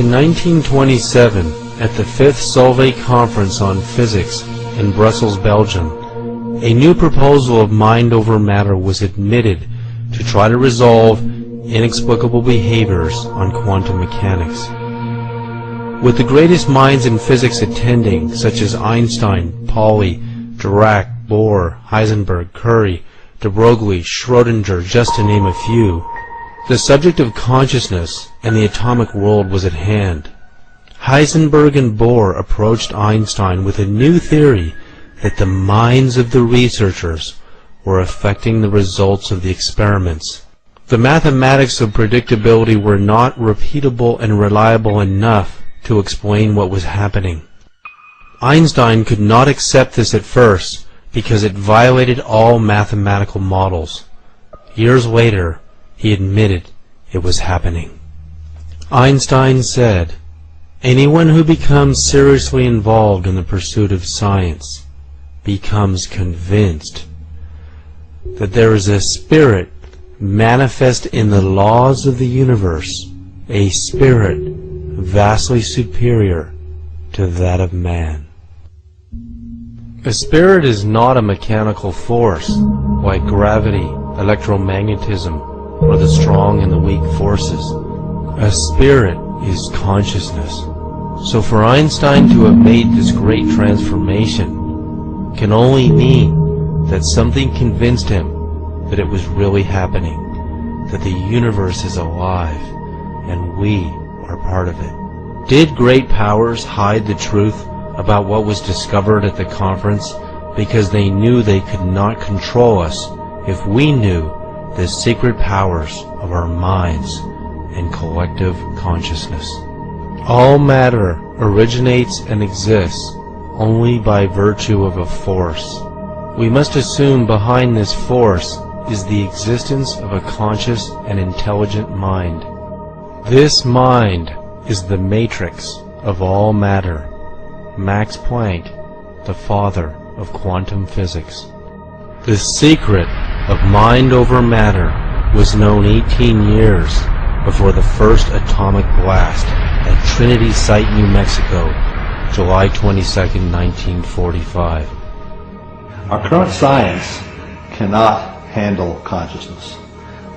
In 1927, at the 5th Solvay Conference on Physics in Brussels, Belgium, a new proposal of mind over matter was admitted to try to resolve inexplicable behaviors on quantum mechanics. With the greatest minds in physics attending, such as Einstein, Pauli, Dirac, Bohr, Heisenberg, Curie, de Broglie, Schrödinger, just to name a few, the subject of consciousness and the atomic world was at hand. Heisenberg and Bohr approached Einstein with a new theory that the minds of the researchers were affecting the results of the experiments. The mathematics of predictability were not repeatable and reliable enough to explain what was happening. Einstein could not accept this at first because it violated all mathematical models. Years later, he admitted it was happening. Einstein said, "Anyone who becomes seriously involved in the pursuit of science becomes convinced that there is a spirit manifest in the laws of the universe, a spirit vastly superior to that of man." A spirit is not a mechanical force like gravity, electromagnetism, or the strong and the weak forces. A spirit is consciousness. So for Einstein to have made this great transformation can only mean that something convinced him that it was really happening, that the universe is alive, and we are part of it. Did great powers hide the truth about what was discovered at the conference because they knew they could not control us if we knew the secret powers of our minds and collective consciousness? All matter originates and exists only by virtue of a force. We must assume behind this force is the existence of a conscious and intelligent mind. This mind is the matrix of all matter. Max Planck, the father of quantum physics. The secret of mind over matter was known 18 years before the first atomic blast at Trinity Site, New Mexico, July 22, 1945. Our current science cannot handle consciousness.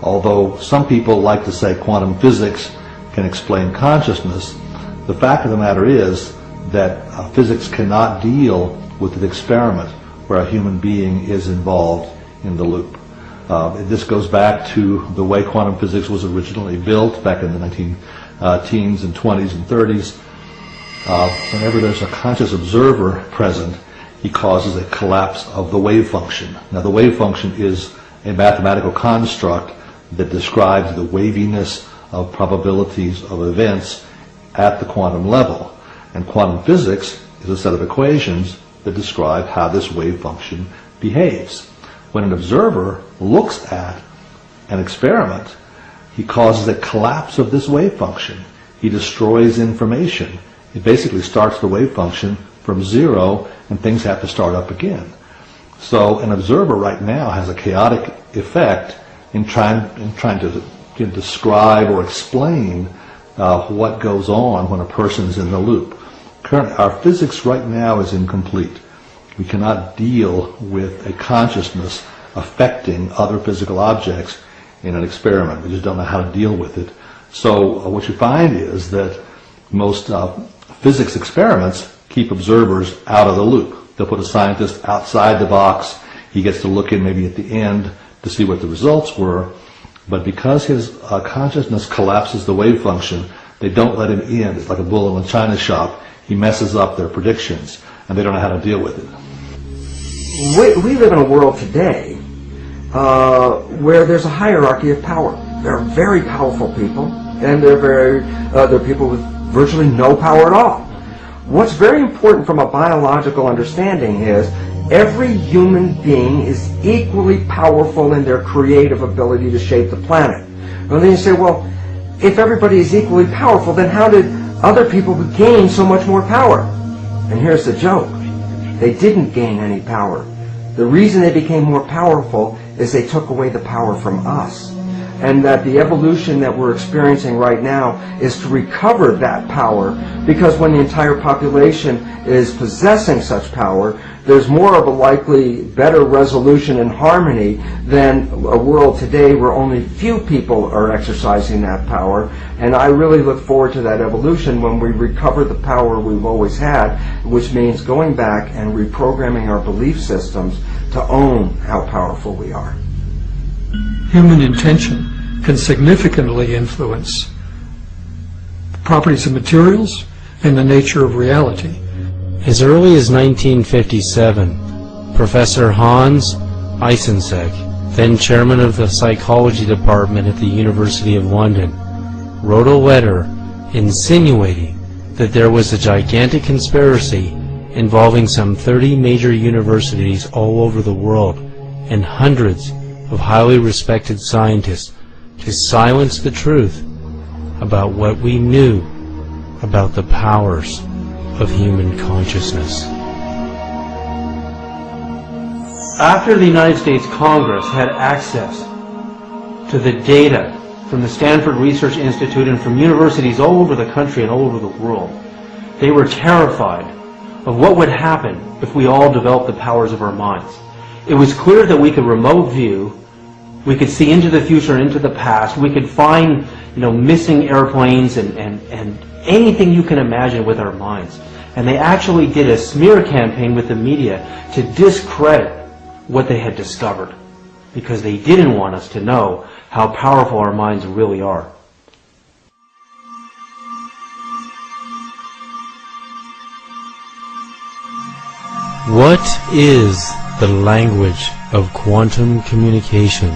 Although some people like to say quantum physics can explain consciousness, the fact of the matter is that physics cannot deal with an experiment where a human being is involved in the loop. This goes back to the way quantum physics was originally built back in the 19-teens and 20s and 30s. Whenever there's a conscious observer present, he causes a collapse of the wave function. Now, the wave function is a mathematical construct that describes the waviness of probabilities of events at the quantum level. And quantum physics is a set of equations that describe how this wave function behaves. When an observer looks at an experiment, he causes a collapse of this wave function. He destroys information. It basically starts the wave function from zero, and things have to start up again. So an observer right now has a chaotic effect in trying to describe or explain what goes on when a person is in the loop. Currently, our physics right now is incomplete. We cannot deal with a consciousness affecting other physical objects in an experiment. We just don't know how to deal with it. So what you find is that most physics experiments keep observers out of the loop. They'll put a scientist outside the box. He gets to look in maybe at the end to see what the results were. But because his consciousness collapses the wave function, they don't let him in. It's like a bull in a china shop. He messes up their predictions, and they don't know how to deal with it. We live in a world today where there's a hierarchy of power. There are very powerful people, and there are people with virtually no power at all. What's very important from a biological understanding is every human being is equally powerful in their creative ability to shape the planet. And then you say, well, if everybody is equally powerful, then how did other people gain so much more power? And here's the joke. They didn't gain any power. The reason they became more powerful is they took away the power from us. and that the evolution that we're experiencing right now is to recover that power, because when the entire population is possessing such power, there's more of a likely better resolution and harmony than a world today where only few people are exercising that power. And I really look forward to that evolution when we recover the power we've always had, which means going back and reprogramming our belief systems to own how powerful we are. Human intention can significantly influence the properties of materials and the nature of reality. As early as 1957, Professor Hans Eysenck, then chairman of the psychology department at the University of London, wrote a letter insinuating that there was a gigantic conspiracy involving some 30 major universities all over the world and hundreds of highly respected scientists to silence the truth about what we knew about the powers of human consciousness. After the United States Congress had access to the data from the Stanford Research Institute and from universities all over the country and all over the world, they were terrified of what would happen if we all developed the powers of our minds. It was clear that we could remote view, we could see into the future and into the past, we could find missing airplanes and anything you can imagine with our minds. And they actually did a smear campaign with the media to discredit what they had discovered, because they didn't want us to know how powerful our minds really are. What is the language of quantum communication?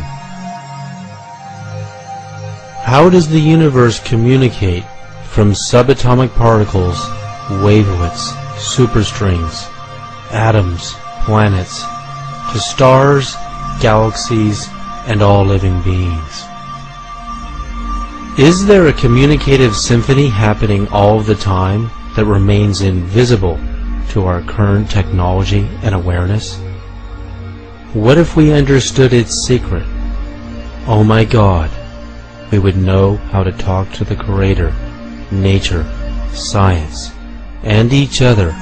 How does the universe communicate from subatomic particles, wavelets, superstrings, atoms, planets, to stars, galaxies, and all living beings? Is there a communicative symphony happening all the time that remains invisible to our current technology and awareness? What if we understood its secret? Oh my God, we would know how to talk to the Creator, nature, science, and each other,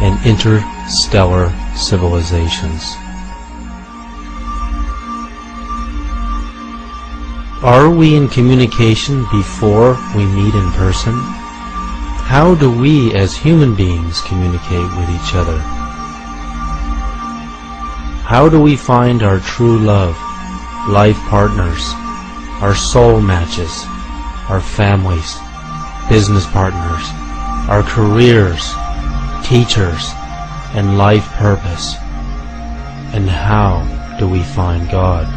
and interstellar civilizations. Are we in communication before we meet in person? How do we as human beings communicate with each other? How do we find our true love, life partners, our soul matches, our families, business partners, our careers, teachers, and life purpose? And how do we find God?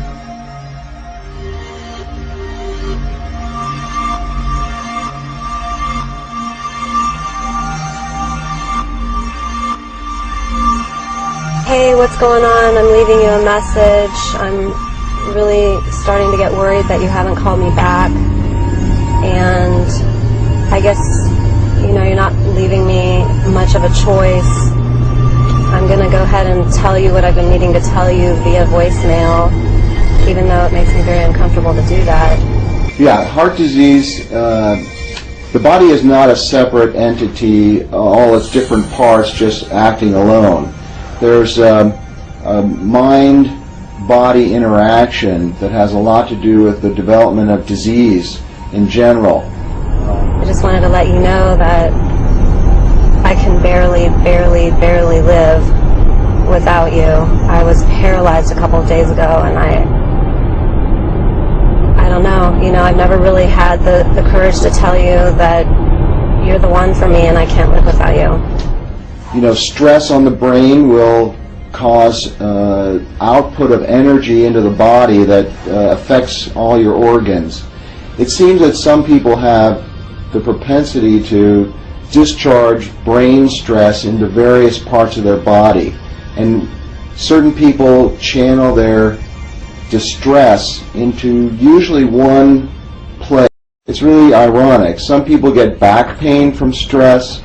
Hey, what's going on? I'm leaving you a message. I'm really starting to get worried that you haven't called me back. And I guess, you're not leaving me much of a choice. I'm going to go ahead and tell you what I've been needing to tell you via voicemail, even though it makes me very uncomfortable to do that. Yeah, heart disease, the body is not a separate entity, all its different parts just acting alone. There's a mind-body interaction that has a lot to do with the development of disease in general. I just wanted to let you know that I can barely live without you. I was paralyzed a couple of days ago, and I don't know, I've never really had the courage to tell you that you're the one for me and I can't live without you. Stress on the brain will cause output of energy into the body that affects all your organs. It seems that some people have the propensity to discharge brain stress into various parts of their body, and certain people channel their distress into usually one place. It's really ironic. Some people get back pain from stress,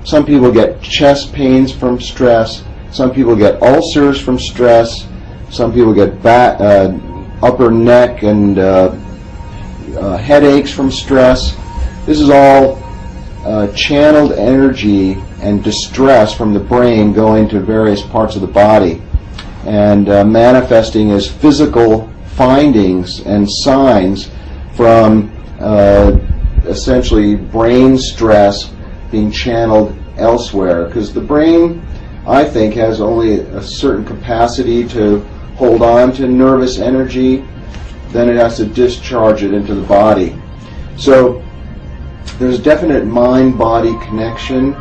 some people get chest pains from stress, some people get ulcers from stress, some people get upper neck and headaches from stress. This is all channeled energy and distress from the brain going to various parts of the body and manifesting as physical findings and signs from essentially brain stress being channeled elsewhere, because the brain, I think, has only a certain capacity to hold on to nervous energy, then it has to discharge it into the body. So there's definite mind-body connection.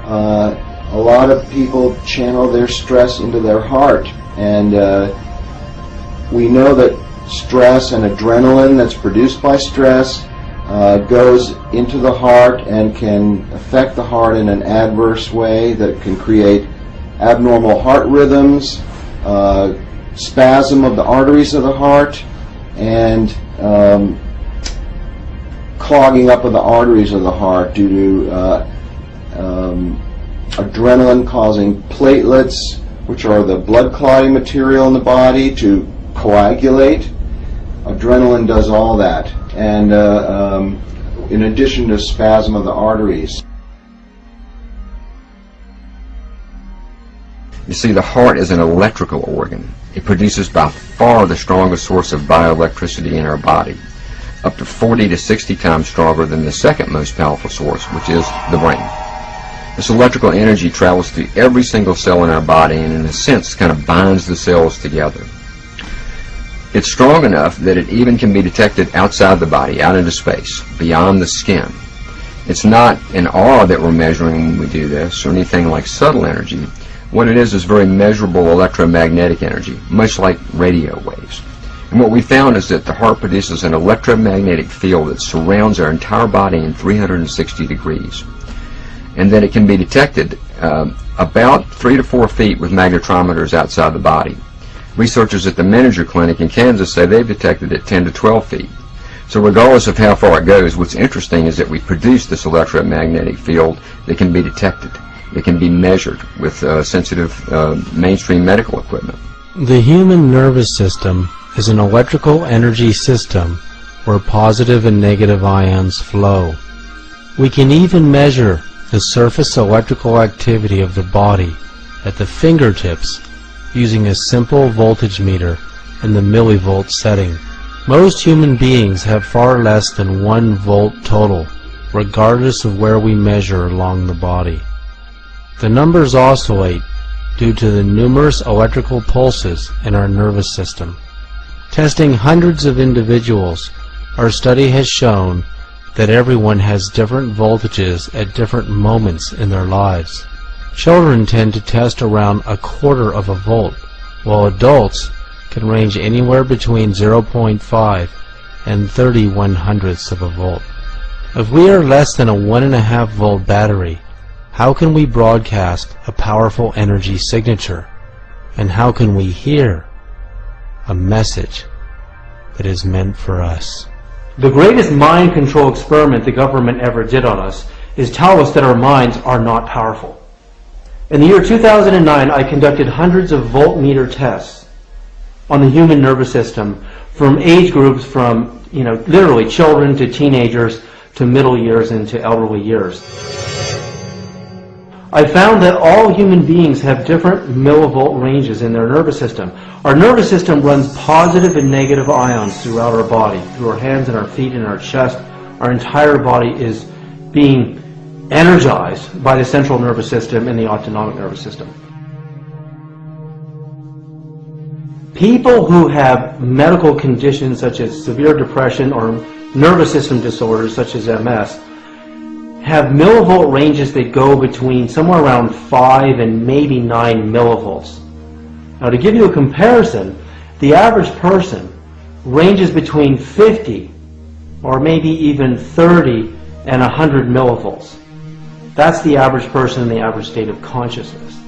A lot of people channel their stress into their heart, and we know that stress and adrenaline that's produced by stress goes into the heart and can affect the heart in an adverse way that can create abnormal heart rhythms, spasm of the arteries of the heart, and clogging up of the arteries of the heart due to adrenaline causing platelets, which are the blood clotting material in the body, to coagulate. Adrenaline does all that, and in addition to spasm of the arteries. You see, the heart is an electrical organ. It produces by far the strongest source of bioelectricity in our body, up to 40 to 60 times stronger than the second most powerful source, which is the brain. This electrical energy travels through every single cell in our body and in a sense kind of binds the cells together. It's strong enough that it even can be detected outside the body, out into space, beyond the skin. It's not an aura that we're measuring when we do this, or anything like subtle energy. What it is very measurable electromagnetic energy, much like radio waves. And what we found is that the heart produces an electromagnetic field that surrounds our entire body in 360 degrees. And that it can be detected about 3 to 4 feet with magnetometers outside the body. Researchers at the Manager Clinic in Kansas say they've detected it 10 to 12 feet. So regardless of how far it goes, what's interesting is that we produce this electromagnetic field that can be detected. It can be measured with sensitive mainstream medical equipment. The human nervous system is an electrical energy system where positive and negative ions flow. We can even measure the surface electrical activity of the body at the fingertips using a simple voltage meter in the millivolt setting. Most human beings have far less than 1 volt total, regardless of where we measure along the body. The numbers oscillate due to the numerous electrical pulses in our nervous system. Testing hundreds of individuals, our study has shown that everyone has different voltages at different moments in their lives. Children tend to test around 1/4 of a volt, while adults can range anywhere between 0.5 and 30/100ths of a volt. If we are less than a 1.5 volt battery, how can we broadcast a powerful energy signature? And how can we hear a message that is meant for us? The greatest mind control experiment the government ever did on us is tell us that our minds are not powerful. In the year 2009, I conducted hundreds of voltmeter tests on the human nervous system from age groups from, literally children to teenagers to middle years and to elderly years. I found that all human beings have different millivolt ranges in their nervous system. Our nervous system runs positive and negative ions throughout our body, through our hands and our feet and our chest. Our entire body is being energized by the central nervous system and the autonomic nervous system. People who have medical conditions such as severe depression or nervous system disorders such as MS have millivolt ranges that go between somewhere around 5 and maybe 9 millivolts. Now, to give you a comparison, the average person ranges between 50 or maybe even 30 and 100 millivolts. That's the average person in the average state of consciousness.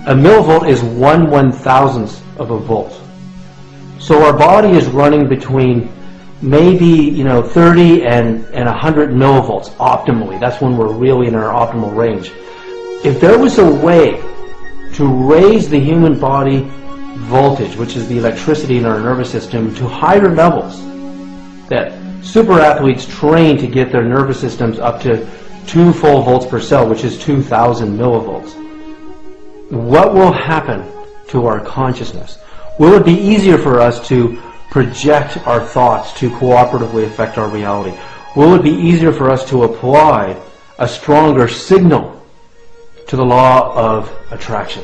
A millivolt is 1/1000th of a volt. So our body is running between maybe 30 and 100 millivolts optimally. That's when we're really in our optimal range. If there was a way to raise the human body voltage, which is the electricity in our nervous system, to higher levels. That super athletes train to get their nervous systems up to 2 full volts per cell, which is 2,000 millivolts. What will happen to our consciousness? Will it be easier for us to project our thoughts to cooperatively affect our reality? Will it be easier for us to apply a stronger signal to the law of attraction?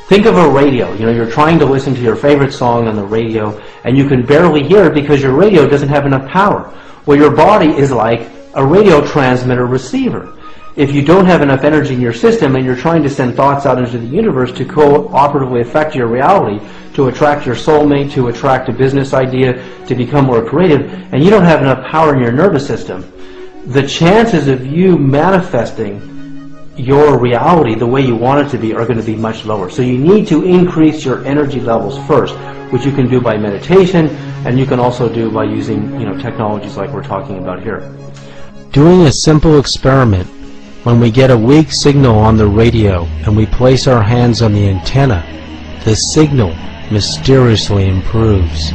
Think of a radio. You know, you're trying to listen to your favorite song on the radio, and you can barely hear it because your radio doesn't have enough power. Well, your body is like a radio transmitter receiver. If you don't have enough energy in your system and you're trying to send thoughts out into the universe to cooperatively affect your reality, to attract your soulmate, to attract a business idea, to become more creative, and you don't have enough power in your nervous system, the chances of you manifesting your reality the way you want it to be are going to be much lower. So you need to increase your energy levels first, which you can do by meditation, and you can also do by using, technologies like we're talking about here. Doing a simple experiment. When we get a weak signal on the radio and we place our hands on the antenna, the signal mysteriously improves.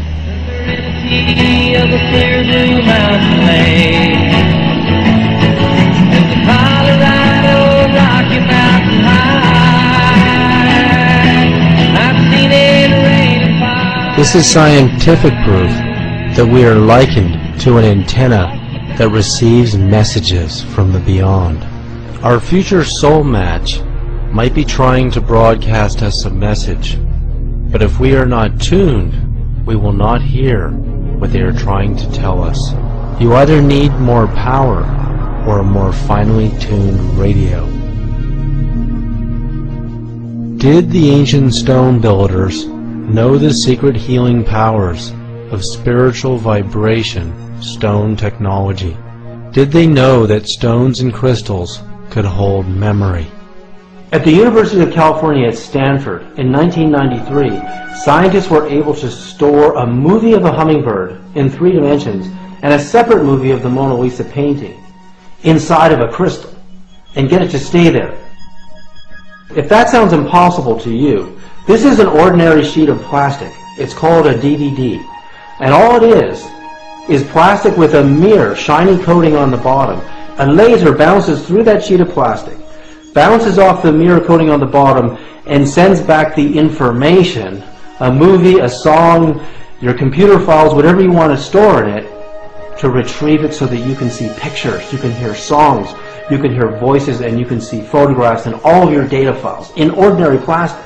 This is scientific proof that we are likened to an antenna that receives messages from the beyond. Our future soul match might be trying to broadcast us a message, but if we are not tuned, we will not hear what they are trying to tell us. You either need more power or a more finely tuned radio. Did the ancient stone builders know the secret healing powers of spiritual vibration stone technology? Did they know that stones and crystals could hold memory? At the University of California at Stanford in 1993, scientists were able to store a movie of a hummingbird in 3 dimensions and a separate movie of the Mona Lisa painting inside of a crystal and get it to stay there. If that sounds impossible to you, this is an ordinary sheet of plastic. It's called a DVD. And all it is plastic with a mirror shiny coating on the bottom. A laser bounces through that sheet of plastic, bounces off the mirror coating on the bottom, and sends back the information, a movie, a song, your computer files, whatever you want to store in it, to retrieve it so that you can see pictures, you can hear songs, you can hear voices, and you can see photographs and all of your data files in ordinary plastic.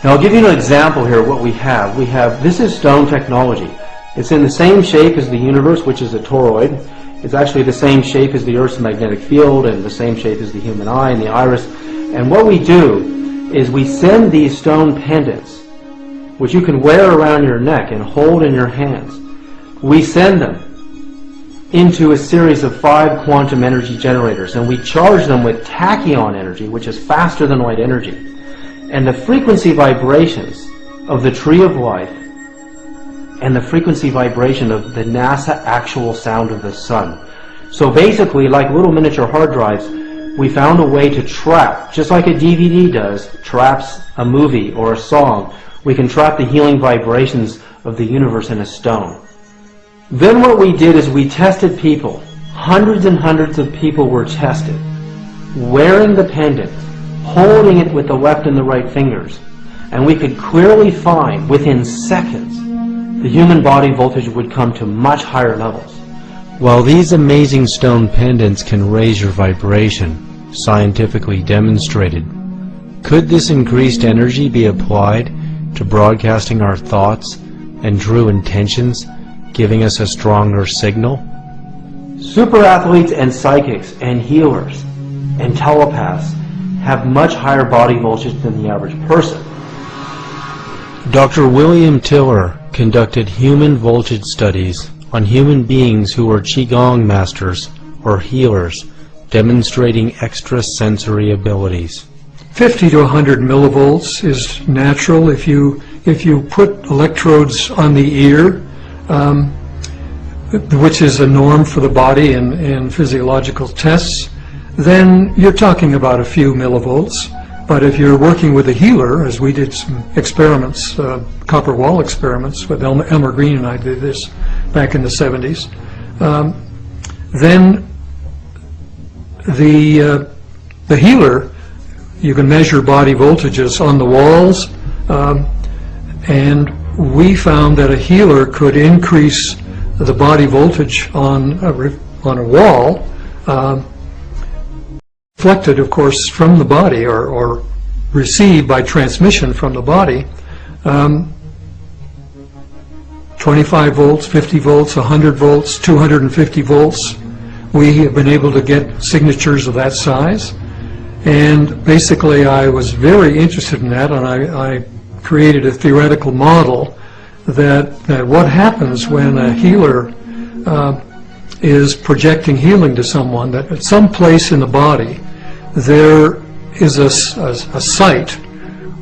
Now I'll give you an example here of what we have. This is stone technology. It's in the same shape as the universe, which is a toroid. It's actually the same shape as the Earth's magnetic field and the same shape as the human eye and the iris. And what we do is we send these stone pendants, which you can wear around your neck and hold in your hands. We send them into a series of 5 quantum energy generators, and we charge them with tachyon energy, which is faster than light energy. And the frequency vibrations of the tree of life and the frequency vibration of the NASA actual sound of the sun. So basically, like little miniature hard drives, we found a way to trap, just like a DVD does, traps a movie or a song. We can trap the healing vibrations of the universe in a stone. Then what we did is we tested people. Hundreds and hundreds of people were tested, wearing the pendant, holding it with the left and the right fingers. And we could clearly find, within seconds, the human body voltage would come to much higher levels. While these amazing stone pendants can raise your vibration, scientifically demonstrated, could this increased energy be applied to broadcasting our thoughts and true intentions, giving us a stronger signal? Super athletes and psychics and healers and telepaths have much higher body voltage than the average person. Dr. William Tiller conducted human voltage studies on human beings who were Qigong masters or healers, demonstrating extrasensory abilities. 50 to 100 millivolts is natural. If you put electrodes on the ear, which is a norm for the body in physiological tests, then you're talking about a few millivolts. But if you're working with a healer, as we did some experiments, copper wall experiments with Elmer Green and I did this back in the 70s, then the healer, you can measure body voltages on the walls, and we found that a healer could increase the body voltage on a wall, reflected, of course, from the body or received by transmission from the body, 25 volts, 50 volts, 100 volts, 250 volts. We have been able to get signatures of that size. And basically I was very interested in that, and I created a theoretical model that what happens when a healer is projecting healing to someone, that at some place in the body there is a site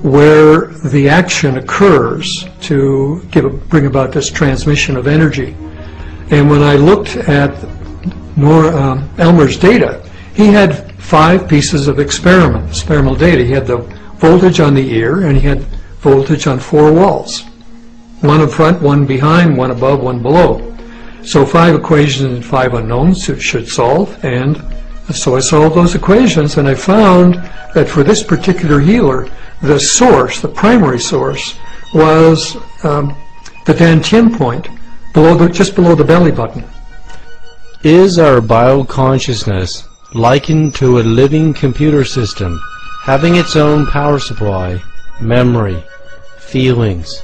where the action occurs to bring about this transmission of energy. And when I looked at Elmer's data, he had 5 pieces of experimental data. He had the voltage on the ear, and he had voltage on 4 walls. One in front, one behind, one above, one below. So 5 equations and 5 unknowns should solve, and so I solved those equations, and I found that for this particular healer, the source, the primary source, was the Dantian point, just below the belly button. Is our bioconsciousness likened to a living computer system, having its own power supply, memory, feelings,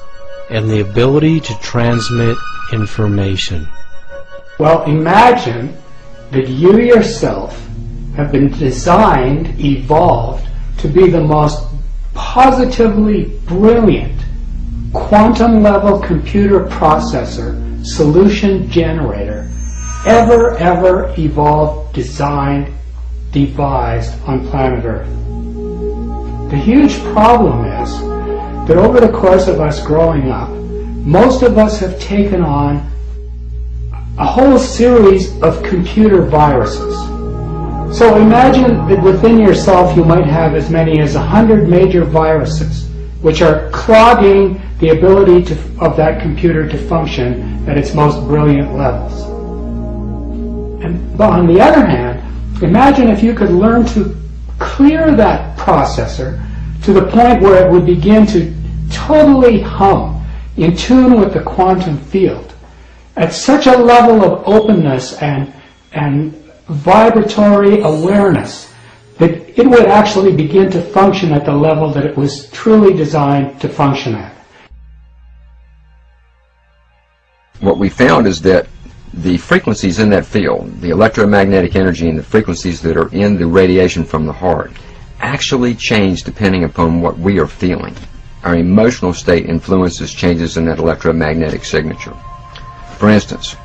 and the ability to transmit information? Well, imagine that you yourself have been designed, evolved, to be the most positively brilliant quantum level computer processor, solution generator, ever evolved, designed, devised on planet Earth. The huge problem is that over the course of us growing up, most of us have taken on a whole series of computer viruses. So imagine that within yourself you might have as many as 100 major viruses, which are clogging the ability of that computer to function at its most brilliant levels. But on the other hand, imagine if you could learn to clear that processor to the point where it would begin to totally hum, in tune with the quantum field, at such a level of openness and vibratory awareness that it would actually begin to function at the level that it was truly designed to function at. What we found is that the frequencies in that field, the electromagnetic energy and the frequencies that are in the radiation from the heart, actually change depending upon what we are feeling. Our emotional state influences changes in that electromagnetic signature. For instance,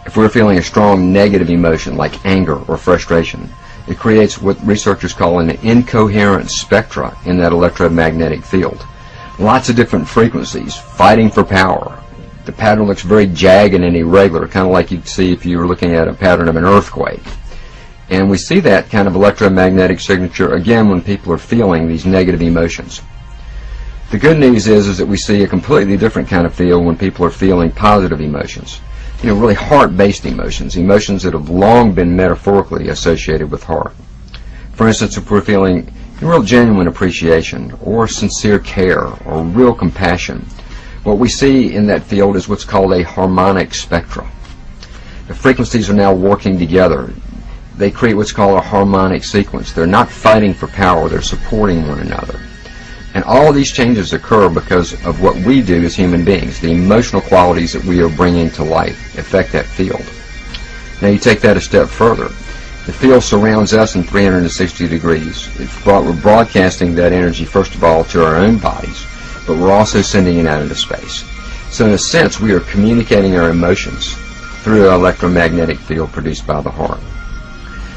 if we're feeling a strong negative emotion like anger or frustration, it creates what researchers call an incoherent spectra in that electromagnetic field. Lots of different frequencies fighting for power. The pattern looks very jagged and irregular, kind of like you'd see if you were looking at a pattern of an earthquake. And we see that kind of electromagnetic signature again when people are feeling these negative emotions. The good news is that we see a completely different kind of feel when people are feeling positive emotions. You know, really heart-based emotions, emotions that have long been metaphorically associated with heart. For instance, if we're feeling real genuine appreciation or sincere care or real compassion, what we see in that field is what's called a harmonic spectra. The frequencies are now working together. They create what's called a harmonic sequence. They're not fighting for power, they're supporting one another. And all of these changes occur because of what we do as human beings. The emotional qualities that we are bringing to life affect that field. Now you take that a step further. The field surrounds us in 360 degrees. We're broadcasting that energy, first of all, to our own bodies, but we're also sending it out into space. So in a sense, we are communicating our emotions through an electromagnetic field produced by the heart.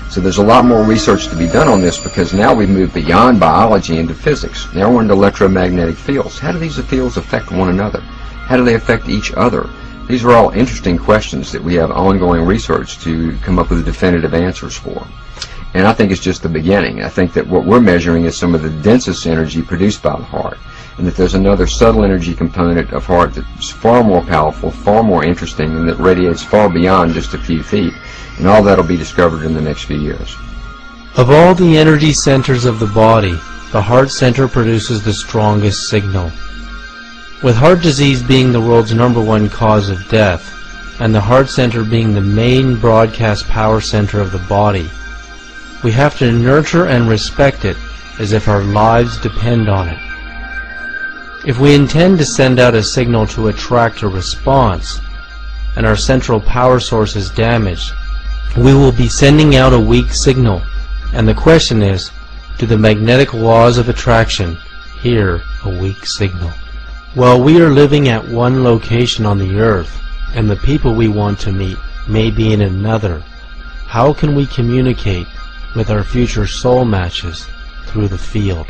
So there's a lot more research to be done on this because now we've moved beyond biology into physics. Now we're into electromagnetic fields. How do these fields affect one another? How do they affect each other? These are all interesting questions that we have ongoing research to come up with definitive answers for. And I think it's just the beginning. I think that what we're measuring is some of the densest energy produced by the heart, and that there's another subtle energy component of heart that's far more powerful, far more interesting, and that radiates far beyond just a few feet. And all that will be discovered in the next few years. Of all the energy centers of the body, the heart center produces the strongest signal. With heart disease being the world's #1 cause of death, and the heart center being the main broadcast power center of the body, we have to nurture and respect it as if our lives depend on it. If we intend to send out a signal to attract a response, and our central power source is damaged, we will be sending out a weak signal. And the question is, do the magnetic laws of attraction hear a weak signal? Well, we are living at one location on the earth, and the people we want to meet may be in another. How can we communicate with our future soul matches through the field?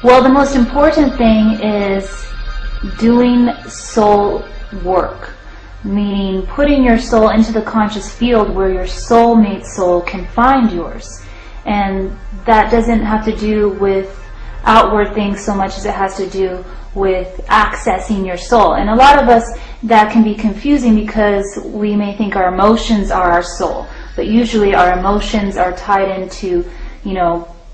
Well, the most important thing is doing soul work, meaning putting your soul into the conscious field where your soulmate soul can find yours. And that doesn't have to do with outward things so much as it has to do with accessing your soul. And a lot of us, that can be confusing because we may think our emotions are our soul, but usually our emotions are tied into,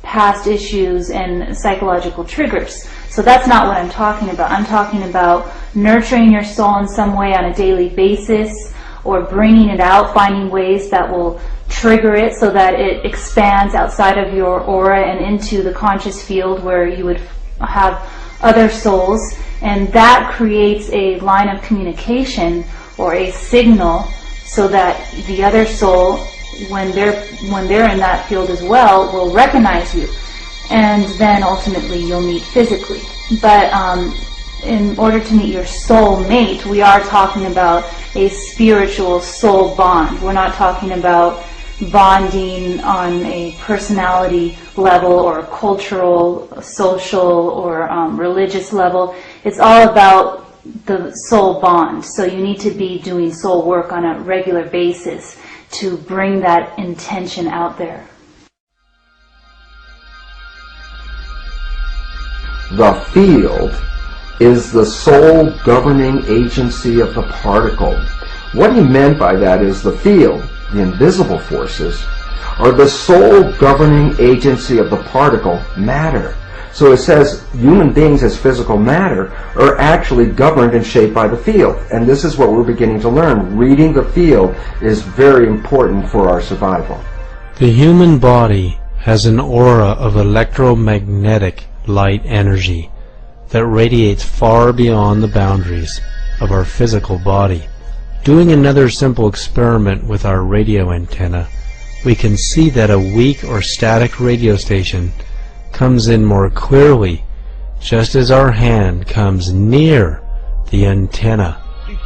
past issues and psychological triggers. So that's not what I'm talking about. I'm talking about nurturing your soul in some way on a daily basis, or bringing it out, finding ways that will trigger it so that it expands outside of your aura and into the conscious field where you would have other souls, and that creates a line of communication or a signal so that the other soul, when they're in that field as well, will recognize you, and then ultimately you'll meet physically. But in order to meet your soul mate, we are talking about a spiritual soul bond. We're not talking about bonding on a personality level or a cultural, social, or religious level. It's all about the soul bond. So you need to be doing soul work on a regular basis to bring that intention out there. The field is the sole governing agency of the particle. What he meant by that is the field, the invisible forces, are the sole governing agency of the particle, matter. So it says human beings as physical matter are actually governed and shaped by the field. And this is what we're beginning to learn. Reading the field is very important for our survival. The human body has an aura of electromagnetic light energy that radiates far beyond the boundaries of our physical body. Doing another simple experiment with our radio antenna, we can see that a weak or static radio station comes in more clearly just as our hand comes near the antenna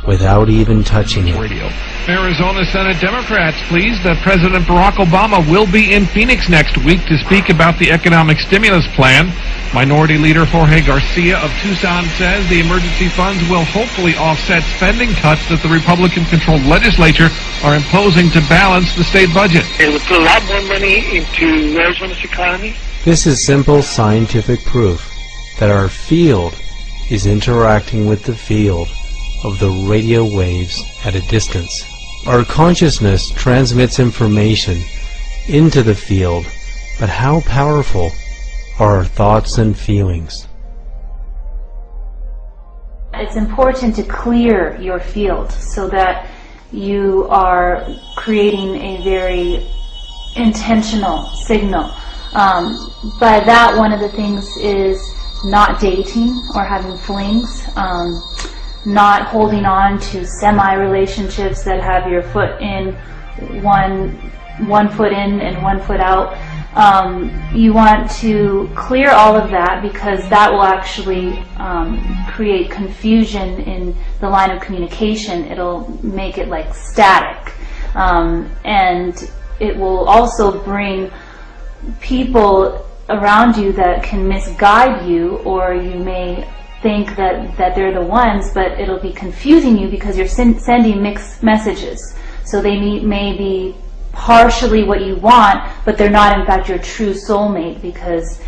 without even touching it. Arizona Senate Democrats pleased that President Barack Obama will be in Phoenix next week to speak about the economic stimulus plan. Minority Leader Jorge Garcia of Tucson says the emergency funds will hopefully offset spending cuts that the Republican-controlled legislature are imposing to balance the state budget. It would put a lot more money into Arizona's economy. This is simple scientific proof that our field is interacting with the field of the radio waves at a distance. Our consciousness transmits information into the field, but how powerful are our thoughts and feelings? It's important to clear your field so that you are creating a very intentional signal. By that, one of the things is not dating or having flings, not holding on to semi-relationships that have your foot in, one foot in and 1 foot out. You want to clear all of that because that will actually create confusion in the line of communication. It'll make it like static. And it will also bring people around you that can misguide you, or you may think that they're the ones, but it'll be confusing you because you're sending mixed messages. So they may be partially what you want, but they're not in fact your true soulmate because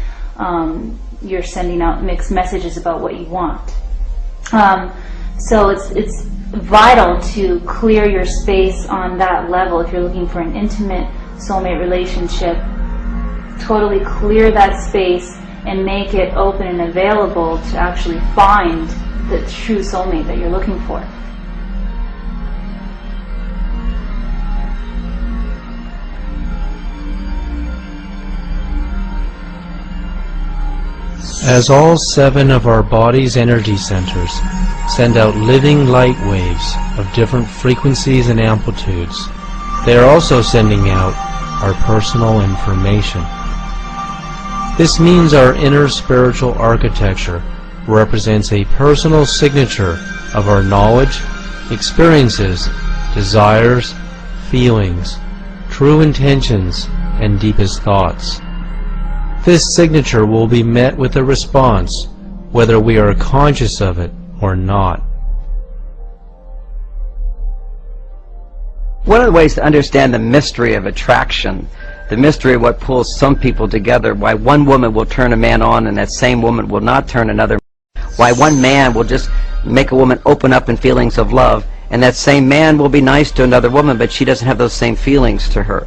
you're sending out mixed messages about what you want. So it's vital to clear your space on that level if you're looking for an intimate soulmate relationship. Totally clear that space and make it open and available to actually find the true soulmate that you're looking for. As all 7 of our body's energy centers send out living light waves of different frequencies and amplitudes, they are also sending out our personal information. This means our inner spiritual architecture represents a personal signature of our knowledge, experiences, desires, feelings, true intentions, and deepest thoughts. This signature will be met with a response, whether we are conscious of it or not. One of the ways to understand the mystery of attraction, the mystery of what pulls some people together, why one woman will turn a man on and that same woman will not turn another, why one man will just make a woman open up in feelings of love, and that same man will be nice to another woman, but she doesn't have those same feelings to her.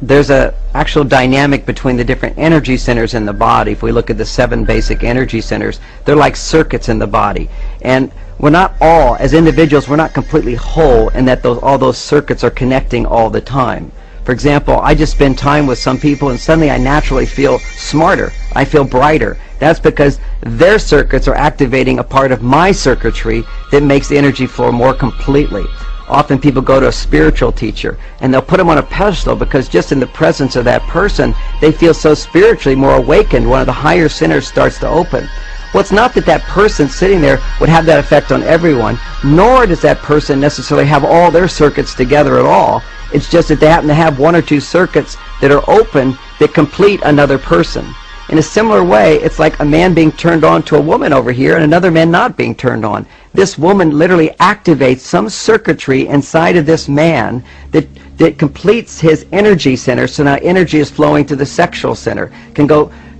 There's an actual dynamic between the different energy centers in the body. If we look at the 7 basic energy centers, they're like circuits in the body. And we're not all, as individuals, we're not completely whole in that all those circuits are connecting all the time. For example, I just spend time with some people and suddenly I naturally feel smarter. I feel brighter. That's because their circuits are activating a part of my circuitry that makes the energy flow more completely. Often people go to a spiritual teacher and they'll put them on a pedestal because just in the presence of that person they feel so spiritually more awakened. One of the higher centers starts to open. Well, it's not that that person sitting there would have that effect on everyone, nor does that person necessarily have all their circuits together at all. It's just that they happen to have 1 or 2 circuits that are open that complete another person. In a similar way, it's like a man being turned on to a woman over here and another man not being turned on. This woman literally activates some circuitry inside of this man that completes his energy center, so now energy is flowing to the sexual center.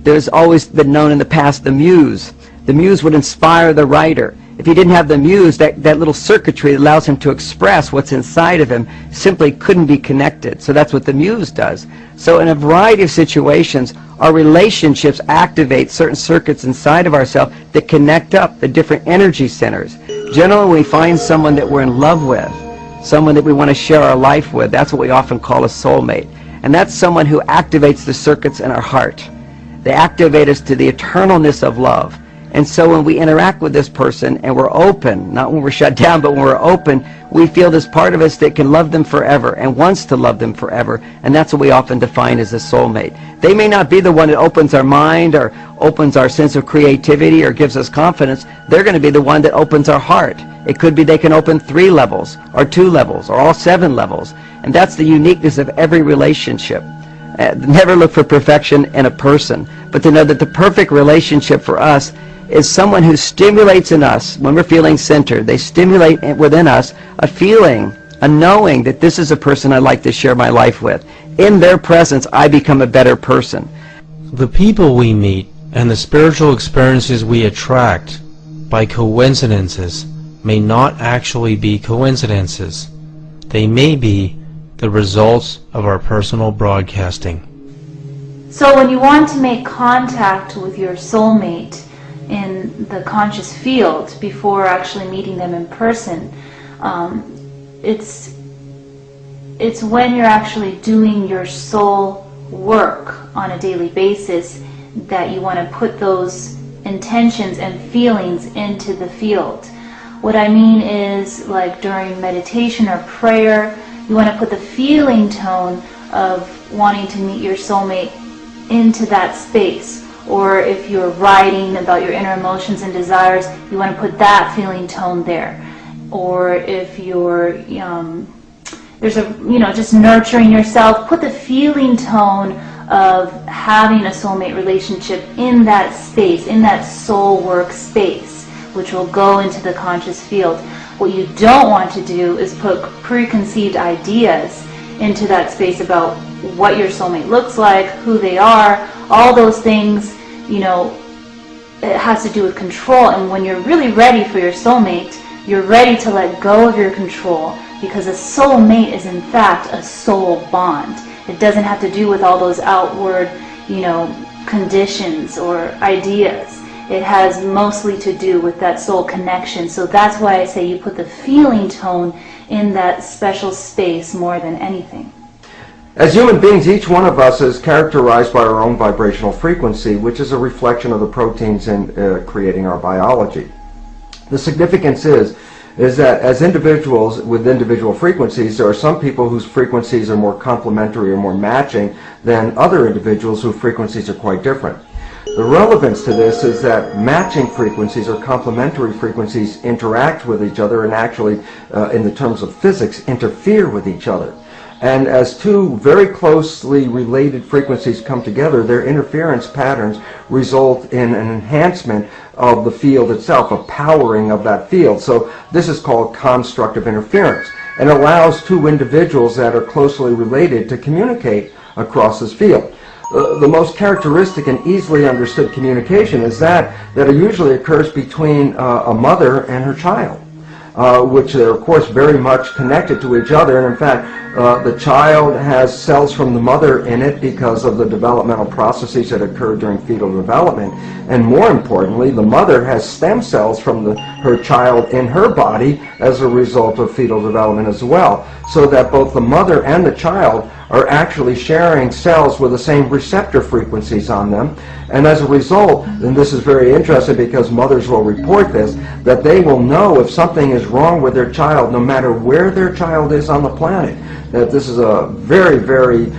There's always been known in the past the muse. The muse would inspire the writer. If he didn't have the muse, that little circuitry that allows him to express what's inside of him simply couldn't be connected. So that's what the muse does. So in a variety of situations, our relationships activate certain circuits inside of ourselves that connect up the different energy centers. Generally, when we find someone that we're in love with, someone that we want to share our life with, that's what we often call a soulmate. And that's someone who activates the circuits in our heart. They activate us to the eternalness of love. And so when we interact with this person and we're open, not when we're shut down, but when we're open, we feel this part of us that can love them forever and wants to love them forever. And that's what we often define as a soulmate. They may not be the one that opens our mind or opens our sense of creativity or gives us confidence. They're going to be the one that opens our heart. It could be they can open 3 levels or 2 levels or all 7 levels. And that's the uniqueness of every relationship. Never look for perfection in a person, but to know that the perfect relationship for us is someone who stimulates in us, when we're feeling centered, they stimulate within us a feeling, a knowing that this is a person I'd like to share my life with. In their presence, I become a better person. The people we meet and the spiritual experiences we attract by coincidences may not actually be coincidences. They may be the results of our personal broadcasting. So when you want to make contact with your soulmate in the conscious field before actually meeting them in person, it's when you're actually doing your soul work on a daily basis that you want to put those intentions and feelings into the field. What I mean is, like during meditation or prayer, you want to put the feeling tone of wanting to meet your soulmate into that space. Or if you're writing about your inner emotions and desires, you want to put that feeling tone there. Or if you're, just nurturing yourself, put the feeling tone of having a soulmate relationship in that space, in that soul work space, which will go into the conscious field. What you don't want to do is put preconceived ideas into that space about what your soulmate looks like, who they are, all those things, you know, it has to do with control. And when you're really ready for your soulmate, you're ready to let go of your control, because a soulmate is in fact a soul bond. It doesn't have to do with all those outward, you know, conditions or ideas. It has mostly to do with that soul connection. So that's why I say you put the feeling tone in that special space more than anything. As human beings, each one of us is characterized by our own vibrational frequency, which is a reflection of the proteins in creating our biology. The significance is that as individuals with individual frequencies, there are some people whose frequencies are more complementary or more matching than other individuals whose frequencies are quite different. The relevance to this is that matching frequencies or complementary frequencies interact with each other and actually, in the terms of physics, interfere with each other. And as two very closely related frequencies come together, their interference patterns result in an enhancement of the field itself, a powering of that field. So this is called constructive interference, and allows two individuals that are closely related to communicate across this field. The most characteristic and easily understood communication is that usually occurs between a mother and her child, which are of course very much connected to each other. And in fact, the child has cells from the mother in it because of the developmental processes that occur during fetal development. And more importantly, the mother has stem cells from her child in her body as a result of fetal development as well. So that both the mother and the child are actually sharing cells with the same receptor frequencies on them. And as a result, and this is very interesting because mothers will report this, that they will know if something is wrong with their child no matter where their child is on the planet. That this is a very, very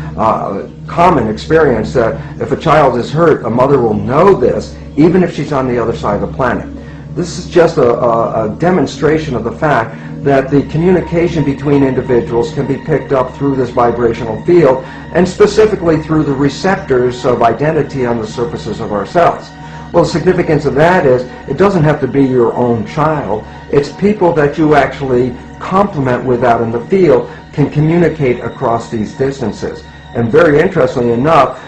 common experience, that if a child is hurt, a mother will know this even if she's on the other side of the planet. This is just a demonstration of the fact that the communication between individuals can be picked up through this vibrational field, and specifically through the receptors of identity on the surfaces of our cells. Well, the significance of that is it doesn't have to be your own child. It's people that you actually complement with out in the field can communicate across these distances. And very interestingly enough,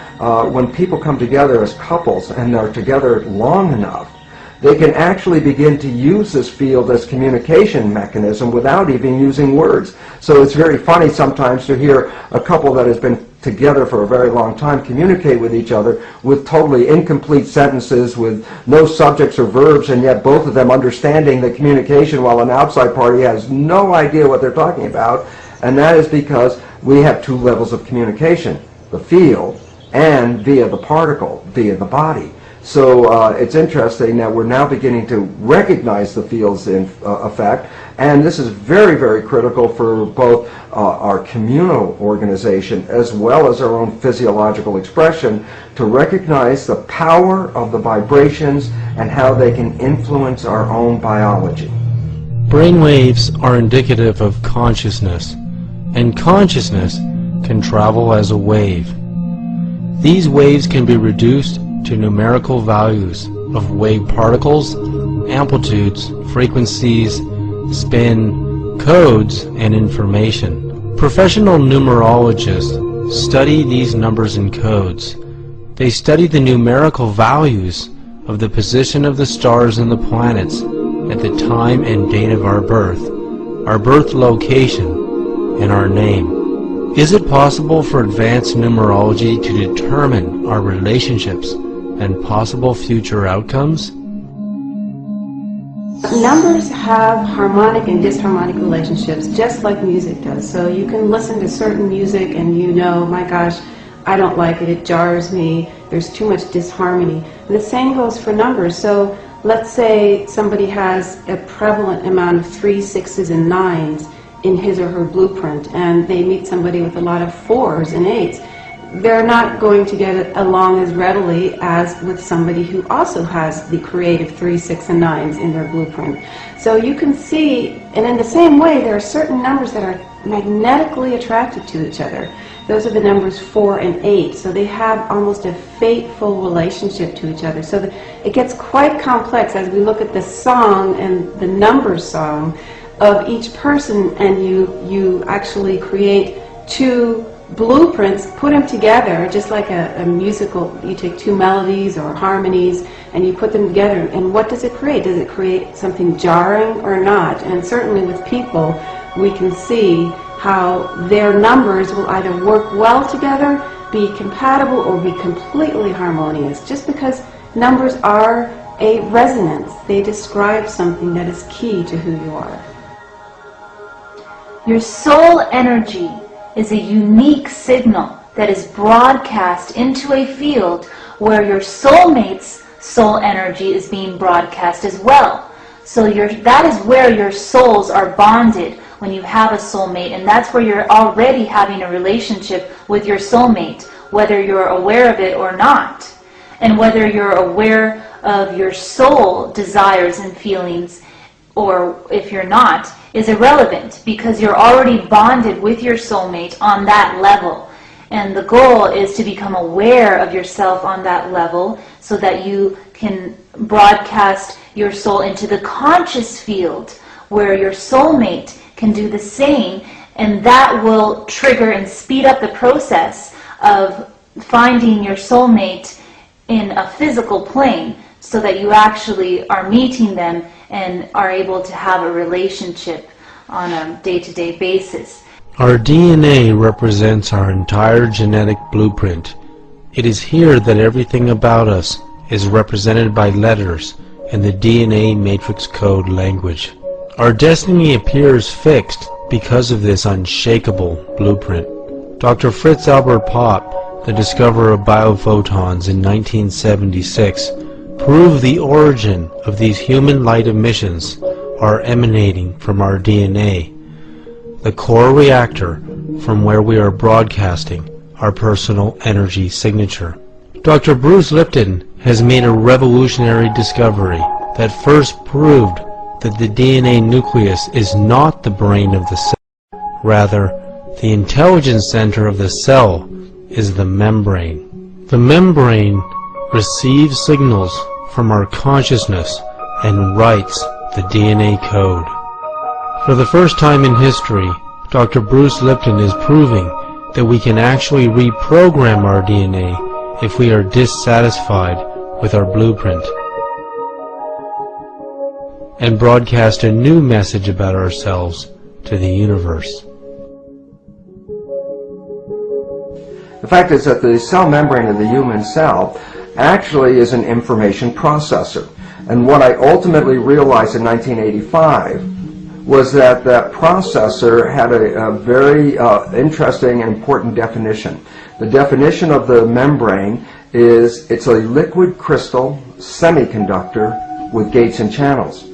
when people come together as couples and are together long enough, they can actually begin to use this field as communication mechanism without even using words. So it's very funny sometimes to hear a couple that has been together for a very long time communicate with each other with totally incomplete sentences, with no subjects or verbs, and yet both of them understanding the communication while an outside party has no idea what they're talking about. And that is because we have two levels of communication, the field and via the particle, via the body. So it's interesting that we're now beginning to recognize the fields in effect, and this is very, very critical for both our communal organization as well as our own physiological expression, to recognize the power of the vibrations and how they can influence our own biology. Brain waves are indicative of consciousness, and consciousness can travel as a wave. These waves can be reduced to numerical values of wave particles, amplitudes, frequencies, spin, codes, and information. Professional numerologists study these numbers and codes. They study the numerical values of the position of the stars and the planets at the time and date of our birth location, and our name. Is it possible for advanced numerology to determine our relationships and possible future outcomes? Numbers have harmonic and disharmonic relationships, just like music does. So you can listen to certain music and you know, my gosh, I don't like it, it jars me, there's too much disharmony. And the same goes for numbers. So let's say somebody has a prevalent amount of 3s, 6s, and 9s in his or her blueprint, and they meet somebody with a lot of 4s and 8s. They're not going to get along as readily as with somebody who also has the creative 3, 6, and 9s in their blueprint. So you can see, and in the same way, there are certain numbers that are magnetically attracted to each other. Those are the numbers 4 and 8. So they have almost a fateful relationship to each other. So it gets quite complex as we look at the song and the numbers song of each person, and you actually create two blueprints, put them together, just like a musical, you take two melodies or harmonies and you put them together, and what does it create? Does it create something jarring or not? And certainly with people, we can see how their numbers will either work well together, be compatible, or be completely harmonious, just because numbers are a resonance. They describe something that is key to who you are. Your soul energy is a unique signal that is broadcast into a field where your soulmate's soul energy is being broadcast as well. So that is where your souls are bonded when you have a soulmate, and that's where you're already having a relationship with your soulmate, whether you're aware of it or not. And whether you're aware of your soul desires and feelings, or if you're not, is irrelevant, because you're already bonded with your soulmate on that level. And the goal is to become aware of yourself on that level so that you can broadcast your soul into the conscious field where your soulmate can do the same, and that will trigger and speed up the process of finding your soulmate in a physical plane, so that you actually are meeting them and are able to have a relationship on a day-to-day basis. Our DNA represents our entire genetic blueprint. It is here that everything about us is represented by letters in the DNA matrix code language. Our destiny appears fixed because of this unshakable blueprint. Dr. Fritz Albert Popp, the discoverer of biophotons in 1976, proved the origin of these human light emissions are emanating from our DNA, the core reactor from where we are broadcasting our personal energy signature. Dr. Bruce Lipton has made a revolutionary discovery that first proved that the DNA nucleus is not the brain of the cell. Rather, the intelligence center of the cell is the membrane. The membrane receives signals from our consciousness and writes the DNA code. For the first time in history, Dr. Bruce Lipton is proving that we can actually reprogram our DNA if we are dissatisfied with our blueprint, and broadcast a new message about ourselves to the universe. The fact is that the cell membrane of the human cell actually is an information processor. And what I ultimately realized in 1985 was that that processor had a very interesting and important definition. The definition of the membrane is it's a liquid crystal semiconductor with gates and channels.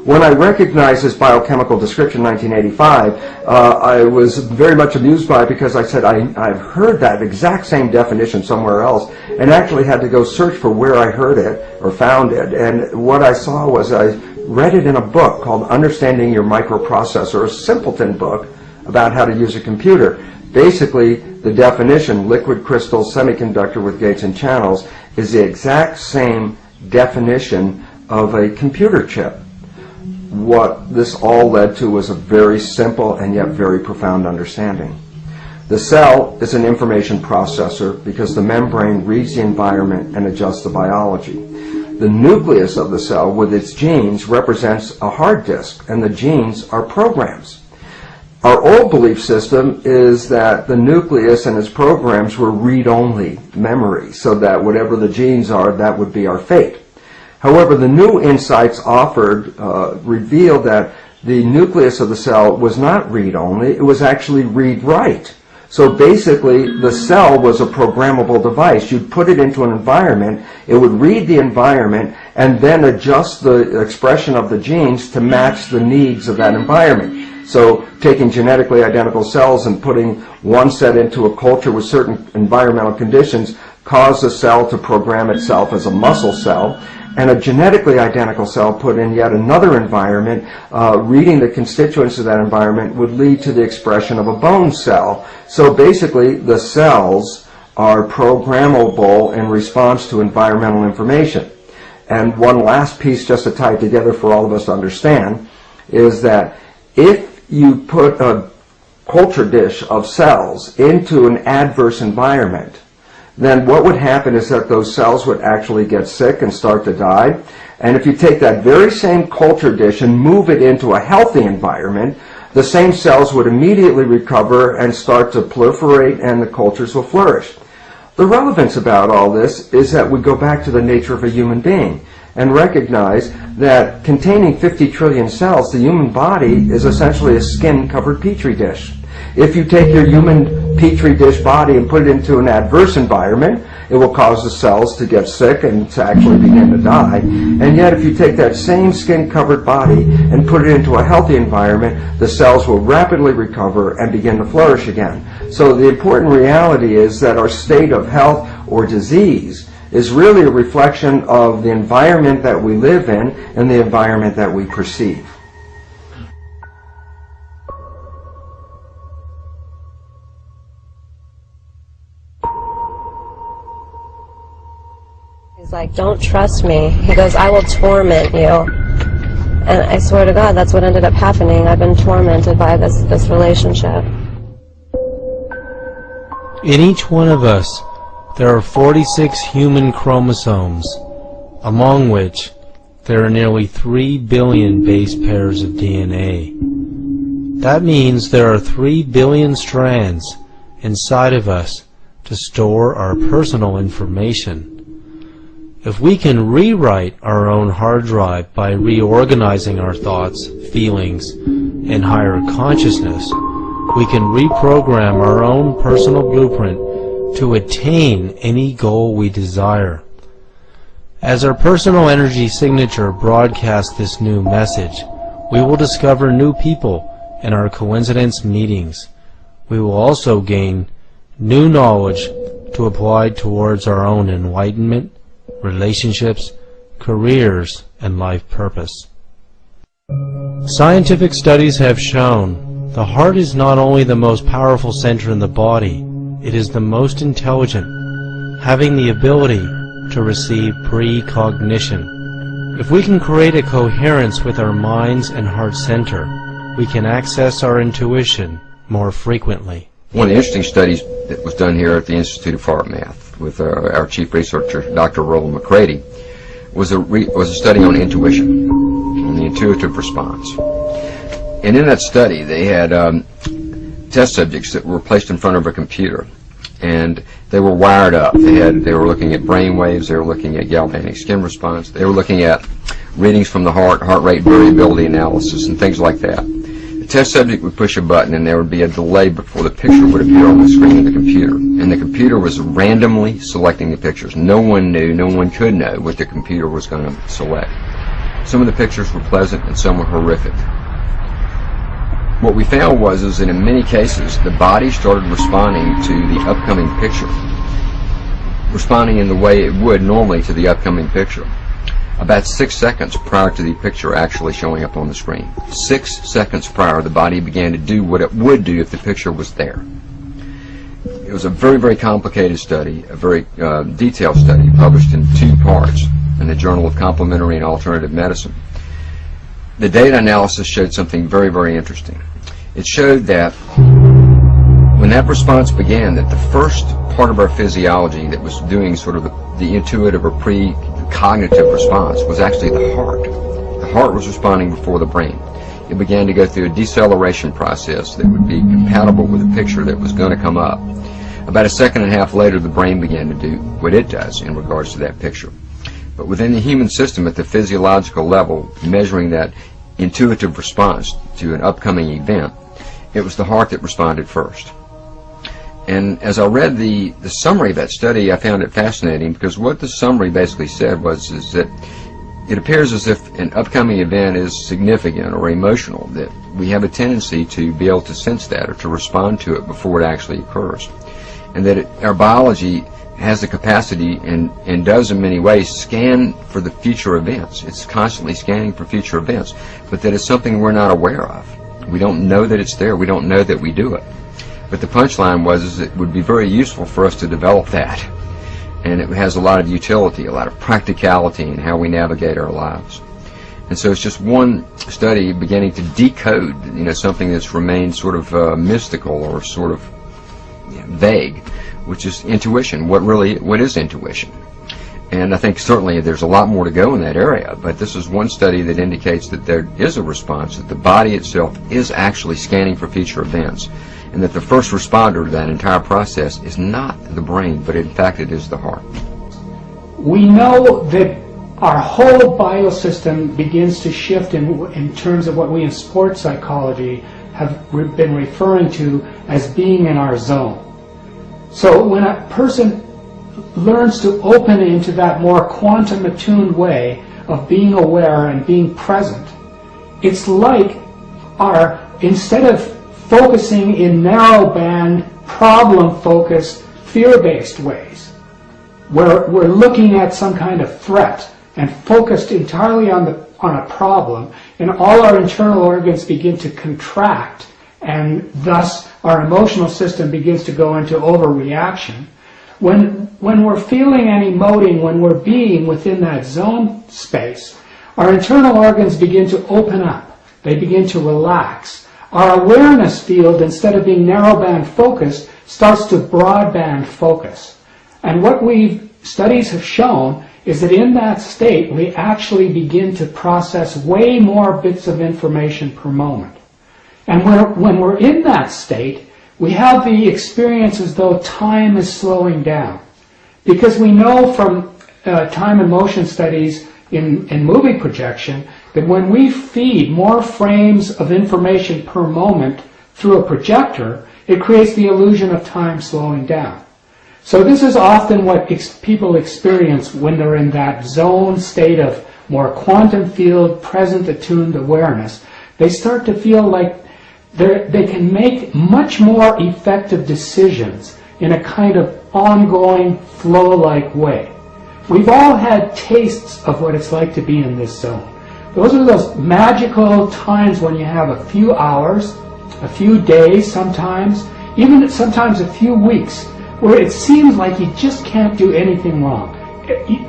When I recognized this biochemical description in 1985, I was very much amused by it, because I said I've heard that exact same definition somewhere else, and actually had to go search for where I heard it or found it. And what I saw was I read it in a book called Understanding Your Microprocessor, a simpleton book about how to use a computer. Basically, the definition, liquid crystal semiconductor with gates and channels, is the exact same definition of a computer chip. What this all led to was a very simple and yet very profound understanding. The cell is an information processor because the membrane reads the environment and adjusts the biology. The nucleus of the cell with its genes represents a hard disk, and the genes are programs. Our old belief system is that the nucleus and its programs were read-only memory, so that whatever the genes are, that would be our fate. However, the new insights offered revealed that the nucleus of the cell was not read-only, it was actually read-write. So basically, the cell was a programmable device. You'd put it into an environment, it would read the environment, and then adjust the expression of the genes to match the needs of that environment. So taking genetically identical cells and putting one set into a culture with certain environmental conditions caused the cell to program itself as a muscle cell, and a genetically identical cell put in yet another environment, reading the constituents of that environment would lead to the expression of a bone cell. So basically, the cells are programmable in response to environmental information. And one last piece, just to tie it together for all of us to understand, is that if you put a culture dish of cells into an adverse environment, then what would happen is that those cells would actually get sick and start to die. And if you take that very same culture dish and move it into a healthy environment, the same cells would immediately recover and start to proliferate, and the cultures will flourish. The relevance about all this is that we go back to the nature of a human being and recognize that containing 50 trillion cells, the human body is essentially a skin-covered petri dish. If you take your human petri dish body and put it into an adverse environment, it will cause the cells to get sick and to actually begin to die. And yet if you take that same skin-covered body and put it into a healthy environment, the cells will rapidly recover and begin to flourish again. So the important reality is that our state of health or disease is really a reflection of the environment that we live in and the environment that we perceive. He's like, don't trust me. He goes, I will torment you. And I swear to God, that's what ended up happening. I've been tormented by this relationship. In each one of us, there are 46 human chromosomes, among which there are nearly 3 billion base pairs of DNA. That means there are 3 billion strands inside of us to store our personal information. If we can rewrite our own hard drive by reorganizing our thoughts, feelings, and higher consciousness, we can reprogram our own personal blueprint to attain any goal we desire. As our personal energy signature broadcasts this new message, we will discover new people in our coincidence meetings. We will also gain new knowledge to apply towards our own enlightenment, relationships, careers, and life purpose. Scientific studies have shown the heart is not only the most powerful center in the body, it is the most intelligent, having the ability to receive precognition. If we can create a coherence with our minds and heart center, we can access our intuition more frequently. One of the interesting studies that was done here at the Institute of Heart Math with our chief researcher, Dr. Roland McCready, was a study on intuition, on the intuitive response. And in that study, they had test subjects that were placed in front of a computer, and they were wired up. They were looking at brain waves, they were looking at galvanic skin response, they were looking at readings from the heart rate variability analysis, and things like that. The test subject would push a button and there would be a delay before the picture would appear on the screen of the computer. And the computer was randomly selecting the pictures. No one knew, no one could know what the computer was going to select. Some of the pictures were pleasant and some were horrific. What we found was that in many cases the body started responding to the upcoming picture, responding in the way it would normally to the upcoming picture. About 6 seconds prior to the picture actually showing up on the screen. 6 seconds prior, the body began to do what it would do if the picture was there. It was a very, very complicated study, a very detailed study, published in 2 parts in the Journal of Complementary and Alternative Medicine. The data analysis showed something very, very interesting. It showed that when that response began, that the first part of our physiology that was doing sort of the intuitive or precognitive response was actually the heart. The heart was responding before the brain. It began to go through a deceleration process that would be compatible with the picture that was going to come up. About 1.5 seconds later, the brain began to do what it does in regards to that picture. But within the human system, at the physiological level, measuring that intuitive response to an upcoming event, it was the heart that responded first. And as I read the summary of that study, I found it fascinating, because what the summary basically said was that it appears as if an upcoming event is significant or emotional, that we have a tendency to be able to sense that or to respond to it before it actually occurs. And that our biology has the capacity and does in many ways scan for the future events. It's constantly scanning for future events, but that it's something we're not aware of. We don't know that it's there. We don't know that we do it. But the punchline was it would be very useful for us to develop that. And it has a lot of utility, a lot of practicality in how we navigate our lives. And so it's just one study beginning to decode, something that's remained sort of mystical or sort of vague, which is intuition. What is intuition? And I think certainly there's a lot more to go in that area, but this is one study that indicates that there is a response, that the body itself is actually scanning for future events, and that the first responder to that entire process is not the brain, but in fact it is the heart. We know that our whole biosystem begins to shift in terms of what we in sports psychology have been referring to as being in our zone. So when a person learns to open into that more quantum attuned way of being aware and being present, it's like instead of focusing in narrow-band, problem-focused, fear-based ways, where we're looking at some kind of threat and focused entirely on a problem, and all our internal organs begin to contract, and thus our emotional system begins to go into overreaction. When we're feeling and emoting, when we're being within that zone space, our internal organs begin to open up. They begin to relax. Our awareness field, instead of being narrowband focused, starts to broadband focus. And what studies have shown is that in that state, we actually begin to process way more bits of information per moment. And when we're in that state, we have the experience as though time is slowing down. Because we know from time and motion studies in movie projection that when we feed more frames of information per moment through a projector, it creates the illusion of time slowing down. So this is often what people experience when they're in that zone state of more quantum field, present attuned awareness. They start to feel like they can make much more effective decisions in a kind of ongoing, flow-like way. We've all had tastes of what it's like to be in this zone. Those are those magical times when you have a few hours, a few days sometimes, even sometimes a few weeks, where it seems like you just can't do anything wrong.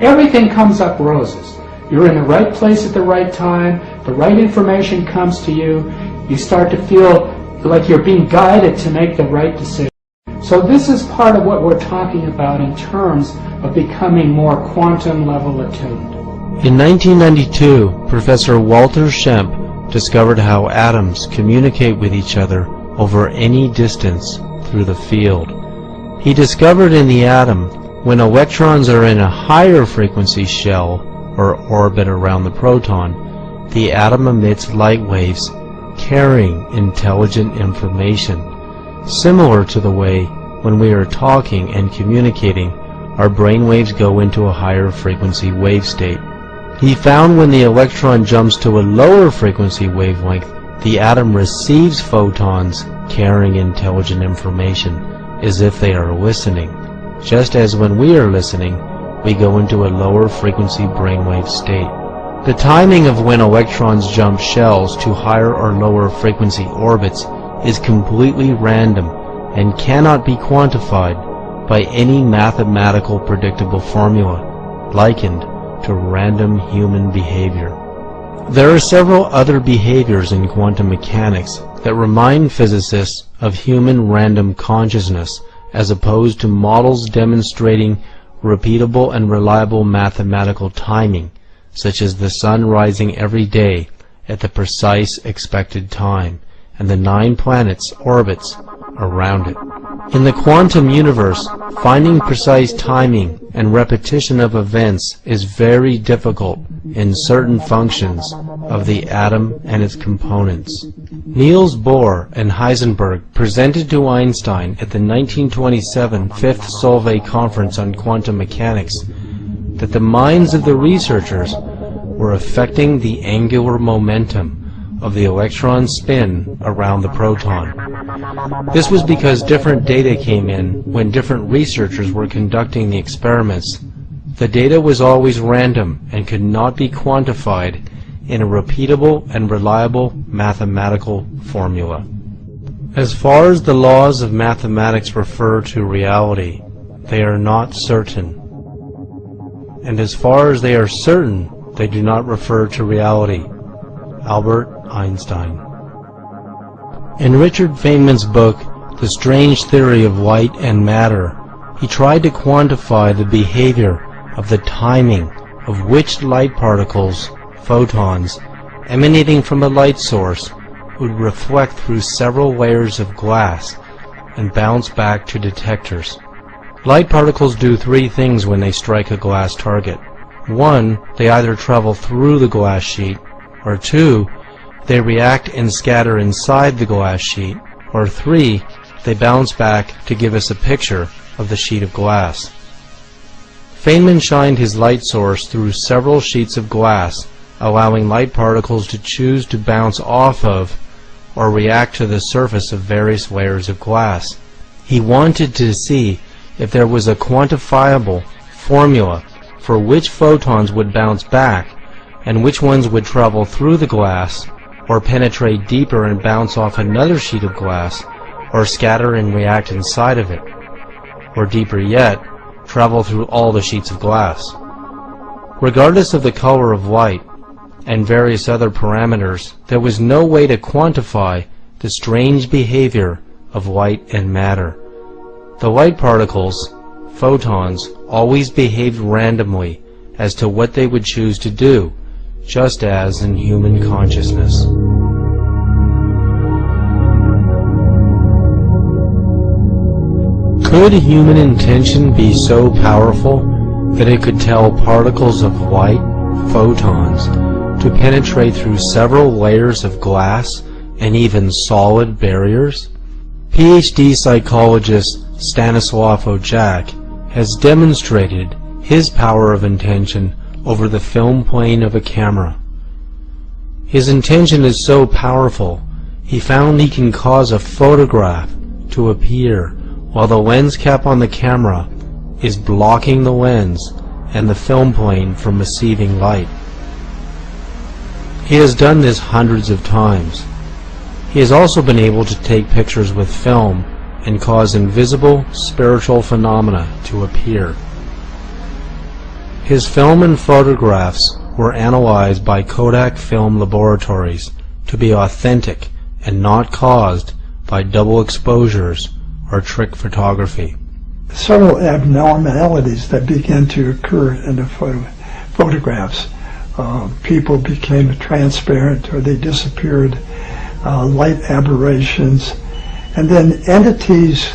Everything comes up roses. You're in the right place at the right time, the right information comes to you, you start to feel like you're being guided to make the right decision. So this is part of what we're talking about in terms of becoming more quantum level attuned. In 1992, Professor Walter Schempp discovered how atoms communicate with each other over any distance through the field. He discovered in the atom, when electrons are in a higher frequency shell or orbit around the proton, the atom emits light waves carrying intelligent information, similar to the way when we are talking and communicating, our brain waves go into a higher frequency wave state. He found when the electron jumps to a lower frequency wavelength, the atom receives photons carrying intelligent information, as if they are listening, just as when we are listening, we go into a lower frequency brainwave state. The timing of when electrons jump shells to higher or lower frequency orbits is completely random and cannot be quantified by any mathematical predictable formula likened to random human behavior. There are several other behaviors in quantum mechanics that remind physicists of human random consciousness, as opposed to models demonstrating repeatable and reliable mathematical timing, such as the sun rising every day at the precise expected time, and the 9 planets' orbits around it. In the quantum universe, finding precise timing and repetition of events is very difficult in certain functions of the atom and its components. Niels Bohr and Heisenberg presented to Einstein at the 1927 Fifth Solvay Conference on Quantum Mechanics that the minds of the researchers were affecting the angular momentum of the electron spin around the proton. This was because different data came in when different researchers were conducting the experiments. The data was always random and could not be quantified in a repeatable and reliable mathematical formula. As far as the laws of mathematics refer to reality, they are not certain. And as far as they are certain, They do not refer to reality. Albert Einstein. In Richard Feynman's book, The Strange Theory of Light and Matter, he tried to quantify the behavior of the timing of which light particles, photons, emanating from a light source would reflect through several layers of glass and bounce back to detectors. Light particles do three things when they strike a glass target. One, they either travel through the glass sheet, or two, they react and scatter inside the glass sheet, or three, they bounce back to give us a picture of the sheet of glass. Feynman shined his light source through several sheets of glass, allowing light particles to choose to bounce off of or react to the surface of various layers of glass. He wanted to see if there was a quantifiable formula for which photons would bounce back and which ones would travel through the glass or penetrate deeper and bounce off another sheet of glass, or scatter and react inside of it, or deeper yet, travel through all the sheets of glass. Regardless of the color of light and various other parameters, there was no way to quantify the strange behavior of light and matter. The light particles, photons, always behaved randomly as to what they would choose to do, just as in human consciousness. Could human intention be so powerful that it could tell particles of light, photons, to penetrate through several layers of glass and even solid barriers? PhD psychologist Stanislav Ojak has demonstrated his power of intention over the film plane of a camera. His intention is so powerful, he found he can cause a photograph to appear while the lens cap on the camera is blocking the lens and the film plane from receiving light. He has done this hundreds of times. He has also been able to take pictures with film and cause invisible spiritual phenomena to appear. His film and photographs were analyzed by Kodak Film Laboratories to be authentic and not caused by double exposures or trick photography. Several abnormalities that began to occur in the photographs. People became transparent or they disappeared, light aberrations, and then entities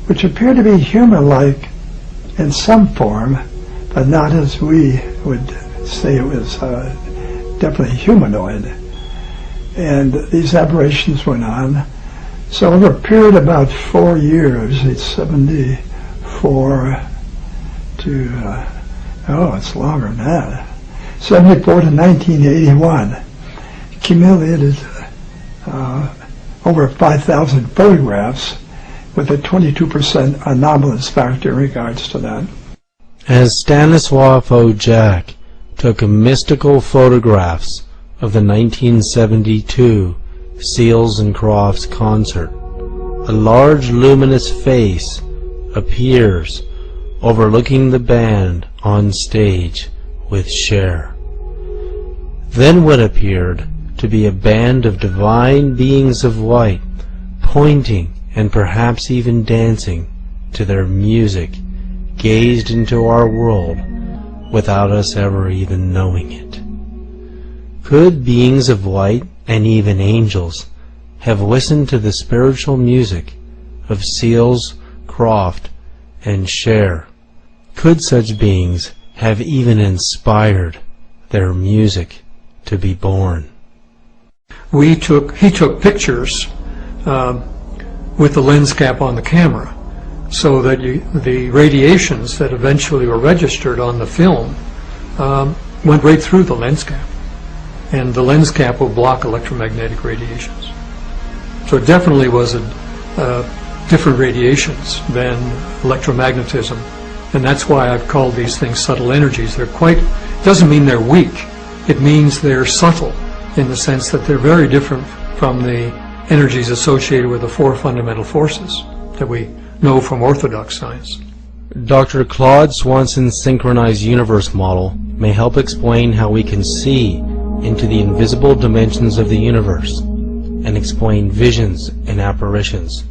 which appear to be human-like in some form, but not as we would say it was definitely humanoid. And these aberrations went on. So over a period of about 4 years, it's 74 to, it's longer than that, 74 to 1981, accumulated over 5,000 photographs with a 22% anomalous factor in regards to that. As Stanislav Ojak took mystical photographs of the 1972 Seals and Crofts concert, a large luminous face appears overlooking the band on stage with Cher. Then what appeared to be a band of divine beings of light pointing and perhaps even dancing to their music gazed into our world without us ever even knowing it. Could beings of light and even angels have listened to the spiritual music of Seals, Croft, and Cher? Could such beings have even inspired their music to be born? He took pictures with the lens cap on the camera, so that the radiations that eventually were registered on the film went right through the lens cap, and the lens cap will block electromagnetic radiations. So it definitely was different radiations than electromagnetism, and that's why I've called these things subtle energies. They're doesn't mean they're weak, it means they're subtle in the sense that they're very different from the energies associated with the four fundamental forces that we know from orthodox science. Dr. Claude Swanson's synchronized universe model may help explain how we can see into the invisible dimensions of the universe and explain visions and apparitions,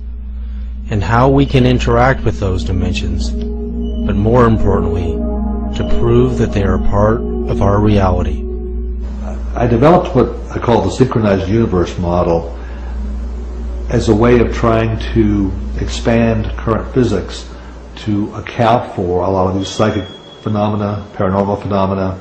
and how we can interact with those dimensions, but more importantly, to prove that they are part of our reality. I developed what I call the synchronized universe model as a way of trying to expand current physics to account for a lot of these psychic phenomena, paranormal phenomena.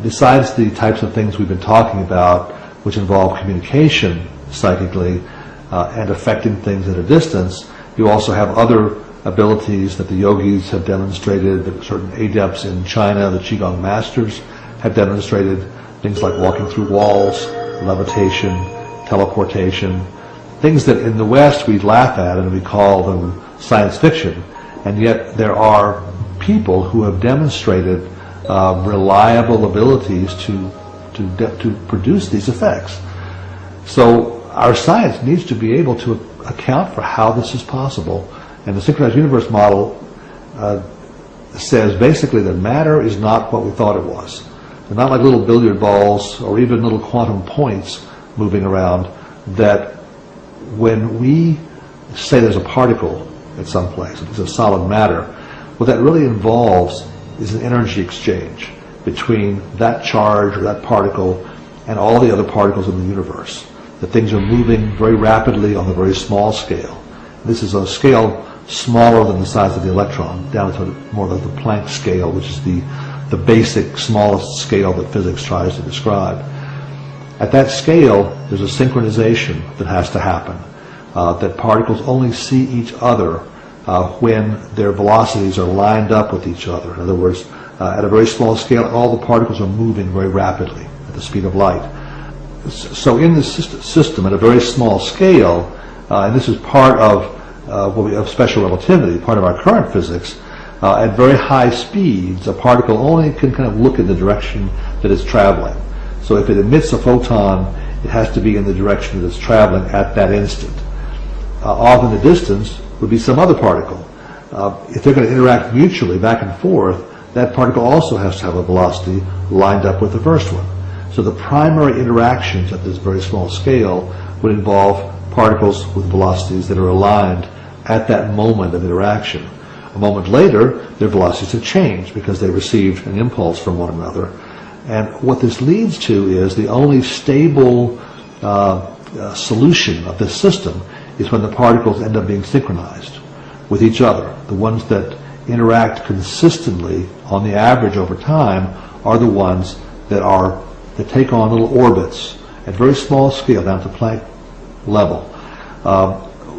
Besides the types of things we've been talking about, which involve communication psychically and affecting things at a distance, you also have other abilities that the yogis have demonstrated, that certain adepts in China, the Qigong masters, have demonstrated, things like walking through walls, levitation, teleportation, things that in the West we laugh at and we call them science fiction, and yet there are people who have demonstrated reliable abilities to produce these effects. So our science needs to be able to account for how this is possible. And the synchronized universe model says basically that matter is not what we thought it was. They're not like little billiard balls or even little quantum points moving around, that when we say there's a particle at some place, it's a solid matter, what that really involves is an energy exchange between that charge or that particle and all the other particles in the universe. That things are moving very rapidly on a very small scale. This is a scale smaller than the size of the electron, down to more like the Planck scale, which is the basic smallest scale that physics tries to describe. At that scale, there's a synchronization that has to happen, that particles only see each other when their velocities are lined up with each other. In other words, at a very small scale, all the particles are moving very rapidly at the speed of light. So in this system, at a very small scale, and this is part of what we have special relativity, part of our current physics, at very high speeds, a particle only can kind of look in the direction that it's traveling. So if it emits a photon, it has to be in the direction that it's traveling at that instant. Off in the distance would be some other particle. If they're going to interact mutually back and forth, that particle also has to have a velocity lined up with the first one. So the primary interactions at this very small scale would involve particles with velocities that are aligned at that moment of interaction. A moment later, their velocities have changed because they received an impulse from one another. And what this leads to is the only stable solution of this system is when the particles end up being synchronized with each other. The ones that interact consistently on the average over time are the ones that take on little orbits at very small scale, down to Planck level,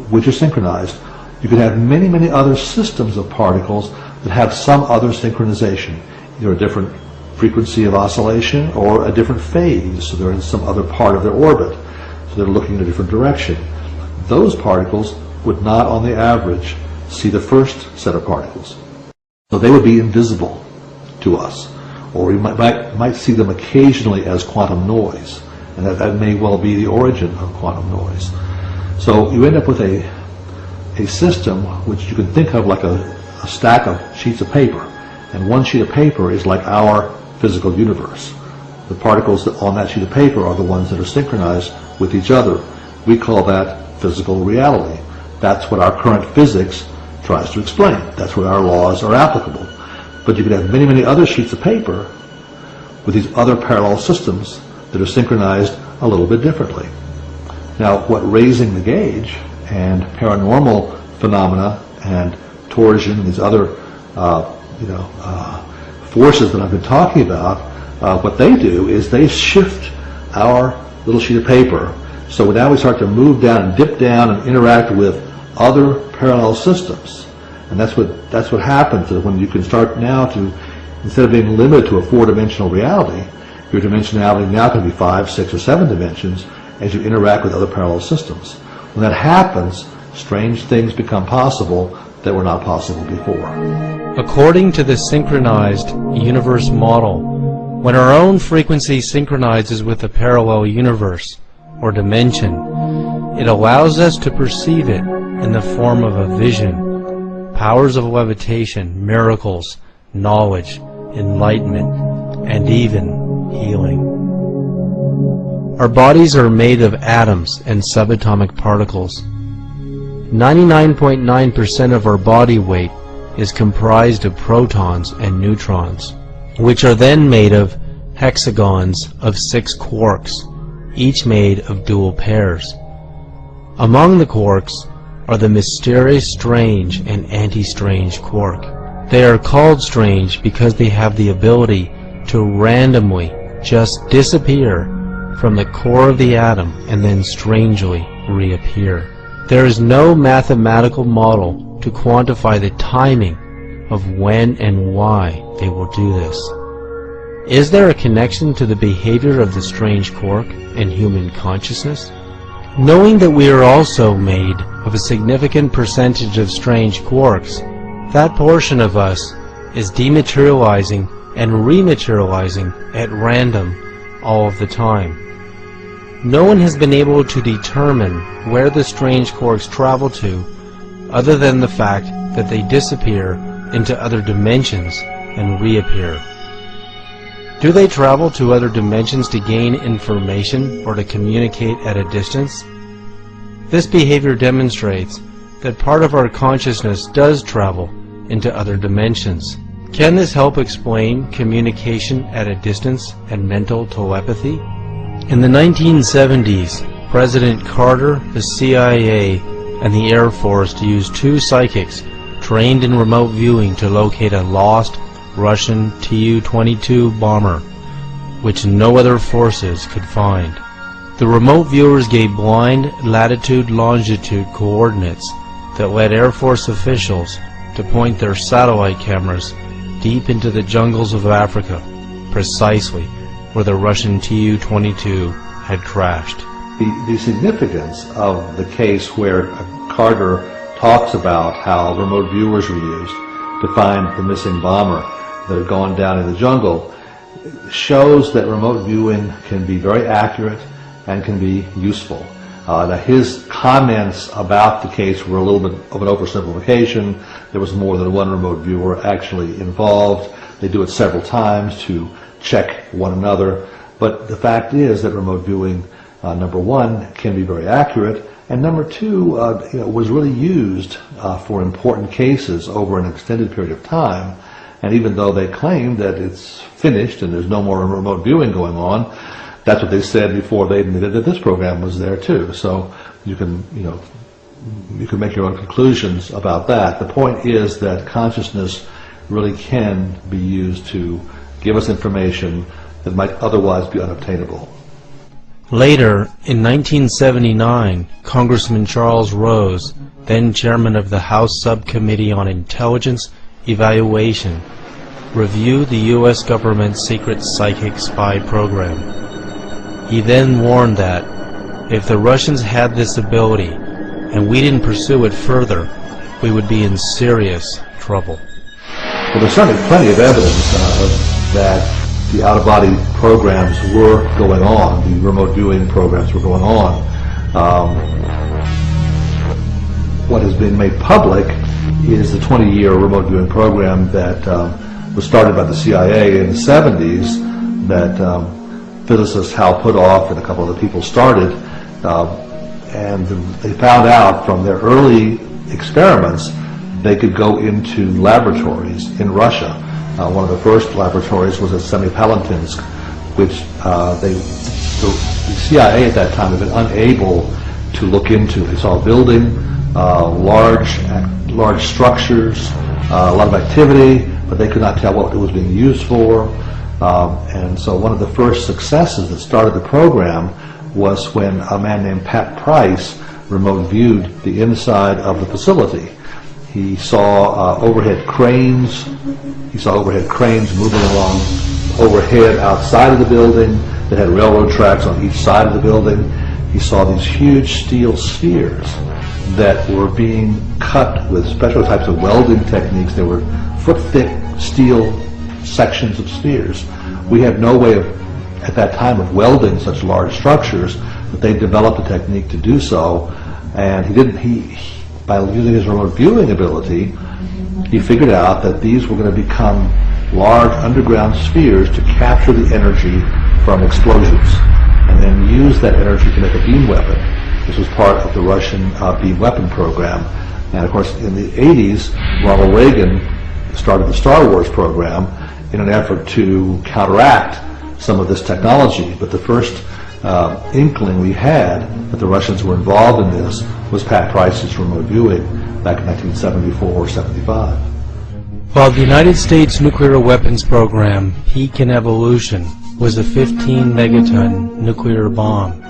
which are synchronized. You could have many, many other systems of particles that have some other synchronization, either a different frequency of oscillation or a different phase, so they're in some other part of their orbit, so they're looking in a different direction. Those particles would not, on the average, see the first set of particles. So they would be invisible to us, or we might see them occasionally as quantum noise, and that may well be the origin of quantum noise. So you end up with a system which you can think of like a stack of sheets of paper, and one sheet of paper is like our physical universe. The particles on that sheet of paper are the ones that are synchronized with each other. We call that physical reality. That's what our current physics tries to explain. That's where our laws are applicable. But you could have many, many other sheets of paper with these other parallel systems that are synchronized a little bit differently. Now, what raising the gauge and paranormal phenomena and torsion and these other forces that I've been talking about, what they do is they shift our little sheet of paper. So now we start to move down and dip down and interact with other parallel systems. And that's what happens when you can start now to, instead of being limited to a four-dimensional reality, your dimensionality now can be 5, 6, or 7 dimensions as you interact with other parallel systems. When that happens, strange things become possible that were not possible before. According to the synchronized universe model, when our own frequency synchronizes with a parallel universe or dimension, it allows us to perceive it in the form of a vision, powers of levitation, miracles, knowledge, enlightenment, and even healing. Our bodies are made of atoms and subatomic particles. 99.9% of our body weight is comprised of protons and neutrons, which are then made of hexagons of 6 quarks, each made of dual pairs. Among the quarks are the mysterious strange and anti-strange quark. They are called strange because they have the ability to randomly just disappear from the core of the atom and then strangely reappear. There is no mathematical model to quantify the timing of when and why they will do this. Is there a connection to the behavior of the strange quark and human consciousness? Knowing that we are also made of a significant percentage of strange quarks, that portion of us is dematerializing and rematerializing at random all of the time. No one has been able to determine where the strange quarks travel to, other than the fact that they disappear into other dimensions and reappear. Do they travel to other dimensions to gain information or to communicate at a distance? This behavior demonstrates that part of our consciousness does travel into other dimensions. Can this help explain communication at a distance and mental telepathy? In the 1970s, President Carter, the CIA, and the Air Force used 2 psychics trained in remote viewing to locate a lost Russian Tu-22 bomber, which no other forces could find. The remote viewers gave blind latitude-longitude coordinates that led Air Force officials to point their satellite cameras deep into the jungles of Africa, precisely where the Russian Tu-22 had crashed. The significance of the case where Carter talks about how remote viewers were used to find the missing bomber that had gone down in the jungle shows that remote viewing can be very accurate and can be useful. That his comments about the case were a little bit of an oversimplification. There was more than one remote viewer actually involved. They do it several times to check one another. But the fact is that remote viewing, number one, can be very accurate, and number two, was really used for important cases over an extended period of time. And even though they claim that it's finished and there's no more remote viewing going on, that's what they said before they admitted that this program was there too. So you can make your own conclusions about that. The point is that consciousness really can be used to give us information that might otherwise be unobtainable. Later, in 1979, Congressman Charles Rose, then chairman of the House Subcommittee on Intelligence Evaluation, reviewed the U.S. government's secret psychic spy program. He then warned that if the Russians had this ability and we didn't pursue it further, we would be in serious trouble. Well, there's certainly plenty of evidence that the out-of-body programs were going on, the remote viewing programs were going on. What has been made public is the 20-year remote viewing program that was started by the CIA in the 70s that physicist Hal Puthoff and a couple other people started, and they found out from their early experiments they could go into laboratories in Russia. One of the first laboratories was at Semipalatinsk, which the CIA at that time had been unable to look into. They saw a building, large structures, a lot of activity, but they could not tell what it was being used for. And so one of the first successes that started the program was when a man named Pat Price remote viewed the inside of the facility. He saw overhead cranes. He saw overhead cranes moving along overhead outside of the building that had railroad tracks on each side of the building. He saw these huge steel spheres that were being cut with special types of welding techniques. They were foot-thick steel sections of spheres. We had no way of, at that time, of welding such large structures, but they developed a technique to do so. And by using his remote viewing ability, he figured out that these were going to become large underground spheres to capture the energy from explosions and then use that energy to make a beam weapon. This was part of the Russian beam weapon program. And of course, in the 80s, Ronald Reagan started the Star Wars program in an effort to counteract some of this technology. But the first inkling we had that the Russians were involved in this was Pat Price's remote viewing back in 1974 or 75. While the United States nuclear weapons program, Peak in Evolution, was a 15-megaton nuclear bomb,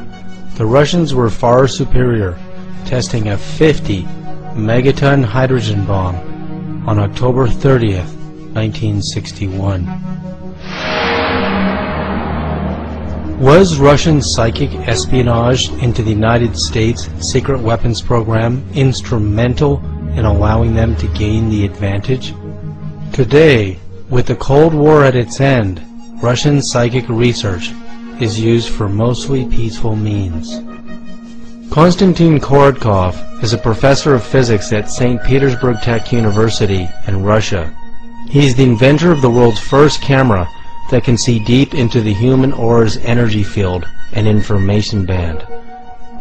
the Russians were far superior, testing a 50-megaton hydrogen bomb on October 30th, 1961. Was Russian psychic espionage into the United States secret weapons program instrumental in allowing them to gain the advantage? Today, with the Cold War at its end, Russian psychic research is used for mostly peaceful means. Konstantin Korotkov is a professor of physics at St. Petersburg Tech University in Russia. He is the inventor of the world's first camera that can see deep into the human aura's energy field and information band.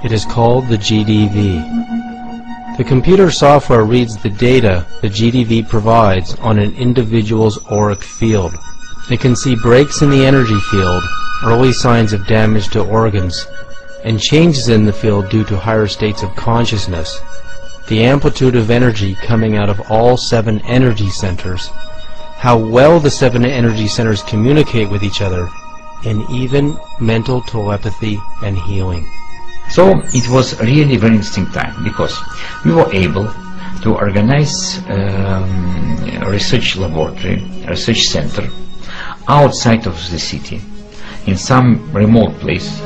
It is called the GDV. The computer software reads the data the GDV provides on an individual's auric field. It can see breaks in the energy field, early signs of damage to organs, and changes in the field due to higher states of consciousness, the amplitude of energy coming out of all 7 energy centers, how well the 7 energy centers communicate with each other, and even mental telepathy and healing. So it was really a very interesting time because we were able to organize a research laboratory, a research center outside of the city in some remote place.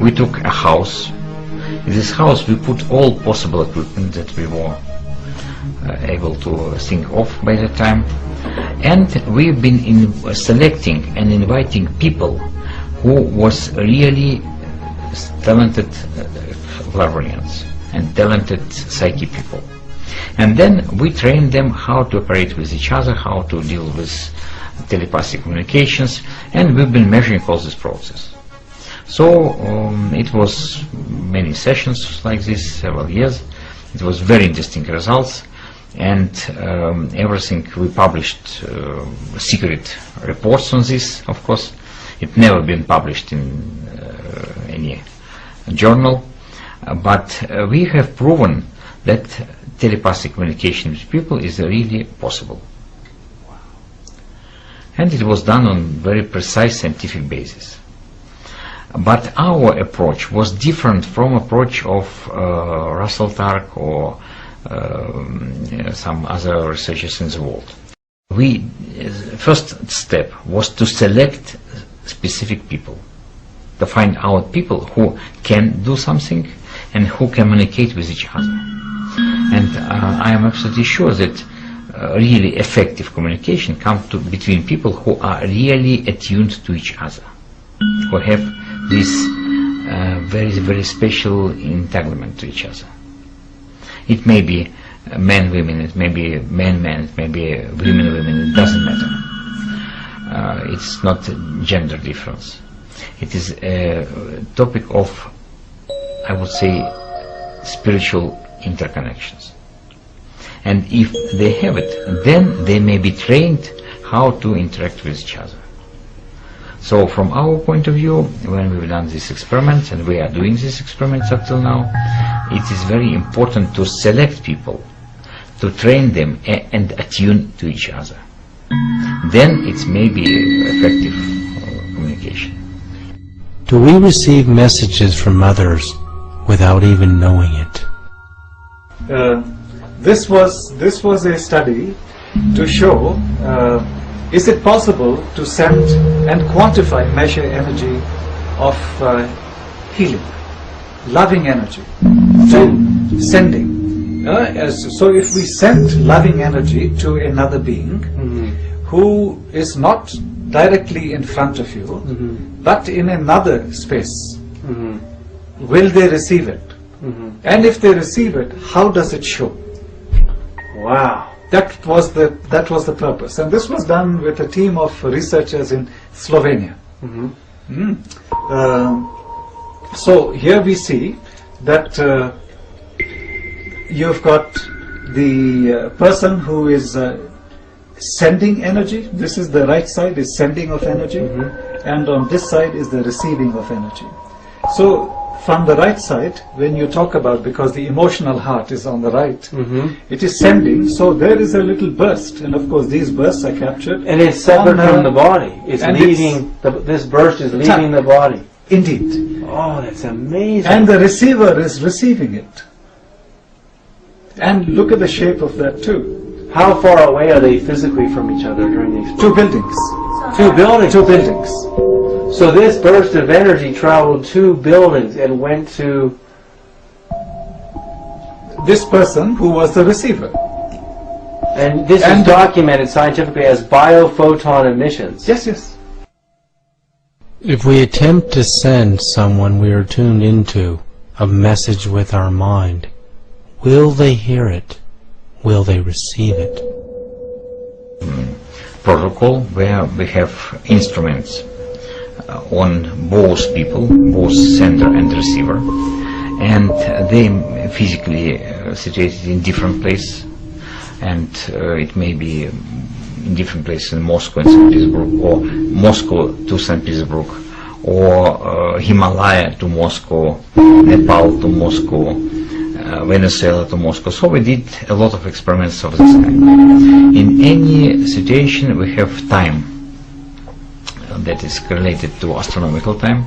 We took a house. In this house we put all possible equipment that we were able to think of by the time, and we've been selecting and inviting people who was really talented clairvoyants and talented psychic people, and then we trained them how to operate with each other, how to deal with telepathic communications, and we've been measuring all this process. So it was many sessions like this, several years. It was very interesting results, and everything we published secret reports on this. Of course, it never been published in any journal, but we have proven that telepathic communication with people is really possible. And it was done on very precise scientific basis. But our approach was different from approach of Russell Targ or some other researchers in the world. First step was to select specific people, to find out people who can do something and who communicate with each other. And I am absolutely sure that really effective communication comes between people who are really attuned to each other, who have this very, very special entanglement to each other. It may be men-women, it may be men-men, it may be women-women, it doesn't matter. It's not gender difference. It is a topic of, I would say, spiritual interconnections. And if they have it, then they may be trained how to interact with each other. So from our point of view, when we've done these experiments, and we are doing these experiments up till now, it is very important to select people, to train them and attune to each other. Then it may be effective communication. Do we receive messages from others without even knowing it? This was a study to show is it possible to send and quantify, measure energy of healing, loving energy, to sending. So if we send loving energy to another being who is not directly in front of you, but in another space, will they receive it? And if they receive it, how does it show? Wow. That was the purpose, and this was done with a team of researchers in Slovenia. So here we see that you've got the person who is sending energy. This is the right side, is sending of energy, and on this side is the receiving of energy. So from the right side, when you talk about, because the emotional heart is on the right, it is sending, so there is a little burst, and of course these bursts are captured. And it's separate from the body. It's leaving, this burst is leaving the body. Indeed. Oh, that's amazing. And the receiver is receiving it. And look at the shape of that too. How far away are they physically from each other during the explosion? 2 buildings. 2 buildings? 2 buildings. So this burst of energy traveled 2 buildings and went to this person who was the receiver. And this is documented scientifically as biophoton emissions. Yes, yes. If we attempt to send someone we are tuned into a message with our mind, will they hear it? Will they receive it? Protocol where we have instruments on both people, both sender and receiver, and they physically situated in different places, and it may be in different places in Moscow and St. Petersburg, or Moscow to St. Petersburg, or Himalaya to Moscow, Nepal to Moscow, Venezuela to Moscow. So we did a lot of experiments of this kind. In any situation we have time that is related to astronomical time,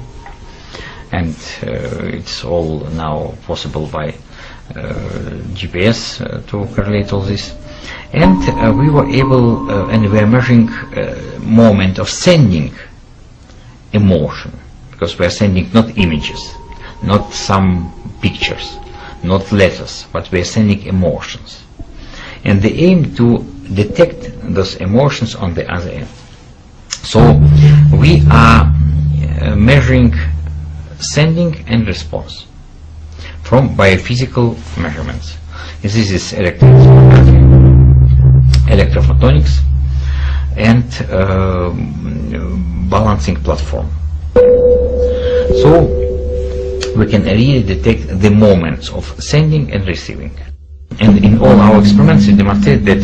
and it's all now possible by GPS to correlate all this. And we were able, and we are measuring moment of sending emotion, because we are sending not images, not some pictures, not letters, but we are sending emotions. And the aim to detect those emotions on the other end. So we are measuring sending and response from biophysical measurements. This is electrophotonics and balancing platform. So we can really detect the moments of sending and receiving. And in all our experiments we demonstrate that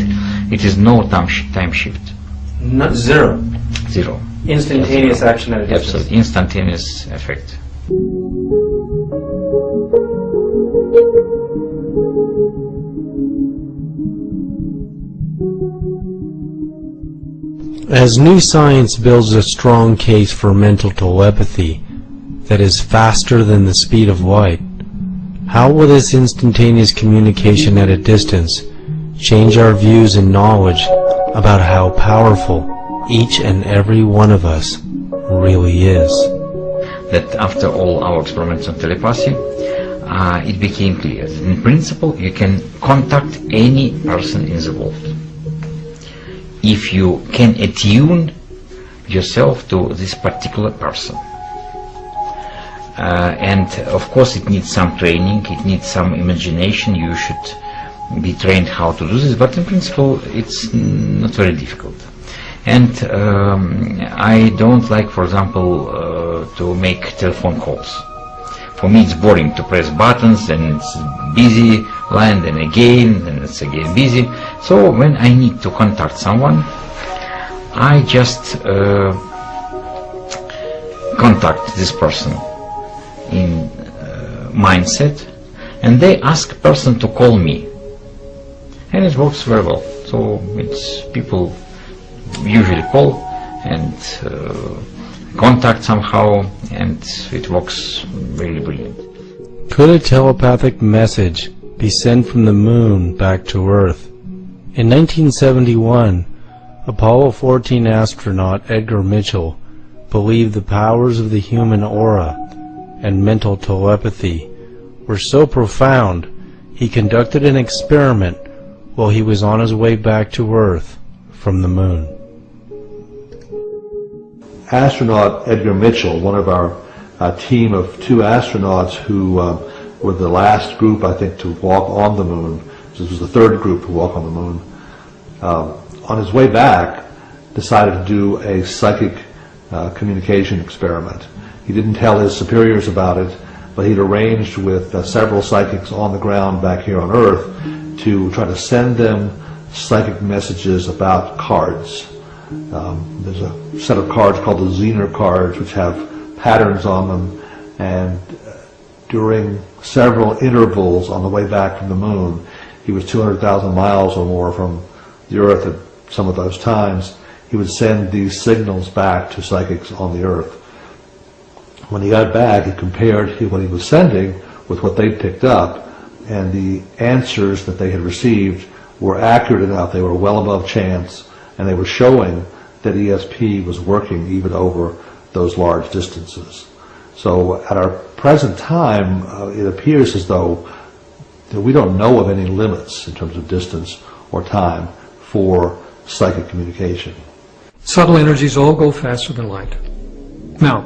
it is no time shift. Not zero. Zero. Instantaneous action at a distance. Absolutely. Instantaneous effect. As new science builds a strong case for mental telepathy that is faster than the speed of light, how will this instantaneous communication at a distance change our views and knowledge about how powerful each and every one of us really is? That after all our experiments on telepathy, it became clear that in principle you can contact any person in the world if you can attune yourself to this particular person. And of course it needs some training, it needs some imagination, you should be trained how to do this, but in principle it's not very difficult. And I don't like, for example, to make telephone calls. For me it's boring to press buttons and it's busy line, then again, and it's again busy. So when I need to contact someone, I just contact this person in mindset, and they ask person to call me, and it works very well. So it's people usually call and contact somehow, and it works really brilliant. Could a telepathic message be sent from the moon back to Earth? In 1971, Apollo 14 astronaut Edgar Mitchell believed the powers of the human aura and mental telepathy were so profound he conducted an experiment while he was on his way back to Earth from the moon. Astronaut Edgar Mitchell, one of our team of 2 astronauts who were the last group, I think, to walk on the moon. This was the third group to walk on the moon. On his way back, decided to do a psychic communication experiment. He didn't tell his superiors about it, but he'd arranged with several psychics on the ground back here on Earth to try to send them psychic messages about cards. There's a set of cards called the Zener cards, which have patterns on them, and during several intervals on the way back from the moon, he was 200,000 miles or more from the Earth at some of those times, he would send these signals back to psychics on the Earth. When he got back, he compared what he was sending with what they picked up, and the answers that they had received were accurate enough, they were well above chance, and they were showing that ESP was working even over those large distances. So at our present time, it appears as though that we don't know of any limits in terms of distance or time for psychic communication. Subtle energies all go faster than light. Now,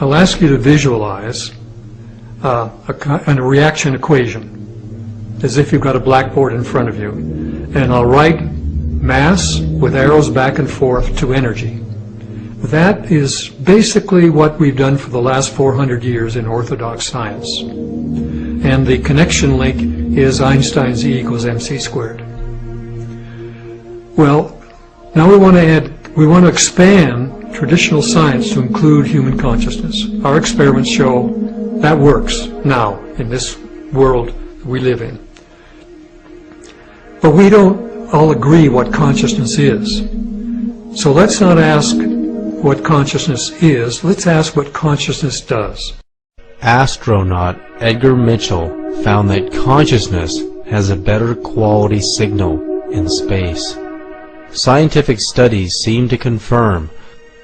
I'll ask you to visualize a reaction equation, as if you've got a blackboard in front of you, and I'll write mass with arrows back and forth to energy. That is basically what we've done for the last 400 years in orthodox science. And the connection link is Einstein's E equals mc squared. Well, now we want to expand traditional science to include human consciousness. Our experiments show that works now in this world we live in. But we don't all agree what consciousness is. So let's not ask what consciousness is, let's ask what consciousness does. Astronaut Edgar Mitchell found that consciousness has a better quality signal in space. Scientific studies seem to confirm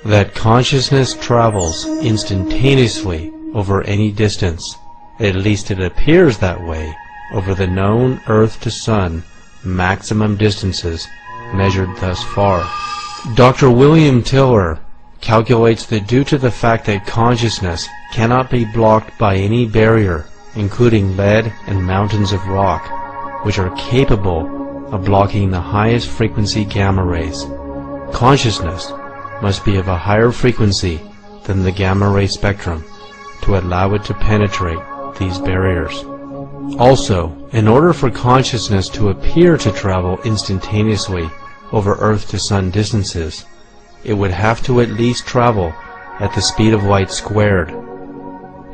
that consciousness travels instantaneously over any distance. At least it appears that way over the known Earth to Sun maximum distances measured thus far. Dr. William Tiller calculates that due to the fact that consciousness cannot be blocked by any barrier, including lead and mountains of rock, which are capable of blocking the highest frequency gamma rays, consciousness must be of a higher frequency than the gamma ray spectrum to allow it to penetrate these barriers. Also, in order for consciousness to appear to travel instantaneously over Earth to Sun distances, it would have to at least travel at the speed of light squared,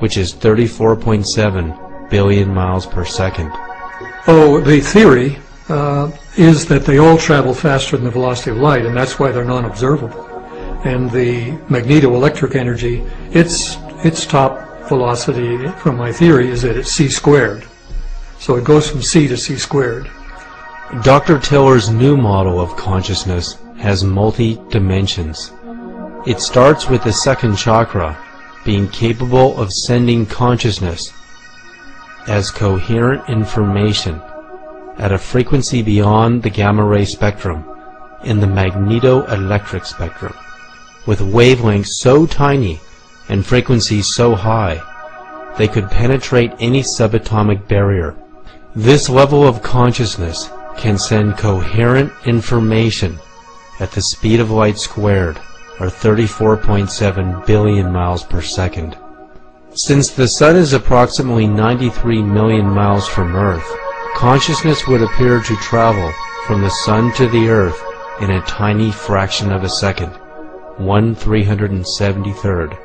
which is 34.7 billion miles per second. Oh, the theory is that they all travel faster than the velocity of light, and that's why they're non-observable. And the magneto-electric energy, its top velocity, from my theory, is that it's c squared. So it goes from c to c squared. Dr. Tiller's new model of consciousness has multi-dimensions. It starts with the second chakra being capable of sending consciousness as coherent information at a frequency beyond the gamma ray spectrum in the magneto-electric spectrum, with wavelengths so tiny and frequencies so high they could penetrate any subatomic barrier. This level of consciousness can send coherent information at the speed of light squared, or 34.7 billion miles per second. Since the Sun is approximately 93 million miles from Earth, consciousness would appear to travel from the Sun to the Earth in a tiny fraction of a second, 1/373rd.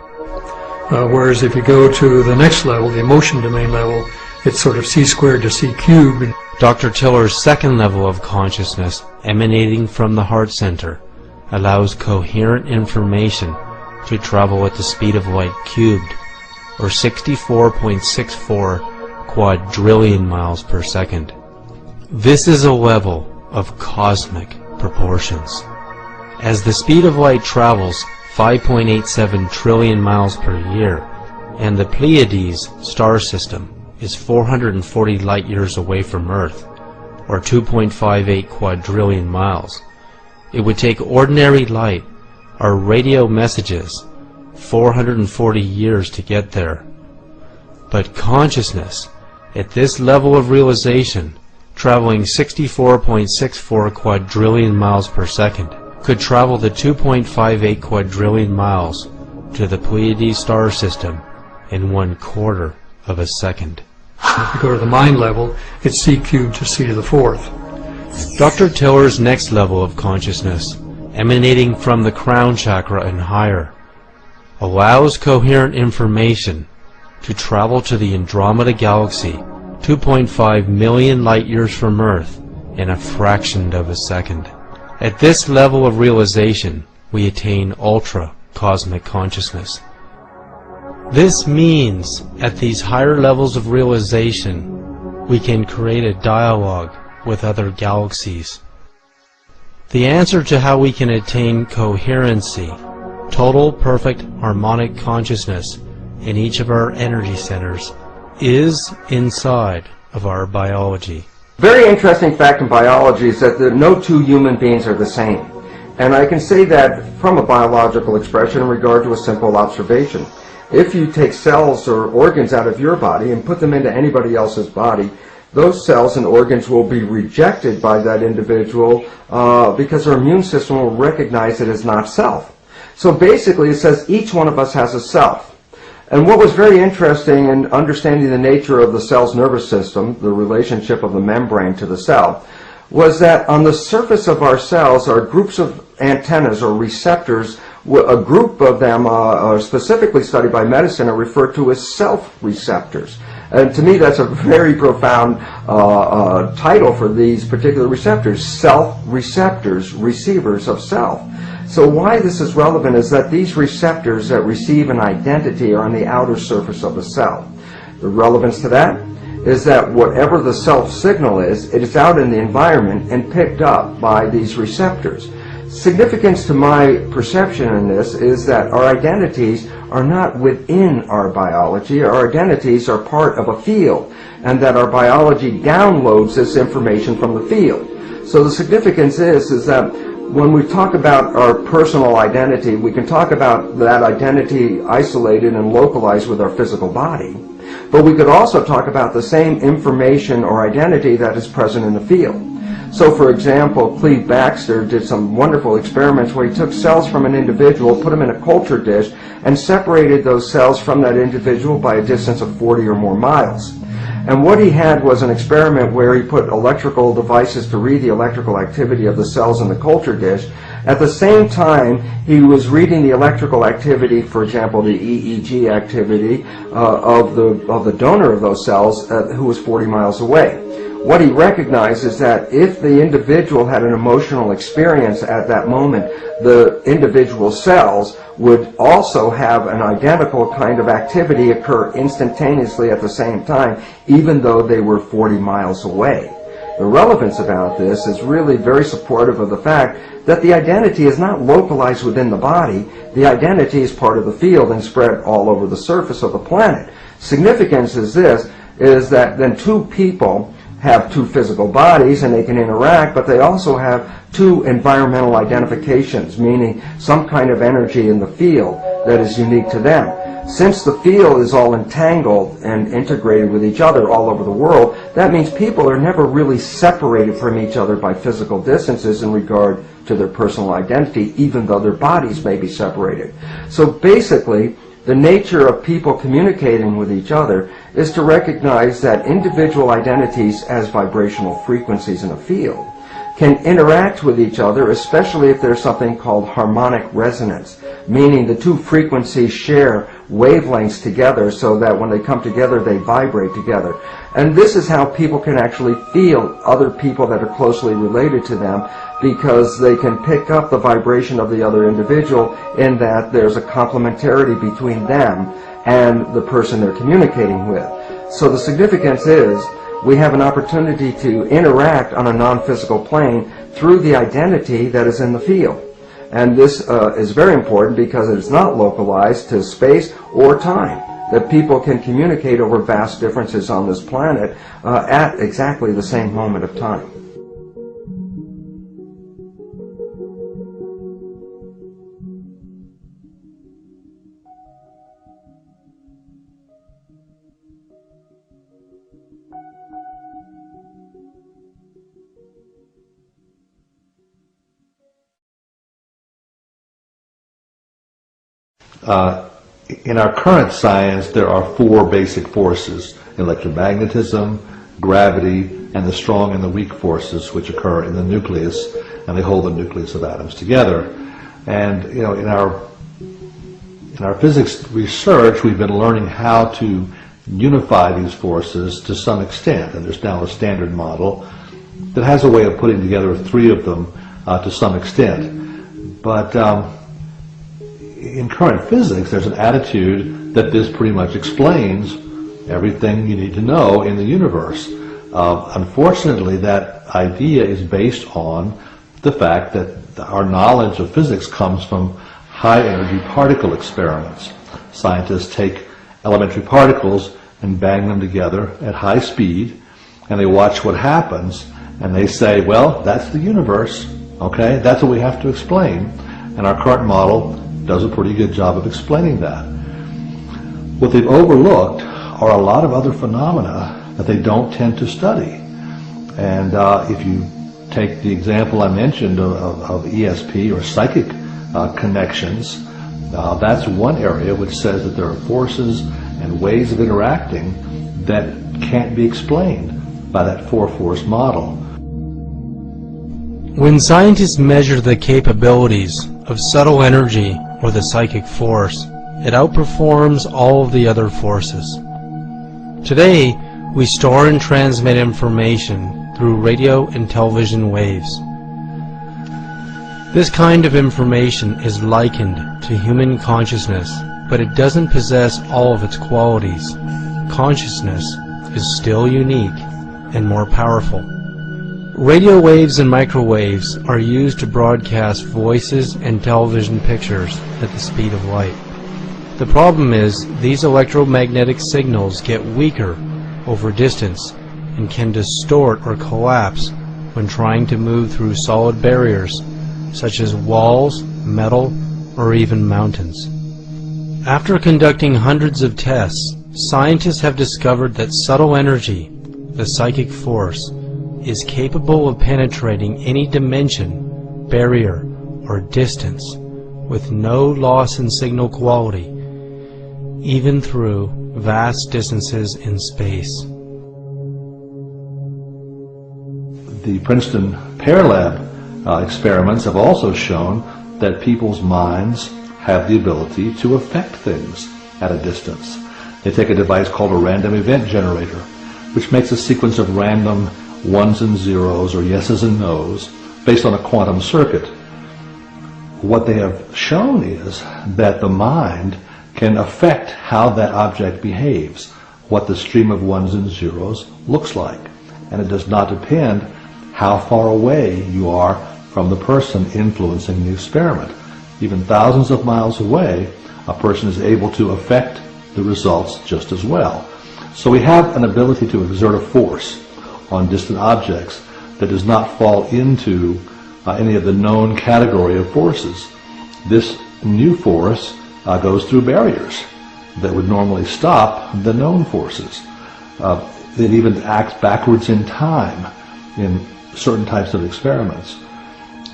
Whereas if you go to the next level, the emotion domain level, it's sort of c squared to c cubed. Dr. Tiller's second level of consciousness, emanating from the heart center, allows coherent information to travel at the speed of light cubed, or 64.64 quadrillion miles per second. This is a level of cosmic proportions. As the speed of light travels 5.87 trillion miles per year, and the Pleiades star system is 440 light-years away from Earth, or 2.58 quadrillion miles, it would take ordinary light, or radio messages, 440 years to get there. But consciousness, at this level of realization, traveling 64.64 quadrillion miles per second, could travel the 2.58 quadrillion miles to the Pleiades star system in 1/4 of a second. If you go to the mind level, it's c cubed to c to the fourth. Dr. Tiller's next level of consciousness, emanating from the crown chakra and higher, allows coherent information to travel to the Andromeda Galaxy, 2.5 million light-years from Earth, in a fraction of a second. At this level of realization, we attain ultra-cosmic consciousness. This means, at these higher levels of realization, we can create a dialogue with other galaxies. The answer to how we can attain coherency, total perfect harmonic consciousness in each of our energy centers, is inside of our biology. Very interesting fact in biology is that no two human beings are the same. And I can say that from a biological expression in regard to a simple observation. If you take cells or organs out of your body and put them into anybody else's body, those cells and organs will be rejected by that individual because our immune system will recognize it as not self. So basically it says each one of us has a self. And what was very interesting in understanding the nature of the cell's nervous system, the relationship of the membrane to the cell, was that on the surface of our cells are groups of antennas or receptors. A group of them are specifically studied by medicine are referred to as self-receptors. And to me that's a very profound title for these particular receptors, self-receptors, receivers of self. So why this is relevant is that these receptors that receive an identity are on the outer surface of the cell. The relevance to that is that whatever the self signal is, it is out in the environment and picked up by these receptors. Significance to my perception in this is that our identities are not within our biology. Our identities are part of a field, and that our biology downloads this information from the field. So the significance is that when we talk about our personal identity, we can talk about that identity isolated and localized with our physical body. But we could also talk about the same information or identity that is present in the field. So for example, Cleve Baxter did some wonderful experiments where he took cells from an individual, put them in a culture dish, and separated those cells from that individual by a distance of 40 or more miles. And what he had was an experiment where he put electrical devices to read the electrical activity of the cells in the culture dish. At the same time, he was reading the electrical activity, for example, the EEG activity of the donor of those cells who was 40 miles away. What he recognized is that if the individual had an emotional experience at that moment, the individual cells would also have an identical kind of activity occur instantaneously at the same time, even though they were 40 miles away. The relevance about this is really very supportive of the fact that the identity is not localized within the body. The identity is part of the field and spread all over the surface of the planet. Significance is this, is that then two people have two physical bodies and they can interact, but they also have two environmental identifications, meaning some kind of energy in the field that is unique to them. Since the field is all entangled and integrated with each other all over the world, that means people are never really separated from each other by physical distances in regard to their personal identity, even though their bodies may be separated. So basically, the nature of people communicating with each other is to recognize that individual identities as vibrational frequencies in a field can interact with each other, especially if there's something called harmonic resonance, meaning the two frequencies share wavelengths together so that when they come together they vibrate together. And this is how people can actually feel other people that are closely related to them, because they can pick up the vibration of the other individual in that there's a complementarity between them and the person they're communicating with. So the significance is we have an opportunity to interact on a non-physical plane through the identity that is in the field. And this is very important because it is not localized to space or time, that people can communicate over vast differences on this planet at exactly the same moment of time. in our current science, there are four basic forces: electromagnetism, gravity, and the strong and the weak forces which occur in the nucleus, and they hold the nucleus of atoms together. And in our physics research, we've been learning how to unify these forces to some extent, and there's now a standard model that has a way of putting together three of them to some extent. But in current physics, there's an attitude that this pretty much explains everything you need to know in the universe. Unfortunately, that idea is based on the fact that our knowledge of physics comes from high-energy particle experiments. Scientists take elementary particles and bang them together at high speed, and they watch what happens, and they say, well, that's the universe, okay? That's what we have to explain. And our current model does a pretty good job of explaining that. What they've overlooked are a lot of other phenomena that they don't tend to study. And if you take the example I mentioned of ESP or psychic connections, that's one area which says that there are forces and ways of interacting that can't be explained by that four-force model. When scientists measure the capabilities of subtle energy or the psychic force, it outperforms all of the other forces. Today, we store and transmit information through radio and television waves. This kind of information is likened to human consciousness, but it doesn't possess all of its qualities. Consciousness is still unique and more powerful. Radio waves and microwaves are used to broadcast voices and television pictures at the speed of light. The problem is these electromagnetic signals get weaker over distance and can distort or collapse when trying to move through solid barriers such as walls, metal, or even mountains. After conducting hundreds of tests, scientists have discovered that subtle energy, the psychic force, is capable of penetrating any dimension, barrier, or distance with no loss in signal quality, even through vast distances in space. The Princeton Pear Lab experiments have also shown that people's minds have the ability to affect things at a distance. They take a device called a random event generator, which makes a sequence of random ones and zeros or yeses and nos based on a quantum circuit. What they have shown is that the mind can affect how that object behaves, what the stream of ones and zeros looks like. And it does not depend how far away you are from the person influencing the experiment. Even thousands of miles away, a person is able to affect the results just as well. So we have an ability to exert a force on distant objects that does not fall into any of the known category of forces. This new force goes through barriers that would normally stop the known forces. It even acts backwards in time in certain types of experiments.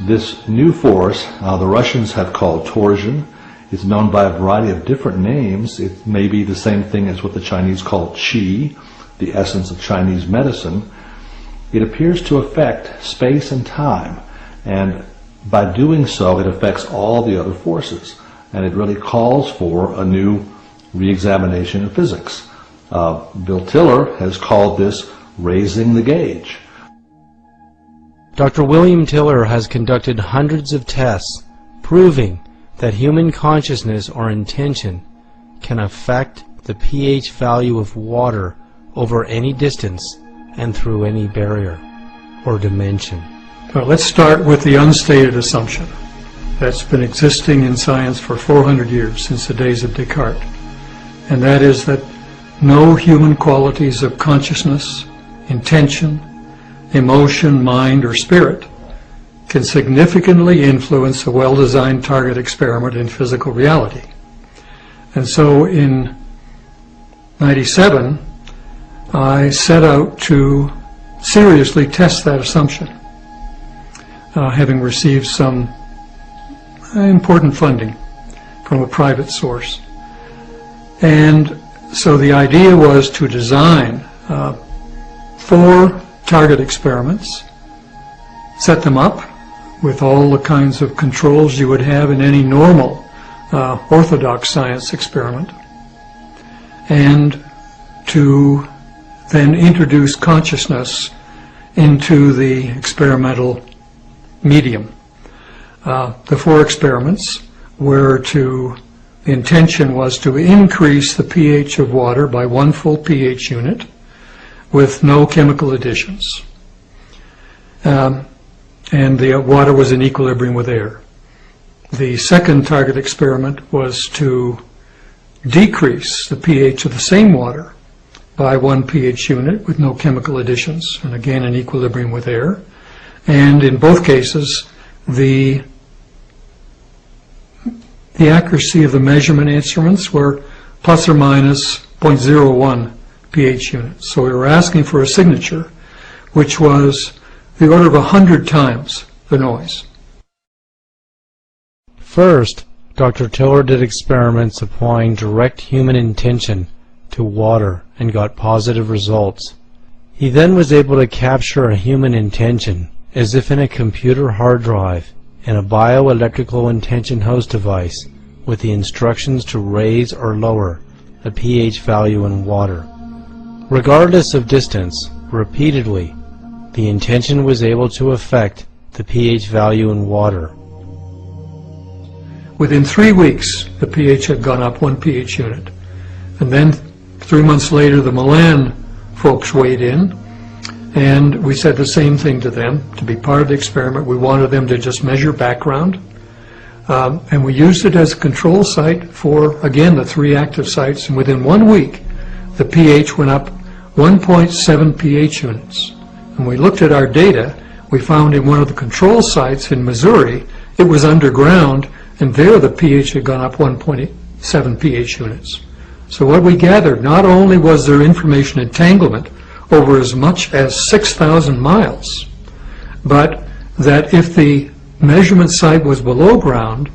This new force, the Russians have called torsion. It's known by a variety of different names. It may be the same thing as what the Chinese call qi, the essence of Chinese medicine. It appears to affect space and time, and by doing so it affects all the other forces, and it really calls for a new re-examination of physics. Bill Tiller has called this raising the gauge. Dr. William Tiller has conducted hundreds of tests proving that human consciousness or intention can affect the pH value of water over any distance and through any barrier or dimension. Well, let's start with the unstated assumption that's been existing in science for 400 years, since the days of Descartes, and that is that no human qualities of consciousness, intention, emotion, mind, or spirit can significantly influence a well-designed target experiment in physical reality. And so in '97, I set out to seriously test that assumption, having received some important funding from a private source. And so the idea was to design 4 target experiments, set them up with all the kinds of controls you would have in any normal orthodox science experiment, and to then introduce consciousness into the experimental medium. The 4 experiments were the intention was to increase the pH of water by 1 full pH unit with no chemical additions. And the water was in equilibrium with air. The second target experiment was to decrease the pH of the same water by 1 pH unit with no chemical additions, and again in equilibrium with air. And in both cases, the accuracy of the measurement instruments were plus or minus 0.01 pH units. So we were asking for a signature which was the order of 100 times the noise. First, Dr. Tiller did experiments applying direct human intention to water and got positive results. He then was able to capture a human intention as if in a computer hard drive and a bioelectrical intention host device with the instructions to raise or lower the pH value in water. Regardless of distance, repeatedly, the intention was able to affect the pH value in water. Within 3 weeks, the pH had gone up 1 pH unit. And then 3 months later, the Milan folks weighed in, and we said the same thing to them. To be part of the experiment, we wanted them to just measure background. And we used it as a control site for, again, the 3 active sites. And within 1 week, the pH went up 1.7 pH units. And we looked at our data. We found in one of the control sites in Missouri, it was underground, and there the pH had gone up 1.7 pH units. So what we gathered, not only was there information entanglement over as much as 6,000 miles, but that if the measurement site was below ground,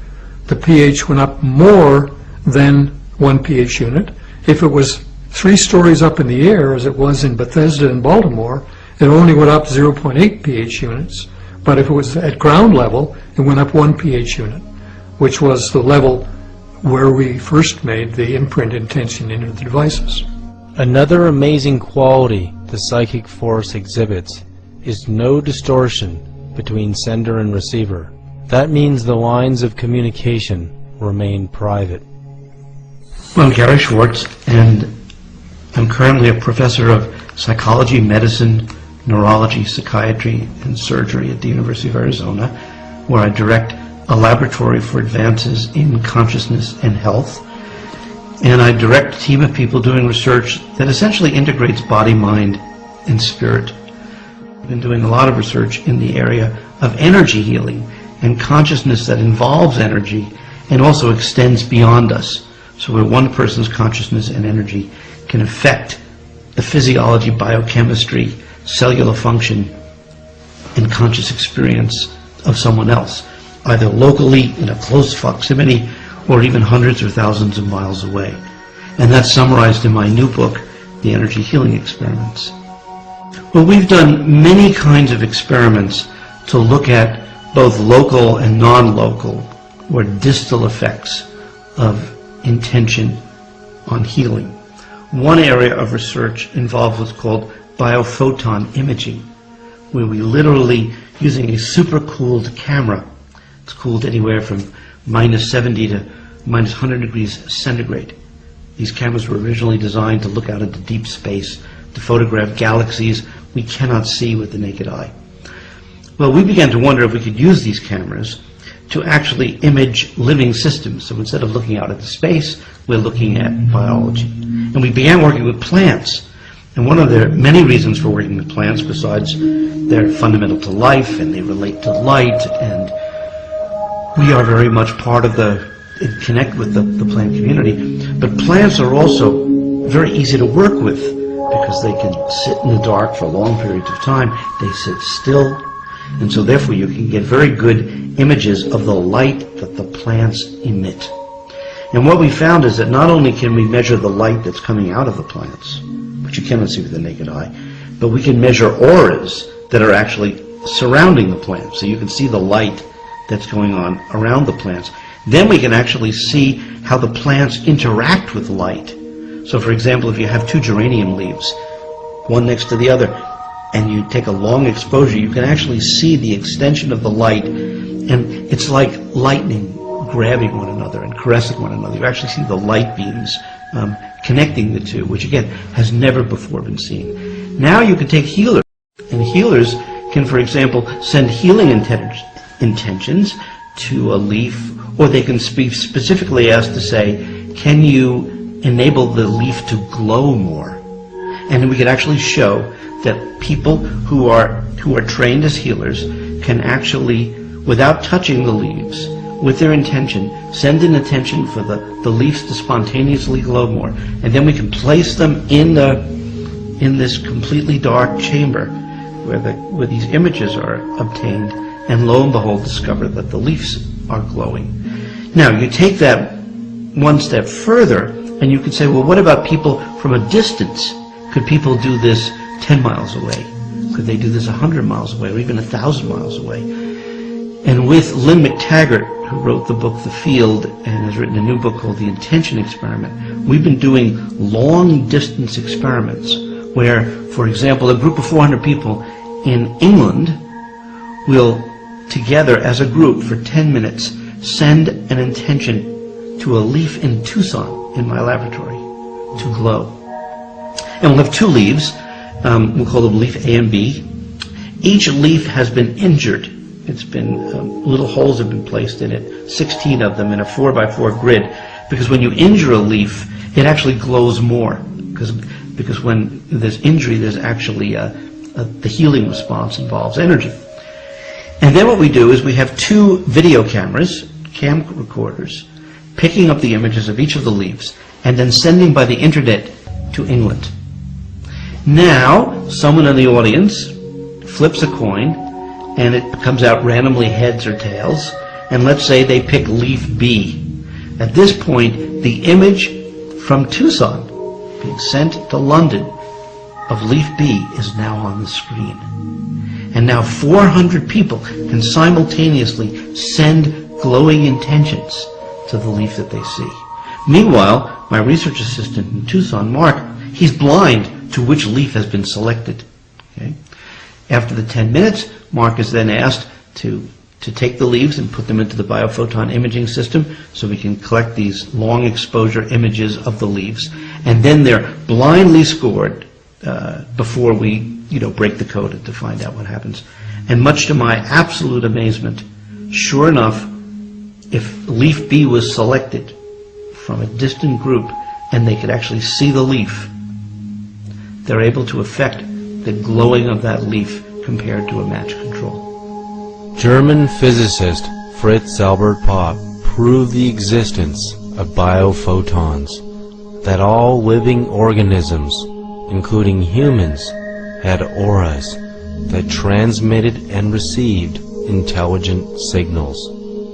the pH went up more than 1 pH unit. If it was 3 stories up in the air, as it was in Bethesda and Baltimore, it only went up 0.8 pH units. But if it was at ground level, it went up 1 pH unit, which was the level where we first made the imprint intention into the devices. Another amazing quality the psychic force exhibits is no distortion between sender and receiver. That means the lines of communication remain private. I'm Gary Schwartz, and I'm currently a professor of psychology, medicine, neurology, psychiatry, and surgery at the University of Arizona, where I direct a laboratory for advances in consciousness and health. And I direct a team of people doing research that essentially integrates body, mind, and spirit. I've been doing a lot of research in the area of energy healing and consciousness that involves energy and also extends beyond us. So where one person's consciousness and energy can affect the physiology, biochemistry, cellular function, and conscious experience of someone else, either locally in a close proximity or even hundreds or thousands of miles away. And that's summarized in my new book, The Energy Healing Experiments. Well, we've done many kinds of experiments to look at both local and non-local or distal effects of intention on healing. One area of research involved what's called biophoton imaging, where we literally, using a super-cooled camera, it's cooled anywhere from minus 70 to minus 100 degrees centigrade. These cameras were originally designed to look out into deep space, to photograph galaxies we cannot see with the naked eye. Well, we began to wonder if we could use these cameras to actually image living systems. So instead of looking out into space, we're looking at biology. And we began working with plants. And one of the many reasons for working with plants, besides they're fundamental to life and they relate to light, and we are very much part of connect with the plant community. But plants are also very easy to work with because they can sit in the dark for long periods of time. They sit still. And so therefore you can get very good images of the light that the plants emit. And what we found is that not only can we measure the light that's coming out of the plants, which you cannot see with the naked eye, but we can measure auras that are actually surrounding the plants. So you can see the light that's going on around the plants. Then we can actually see how the plants interact with light. So for example, if you have two geranium leaves, one next to the other, and you take a long exposure, you can actually see the extension of the light, and it's like lightning grabbing one another and caressing one another. You actually see the light beams connecting the two, which again has never before been seen. Now you can take healers, and healers can, for example, send healing intentions to a leaf, or they can be specifically asked to say, can you enable the leaf to glow more? And we can actually show that people who are trained as healers can actually, without touching the leaves, with their intention, send an intention for the leaves to spontaneously glow more. And then we can place them in this completely dark chamber where these images are obtained, and lo and behold discover that the leaves are glowing. Now you take that one step further and you could say, well, what about people from a distance? Could people do this 10 miles away? Could they do this 100 miles away, or even 1,000 miles away? And with Lynn McTaggart, who wrote the book The Field and has written a new book called The Intention Experiment, we've been doing long-distance experiments where, for example, a group of 400 people in England will, together as a group for 10 minutes, send an intention to a leaf in Tucson, in my laboratory, to glow. And we'll have two leaves. We'll call them leaf A and B. Each leaf has been injured. It's been, little holes have been placed in it, 16 of them in a 4x4 grid, because when you injure a leaf, it actually glows more, because when there's injury, there's actually the healing response involves energy. And then what we do is we have two video cameras, cam recorders, picking up the images of each of the leaves, and then sending by the internet to England. Now, someone in the audience flips a coin, and it comes out randomly heads or tails, and let's say they pick leaf B. At this point, the image from Tucson being sent to London of leaf B is now on the screen. And now 400 people can simultaneously send glowing intentions to the leaf that they see. Meanwhile, my research assistant in Tucson, Mark, he's blind to which leaf has been selected. Okay? After the 10 minutes, Mark is then asked to take the leaves and put them into the biophoton imaging system so we can collect these long exposure images of the leaves. And then they're blindly scored before we break the code to find out what happens. And much to my absolute amazement, sure enough, if leaf B was selected from a distant group and they could actually see the leaf, they're able to affect the glowing of that leaf compared to a match control. German physicist Fritz Albert Popp proved the existence of biophotons, that all living organisms, including humans, had auras that transmitted and received intelligent signals.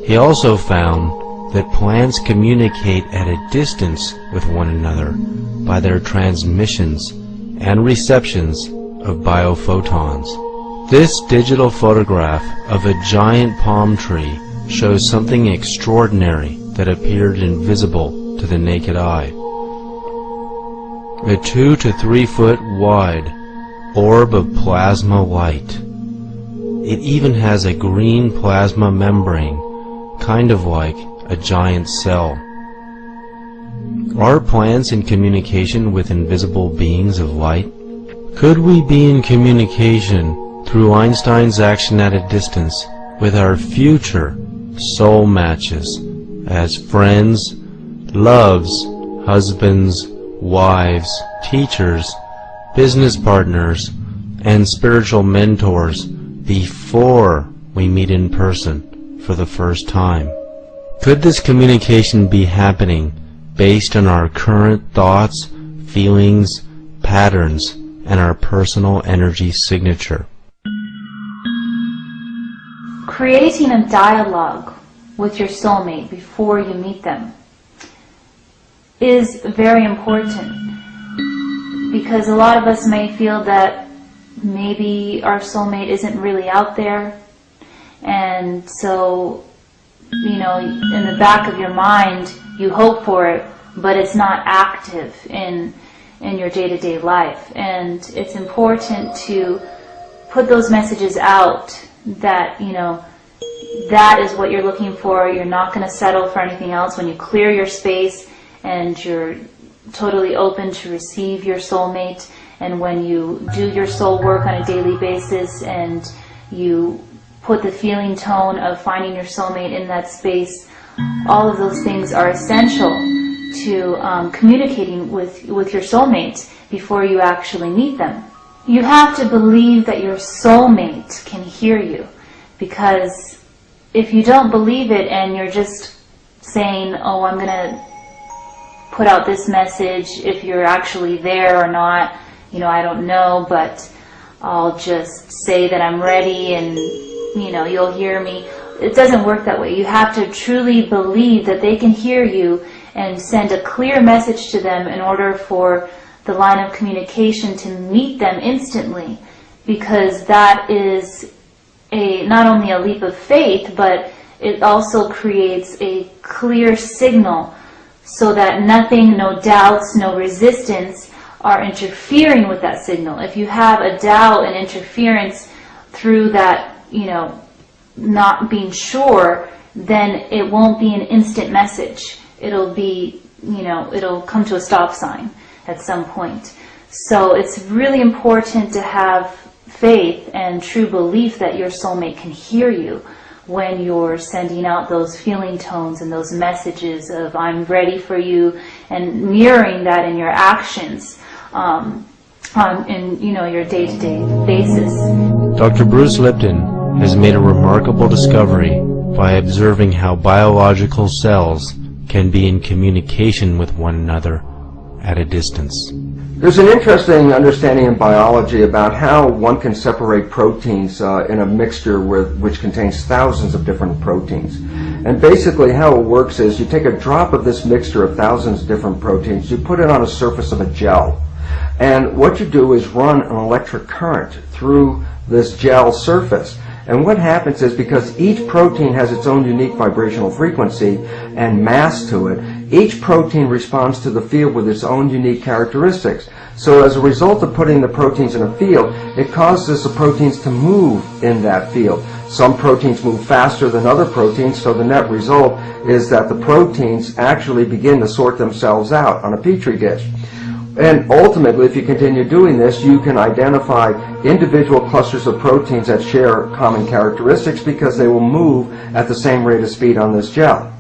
He also found that plants communicate at a distance with one another by their transmissions and receptions of biophotons. This digital photograph of a giant palm tree shows something extraordinary that appeared invisible to the naked eye. A 2 to 3 foot wide orb of plasma light. It even has a green plasma membrane, kind of like a giant cell. Are plants in communication with invisible beings of light? Could we be in communication through Einstein's action at a distance with our future soul matches as friends, loves, husbands, wives, teachers, business partners, and spiritual mentors before we meet in person for the first time? Could this communication be happening based on our current thoughts, feelings, patterns, and our personal energy signature? Creating a dialogue with your soulmate before you meet them. is very important, because a lot of us may feel that maybe our soulmate isn't really out there, and so, you know, in the back of your mind you hope for it, but it's not active in your day-to-day life. And it's important to put those messages out that, you know, that is what you're looking for. You're not going to settle for anything else. When you clear your space and you're totally open to receive your soulmate, and when you do your soul work on a daily basis and you put the feeling tone of finding your soulmate in that space, all of those things are essential to communicating with your soulmate before you actually meet them. You have to believe that your soulmate can hear you, because if you don't believe it and you're just saying, oh, I'm going to put out this message, if you're actually there or not, you know, I don't know, but I'll just say that I'm ready and, you know, you'll hear me. It doesn't work that way. You have to truly believe that they can hear you and send a clear message to them in order for the line of communication to meet them instantly, because that is not only a leap of faith, but it also creates a clear signal so that nothing, no doubts, no resistance are interfering with that signal. If you have a doubt and interference through that, you know, not being sure, then it won't be an instant message. It'll be, you know, it'll come to a stop sign at some point. So it's really important to have faith and true belief that your soulmate can hear you when you're sending out those feeling tones and those messages of I'm ready for you, and mirroring that in your actions in, you know, your day-to-day basis. Dr. Bruce Lipton has made a remarkable discovery by observing how biological cells can be in communication with one another at a distance. There's an interesting understanding in biology about how one can separate proteins in a mixture which contains thousands of different proteins. And basically how it works is you take a drop of this mixture of thousands of different proteins, you put it on a surface of a gel, and what you do is run an electric current through this gel surface. And what happens is, because each protein has its own unique vibrational frequency and mass to it, each protein responds to the field with its own unique characteristics. So as a result of putting the proteins in a field, it causes the proteins to move in that field. Some proteins move faster than other proteins, so the net result is that the proteins actually begin to sort themselves out on a petri dish. And ultimately, if you continue doing this, you can identify individual clusters of proteins that share common characteristics because they will move at the same rate of speed on this gel.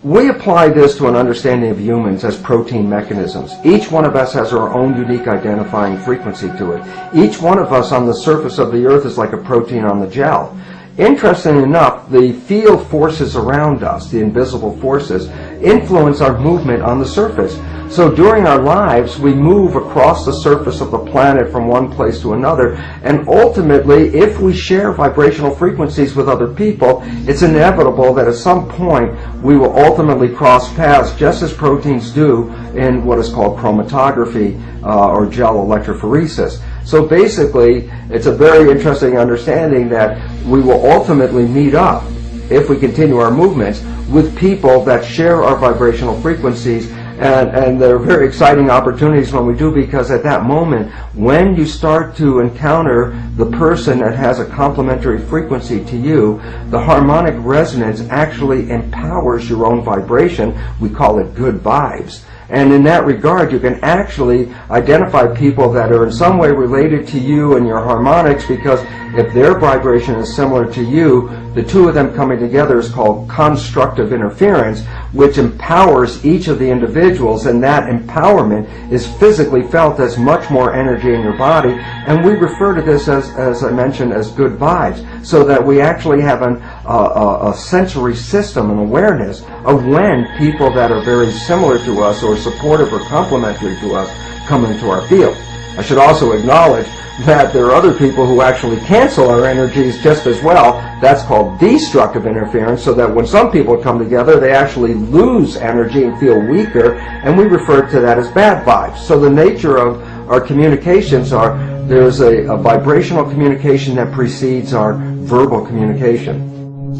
We apply this to an understanding of humans as protein mechanisms. Each one of us has our own unique identifying frequency to it. Each one of us on the surface of the earth is like a protein on the gel. Interestingly enough, the field forces around us, the invisible forces, influence our movement on the surface. So during our lives, we move across the surface of the planet from one place to another, and ultimately, if we share vibrational frequencies with other people, it's inevitable that at some point we will ultimately cross paths, just as proteins do in what is called chromatography or gel electrophoresis. So basically, it's a very interesting understanding that we will ultimately meet up, if we continue our movements, with people that share our vibrational frequencies. And there are very exciting opportunities when we do, because at that moment, when you start to encounter the person that has a complementary frequency to you, the harmonic resonance actually empowers your own vibration. We call it good vibes. And in that regard, you can actually identify people that are in some way related to you and your harmonics, because if their vibration is similar to you, the two of them coming together is called constructive interference, which empowers each of the individuals, and that empowerment is physically felt as much more energy in your body. And we refer to this as I mentioned, as good vibes, so that we actually have a sensory system and awareness of when people that are very similar to us or supportive or complementary to us come into our field. I should also acknowledge that there are other people who actually cancel our energies just as well. That's called destructive interference, so that when some people come together, they actually lose energy and feel weaker, and we refer to that as bad vibes. So the nature of our communications are, there's a vibrational communication that precedes our verbal communication.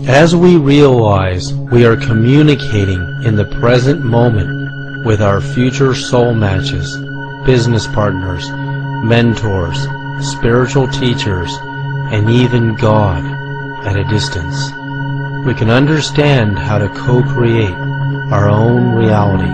As we realize we are communicating in the present moment with our future soul matches, business partners, mentors, spiritual teachers, and even God at a distance, we can understand how to co-create our own reality.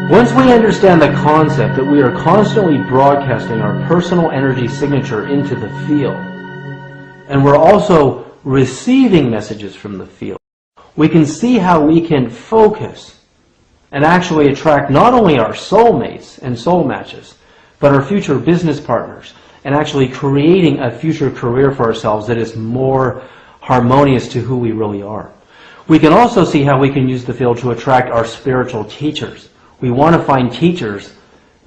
Once we understand the concept that we are constantly broadcasting our personal energy signature into the field, and we're also receiving messages from the field, we can see how we can focus and actually attract not only our soulmates and soul matches, but our future business partners, and actually creating a future career for ourselves that is more harmonious to who we really are. We can also see how we can use the field to attract our spiritual teachers. We want to find teachers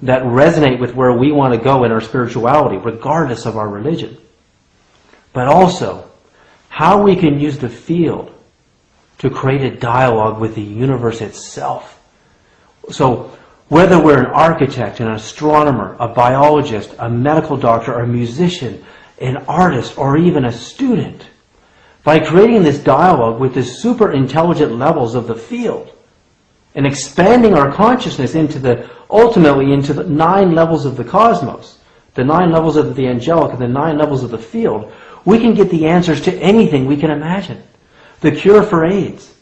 that resonate with where we want to go in our spirituality, regardless of our religion. But also, how we can use the field to create a dialogue with the universe itself. So, whether we're an architect, an astronomer, a biologist, a medical doctor, a musician, an artist, or even a student, by creating this dialogue with the super intelligent levels of the field, and expanding our consciousness ultimately into the 9 levels of the cosmos, the 9 levels of the angelic, and the 9 levels of the field, we can get the answers to anything we can imagine. The cure for AIDS,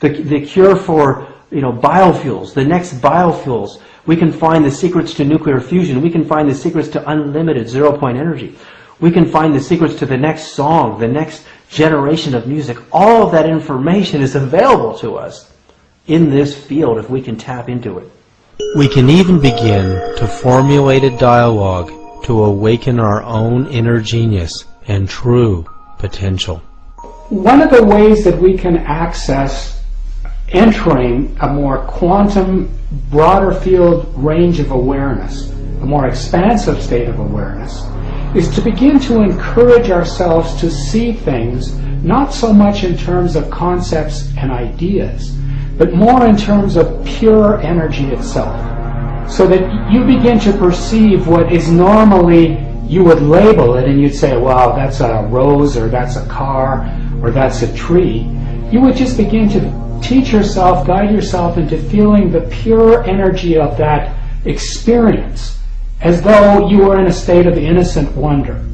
the cure for biofuels, the next biofuels. We can find the secrets to nuclear fusion. We can find the secrets to unlimited zero-point energy. We can find the secrets to the next song, the next generation of music. All of that information is available to us in this field if we can tap into it. We can even begin to formulate a dialogue to awaken our own inner genius and true potential. One of the ways that we can access entering a more quantum, broader field range of awareness, a more expansive state of awareness, is to begin to encourage ourselves to see things not so much in terms of concepts and ideas, but more in terms of pure energy itself. So that you begin to perceive what is normally, you would label it and you'd say, wow, that's a rose, or that's a car, or that's a tree. You would just begin to teach yourself, guide yourself into feeling the pure energy of that experience, as though you were in a state of innocent wonder.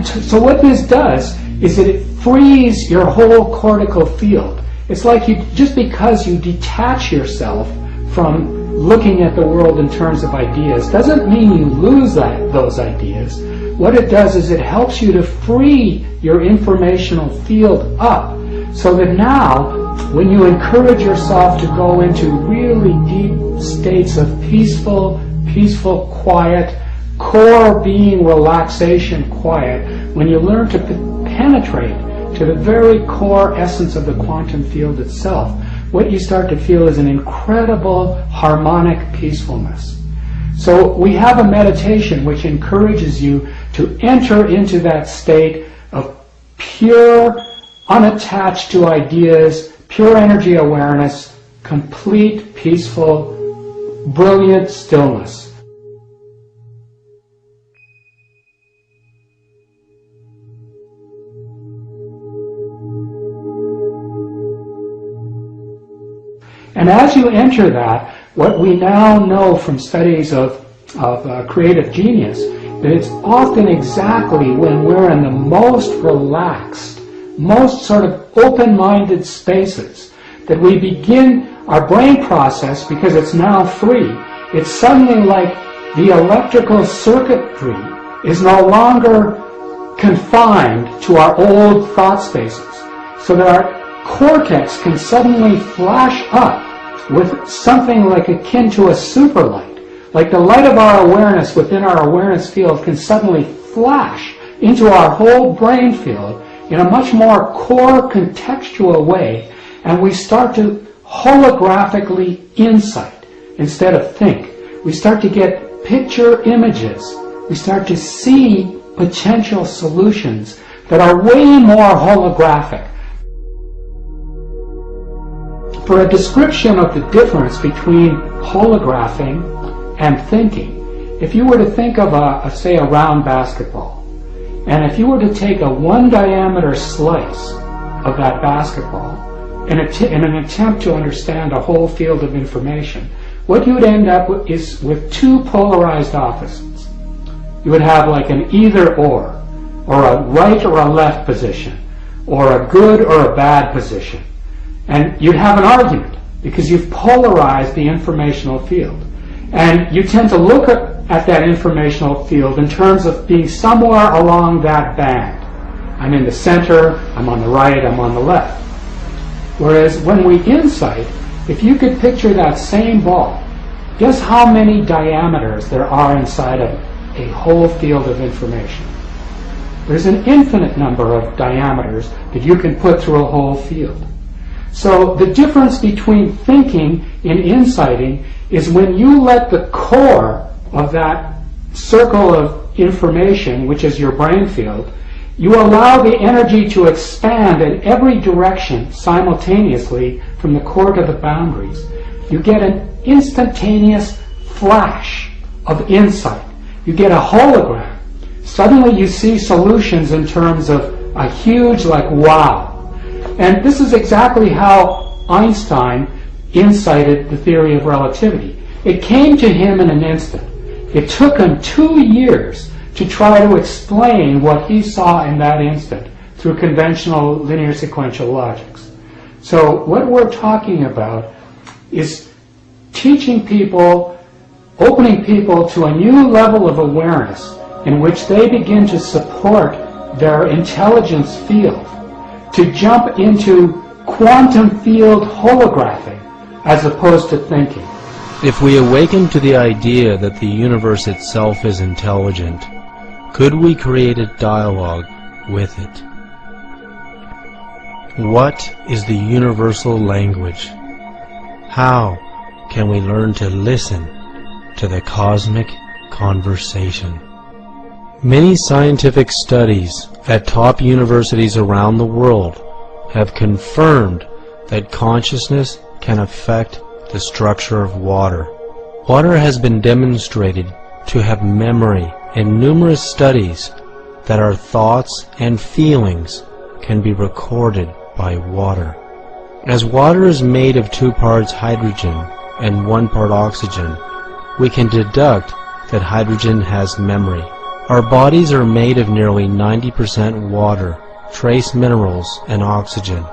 So what this does is that it frees your whole cortical field. It's like just because you detach yourself from looking at the world in terms of ideas, doesn't mean you lose those ideas. What it does is it helps you to free your informational field up, so that now, when you encourage yourself to go into really deep states of peaceful, quiet, core being relaxation quiet, when you learn to penetrate to the very core essence of the quantum field itself, what you start to feel is an incredible harmonic peacefulness. So we have a meditation which encourages you to enter into that state of pure, unattached to ideas, pure energy awareness, complete, peaceful, brilliant stillness. And as you enter that, what we now know from studies of creative genius, that it's often exactly when we're in the most relaxed, most sort of open-minded spaces that we begin our brain process, because it's now free. It's suddenly like the electrical circuitry is no longer confined to our old thought spaces, so that our cortex can suddenly flash up with something like akin to a super light. Like the light of our awareness within our awareness field can suddenly flash into our whole brain field in a much more core contextual way, and we start to holographically insight instead of think. We start to get picture images. We start to see potential solutions that are way more holographic. For a description of the difference between holographing and thinking, if you were to think of say a round basketball, and if you were to take a 1 diameter slice of that basketball in an attempt to understand a whole field of information, what you would end up with is with two polarized opposites. You would have like an either or a right or a left position, or a good or a bad position. And you'd have an argument because you've polarized the informational field. And you tend to look at that informational field in terms of being somewhere along that band. I'm in the center, I'm on the right, I'm on the left. Whereas when we insight, if you could picture that same ball, guess how many diameters there are inside of a whole field of information? There's an infinite number of diameters that you can put through a whole field. So the difference between thinking and insighting is when you let the core of that circle of information, which is your brain field, you allow the energy to expand in every direction simultaneously from the core to the boundaries. You get an instantaneous flash of insight. You get a hologram. Suddenly you see solutions in terms of a huge, like, wow. And this is exactly how Einstein incited the theory of relativity. It came to him in an instant. It took him 2 years to try to explain what he saw in that instant through conventional linear sequential logics. So what we're talking about is teaching people, opening people to a new level of awareness in which they begin to support their intelligence field, to jump into quantum field holographing as opposed to thinking. If we awaken to the idea that the universe itself is intelligent, could we create a dialogue with it? What is the universal language? How can we learn to listen to the cosmic conversation? Many scientific studies at top universities around the world have confirmed that consciousness can affect the structure of water. Water has been demonstrated to have memory in numerous studies that our thoughts and feelings can be recorded by water. As water is made of 2 parts hydrogen and 1 part oxygen, we can deduct that hydrogen has memory. Our bodies are made of nearly 90% water, trace minerals, and oxygen.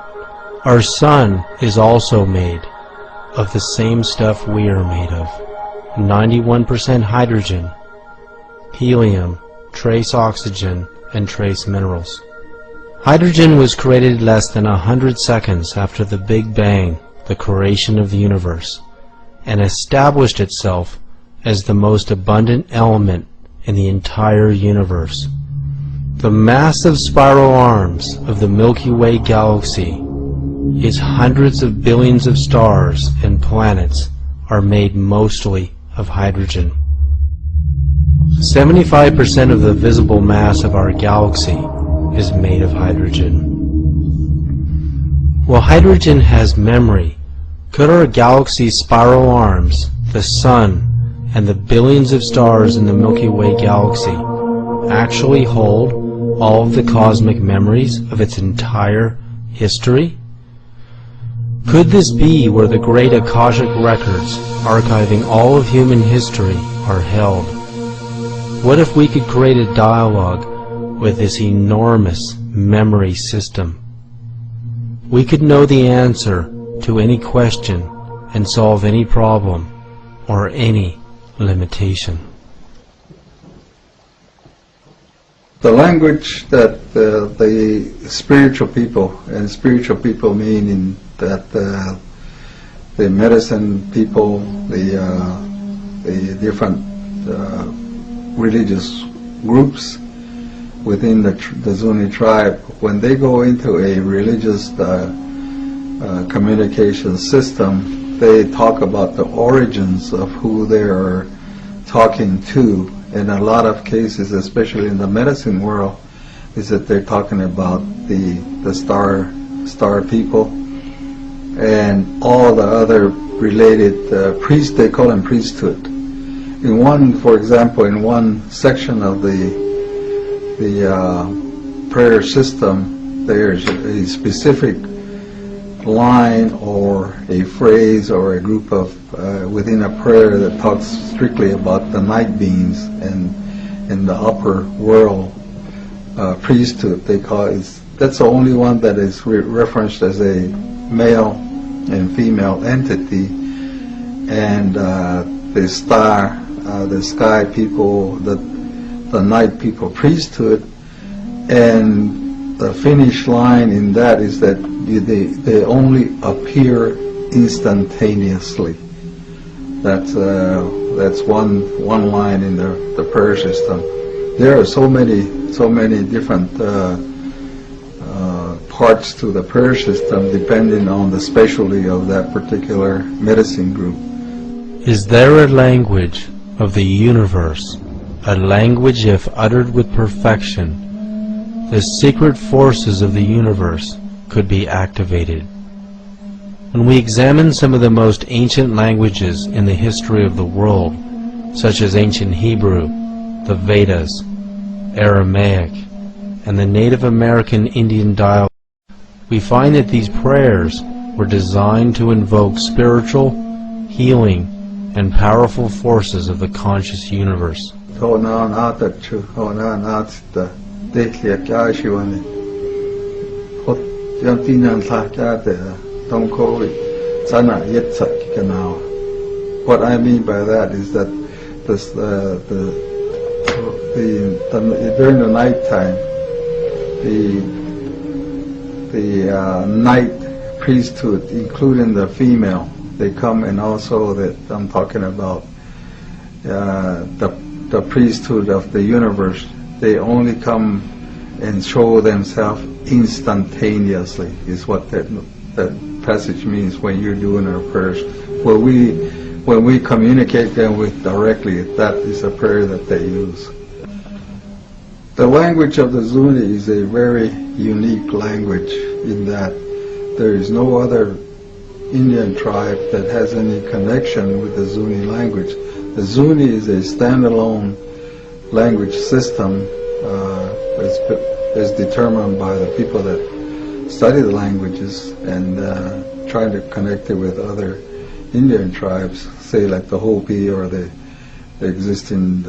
Our sun is also made of the same stuff we are made of, 91% hydrogen, helium, trace oxygen, and trace minerals. Hydrogen was created less than 100 seconds after the Big Bang, the creation of the universe, and established itself as the most abundant element in the entire universe. The massive spiral arms of the Milky Way galaxy, its hundreds of billions of stars and planets, are made mostly of hydrogen. 75% of the visible mass of our galaxy is made of hydrogen. While hydrogen has memory, could our galaxy's spiral arms, the Sun, and the billions of stars in the Milky Way galaxy actually hold all of the cosmic memories of its entire history? Could this be where the great Akashic records archiving all of human history are held? What if we could create a dialogue with this enormous memory system? We could know the answer to any question and solve any problem or any limitation. The language that the spiritual people, and spiritual people meaning that medicine people, the different religious groups within the Zuni tribe, when they go into a religious communication system, they talk about the origins of who they are talking to. In a lot of cases, especially in the medicine world, is that they're talking about the star people and all the other related priests. They call them priesthood. In one, for example, in one section of the prayer system, there's a specific line or a phrase or a group of within a prayer that talks strictly about the night beings and in the upper world priesthood. They call it. That's the only one that is referenced as a male and female entity, and the sky people, the night people priesthood, and the finish line in that is that they only appear instantaneously. That's one line in the prayer system. There are so many different parts to the prayer system depending on the specialty of that particular medicine group. Is there a language of the universe, a language if uttered with perfection, the secret forces of the universe could be activated? When we examine some of the most ancient languages in the history of the world, such as ancient Hebrew, the Vedas, Aramaic, and the Native American Indian dialect, we find that these prayers were designed to invoke spiritual, healing, and powerful forces of the conscious universe. What I mean by that is that during the night time, the night priesthood, including the female, they come, and also that I'm talking about the priesthood of the universe. They only come and show themselves instantaneously, is what that passage means when you're doing our prayers. When we communicate them with directly, that is a prayer that they use. The language of the Zuni is a very unique language in that there is no other Indian tribe that has any connection with the Zuni language. The Zuni is a standalone language system as determined by the people that study the languages and trying to connect it with other Indian tribes, say like the Hopi or the existing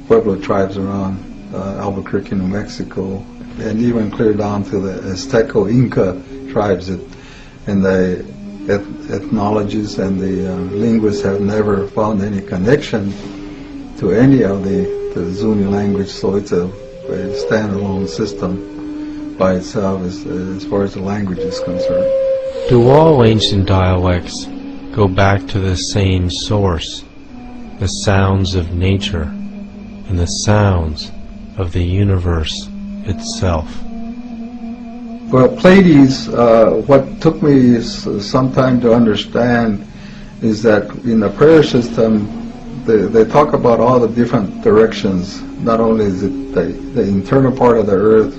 Pueblo tribes around Albuquerque, New Mexico, and even clear down to the Azteco Inca tribes. And the ethnologists and the linguists have never found any connection to any of the Zuni language, so it's a standalone system by itself as far as the language is concerned. Do all ancient dialects go back to the same source, the sounds of nature and the sounds of the universe itself? Well, Pleiades, what took me some time to understand is that in the prayer system, they talk about all the different directions. Not only is it the internal part of the earth,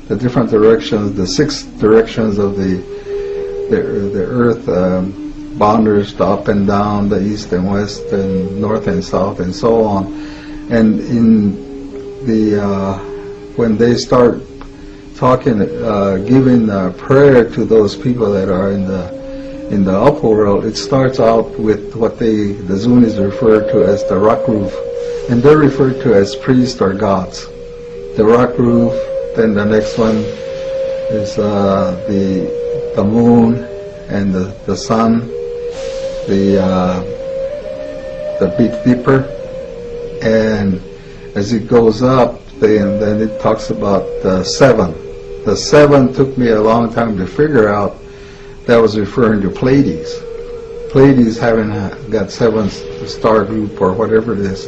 the different directions, the 6 directions of the earth, boundaries, the up and down, the east and west, and north and south, and so on. And in the when they start talking, giving prayer to those people that are in the upper world, it starts out with what the Zunis refer to as the rock roof, and they're referred to as priests or gods. The rock roof. Then the next one is the moon and the sun, the Big Dipper, and as it goes up, then it talks about the 7. The 7 took me a long time to figure out that was referring to Pleiades. Pleiades having got 7-star group or whatever it is.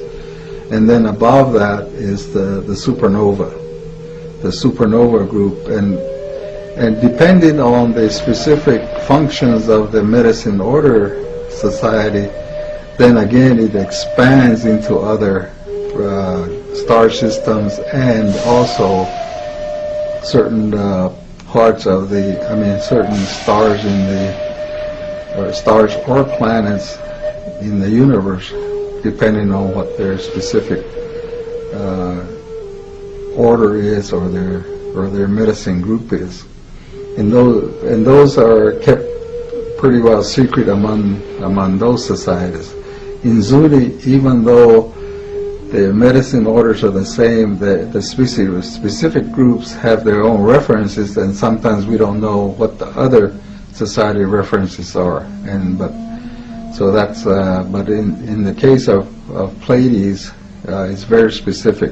And then above that is the supernova group. And depending on the specific functions of the Medicine Order Society, then again it expands into other star systems and also certain parts of certain stars stars or planets in the universe, depending on what their specific order is or their medicine group is. And those are kept pretty well secret among those societies. In Zuni, even though the medicine orders are the same, the specific groups have their own references, and sometimes we don't know what the other society references are. But in the case of Pleiades, it's very specific.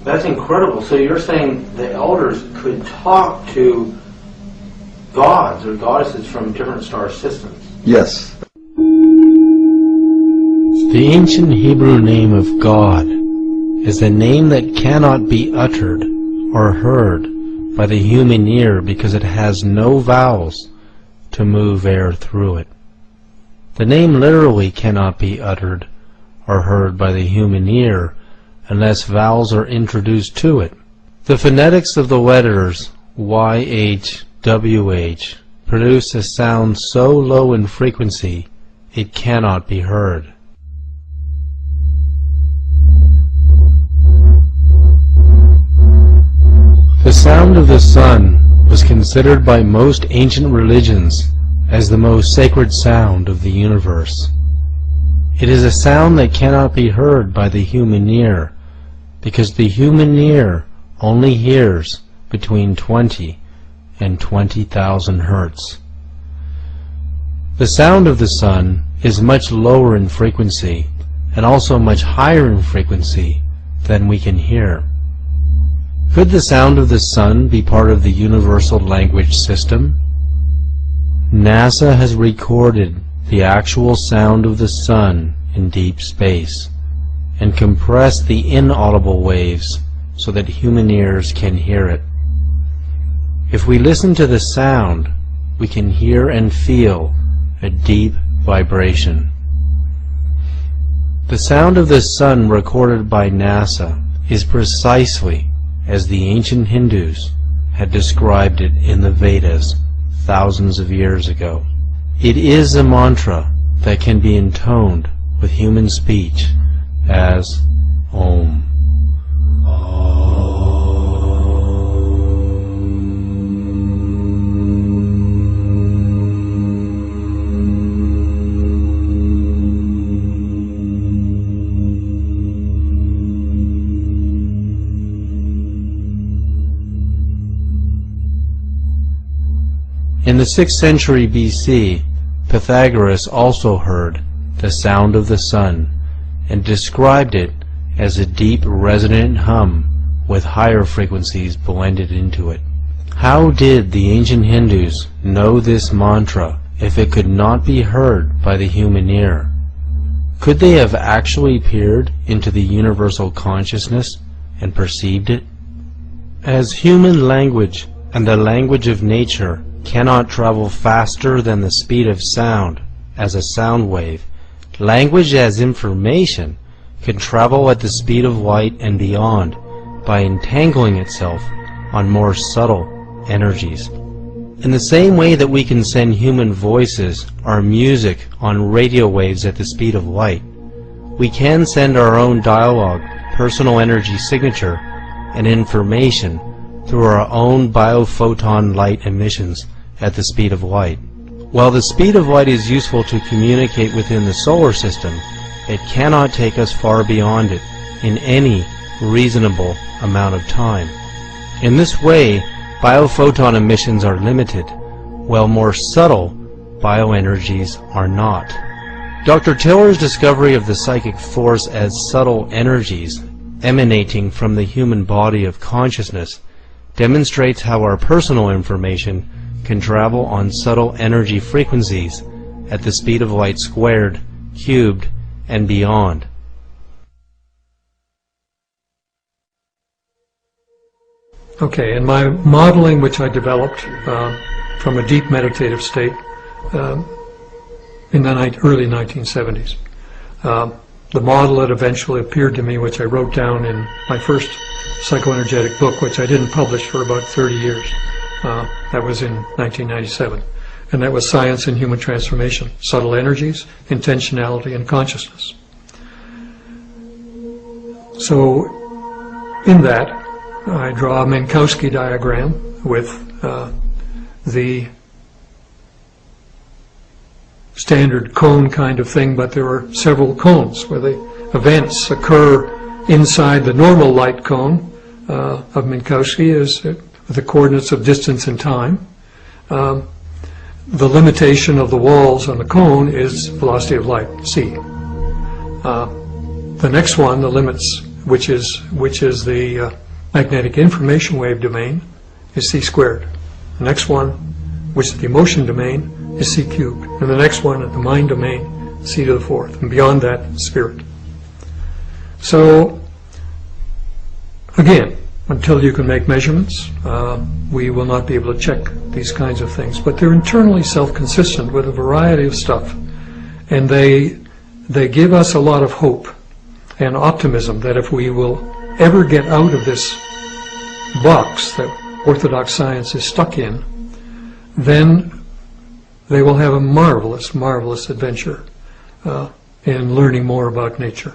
That's incredible. So you're saying the elders could talk to gods or goddesses from different star systems? Yes. The ancient Hebrew name of God is a name that cannot be uttered or heard by the human ear because it has no vowels to move air through it. The name literally cannot be uttered or heard by the human ear unless vowels are introduced to it. The phonetics of the letters YH, WH produce a sound so low in frequency it cannot be heard. The sound of the sun was considered by most ancient religions as the most sacred sound of the universe. It is a sound that cannot be heard by the human ear, because the human ear only hears between 20 and 20,000 hertz. The sound of the sun is much lower in frequency and also much higher in frequency than we can hear. Could the sound of the sun be part of the universal language system? NASA has recorded the actual sound of the sun in deep space and compressed the inaudible waves so that human ears can hear it. If we listen to the sound, we can hear and feel a deep vibration. The sound of the sun recorded by NASA is precisely as the ancient Hindus had described it in the Vedas thousands of years ago. It is a mantra that can be intoned with human speech as Om. In the 6th century BC, Pythagoras also heard the sound of the sun and described it as a deep resonant hum with higher frequencies blended into it. How did the ancient Hindus know this mantra if it could not be heard by the human ear? Could they have actually peered into the universal consciousness and perceived it? As human language and the language of nature cannot travel faster than the speed of sound as a sound wave, language as information can travel at the speed of light and beyond by entangling itself on more subtle energies. In the same way that we can send human voices or music on radio waves at the speed of light, we can send our own dialogue, personal energy signature, and information through our own biophoton light emissions at the speed of light. While the speed of light is useful to communicate within the solar system, it cannot take us far beyond it in any reasonable amount of time. In this way, biophoton emissions are limited, while more subtle bioenergies are not. Dr. Tiller's discovery of the psychic force as subtle energies emanating from the human body of consciousness demonstrates how our personal information can travel on subtle energy frequencies at the speed of light squared, cubed, and beyond. Okay, in my modeling, which I developed from a deep meditative state in the early 1970s, the model that eventually appeared to me, which I wrote down in my first psychoenergetic book, which I didn't publish for about 30 years, that was in 1997, and that was Science and Human Transformation, Subtle Energies, Intentionality, and Consciousness. So in that, I draw a Minkowski diagram with the standard cone kind of thing, but there are several cones where the events occur inside the normal light cone of Minkowski is the coordinates of distance and time. The limitation of the walls on the cone is velocity of light, c. The next one, the limits, which is the magnetic information wave domain, is c squared. The next one, which is the emotion domain, is c cubed. And the next one, at the mind domain, c to the fourth. And beyond that, spirit. So, again, until you can make measurements, we will not be able to check these kinds of things. But they're internally self-consistent with a variety of stuff. And they give us a lot of hope and optimism that if we will ever get out of this box that orthodox science is stuck in, then they will have a marvelous, marvelous adventure in learning more about nature.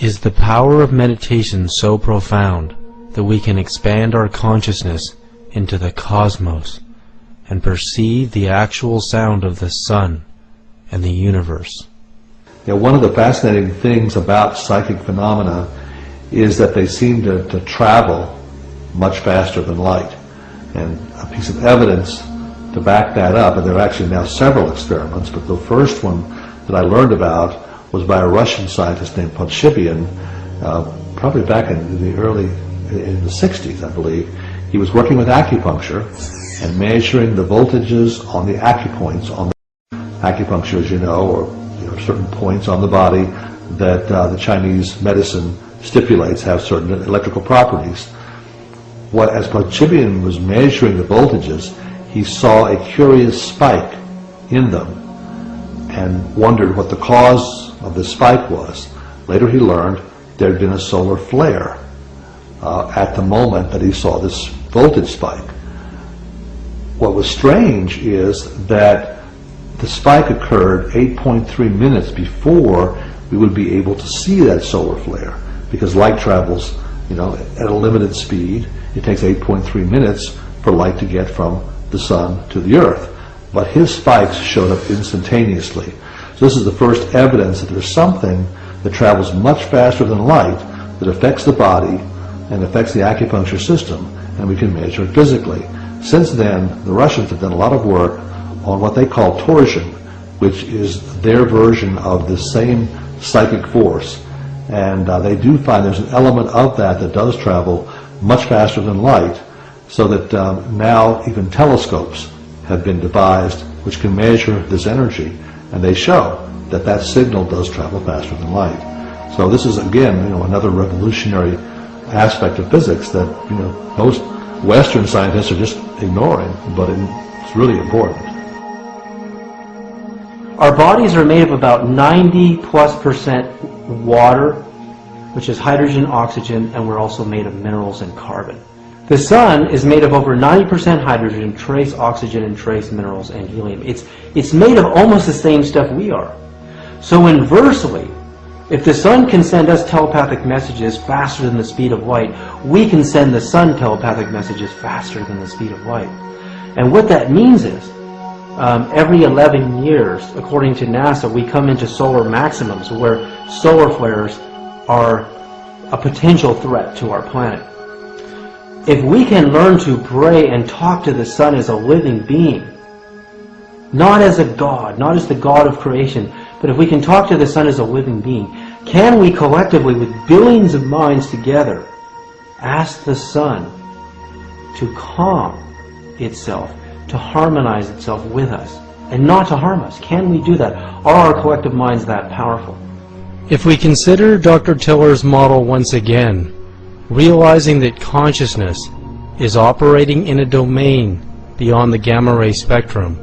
Is the power of meditation so profound that we can expand our consciousness into the cosmos and perceive the actual sound of the sun and the universe? Yeah, one of the fascinating things about psychic phenomena is that they seem to travel much faster than light. And a piece of evidence to back that up, and there are actually now several experiments, but the first one that I learned about was by a Russian scientist named Podshibian, probably back in the 60s, I believe. He was working with acupuncture and measuring the voltages on the acupoints. On the acupuncture, as you know, or certain points on the body that the Chinese medicine stipulates have certain electrical properties. As Podshibian was measuring the voltages, he saw a curious spike in them and wondered what the cause of the spike was. Later he learned there had been a solar flare at the moment that he saw this voltage spike. What was strange is that the spike occurred 8.3 minutes before we would be able to see that solar flare, because light travels, at a limited speed. It takes 8.3 minutes for light to get from the sun to the earth. But his spikes showed up instantaneously. So this is the first evidence that there's something that travels much faster than light that affects the body and affects the acupuncture system, and we can measure it physically. Since then, the Russians have done a lot of work on what they call torsion, which is their version of the same psychic force. And they do find there's an element of that does travel much faster than light, so that now even telescopes have been devised which can measure this energy, and they show that that signal does travel faster than light. So this is, again, another revolutionary aspect of physics that most Western scientists are just ignoring, but it's really important. Our bodies are made of about 90+% water, which is hydrogen, oxygen, and we're also made of minerals and carbon. The sun is made of over 90% hydrogen, trace oxygen, and trace minerals and helium. It's made of almost the same stuff we are. So inversely, if the sun can send us telepathic messages faster than the speed of light, we can send the sun telepathic messages faster than the speed of light. And what that means is, every 11 years, according to NASA, we come into solar maximums where solar flares are a potential threat to our planet. If we can learn to pray and talk to the sun as a living being, not as a god, not as the god of creation, but if we can talk to the sun as a living being, can we collectively, with billions of minds together, ask the sun to calm itself, to harmonize itself with us? and not to harm us? Can we do that? Are our collective minds that powerful? If we consider Dr. Tiller's model once again, realizing that consciousness is operating in a domain beyond the gamma ray spectrum,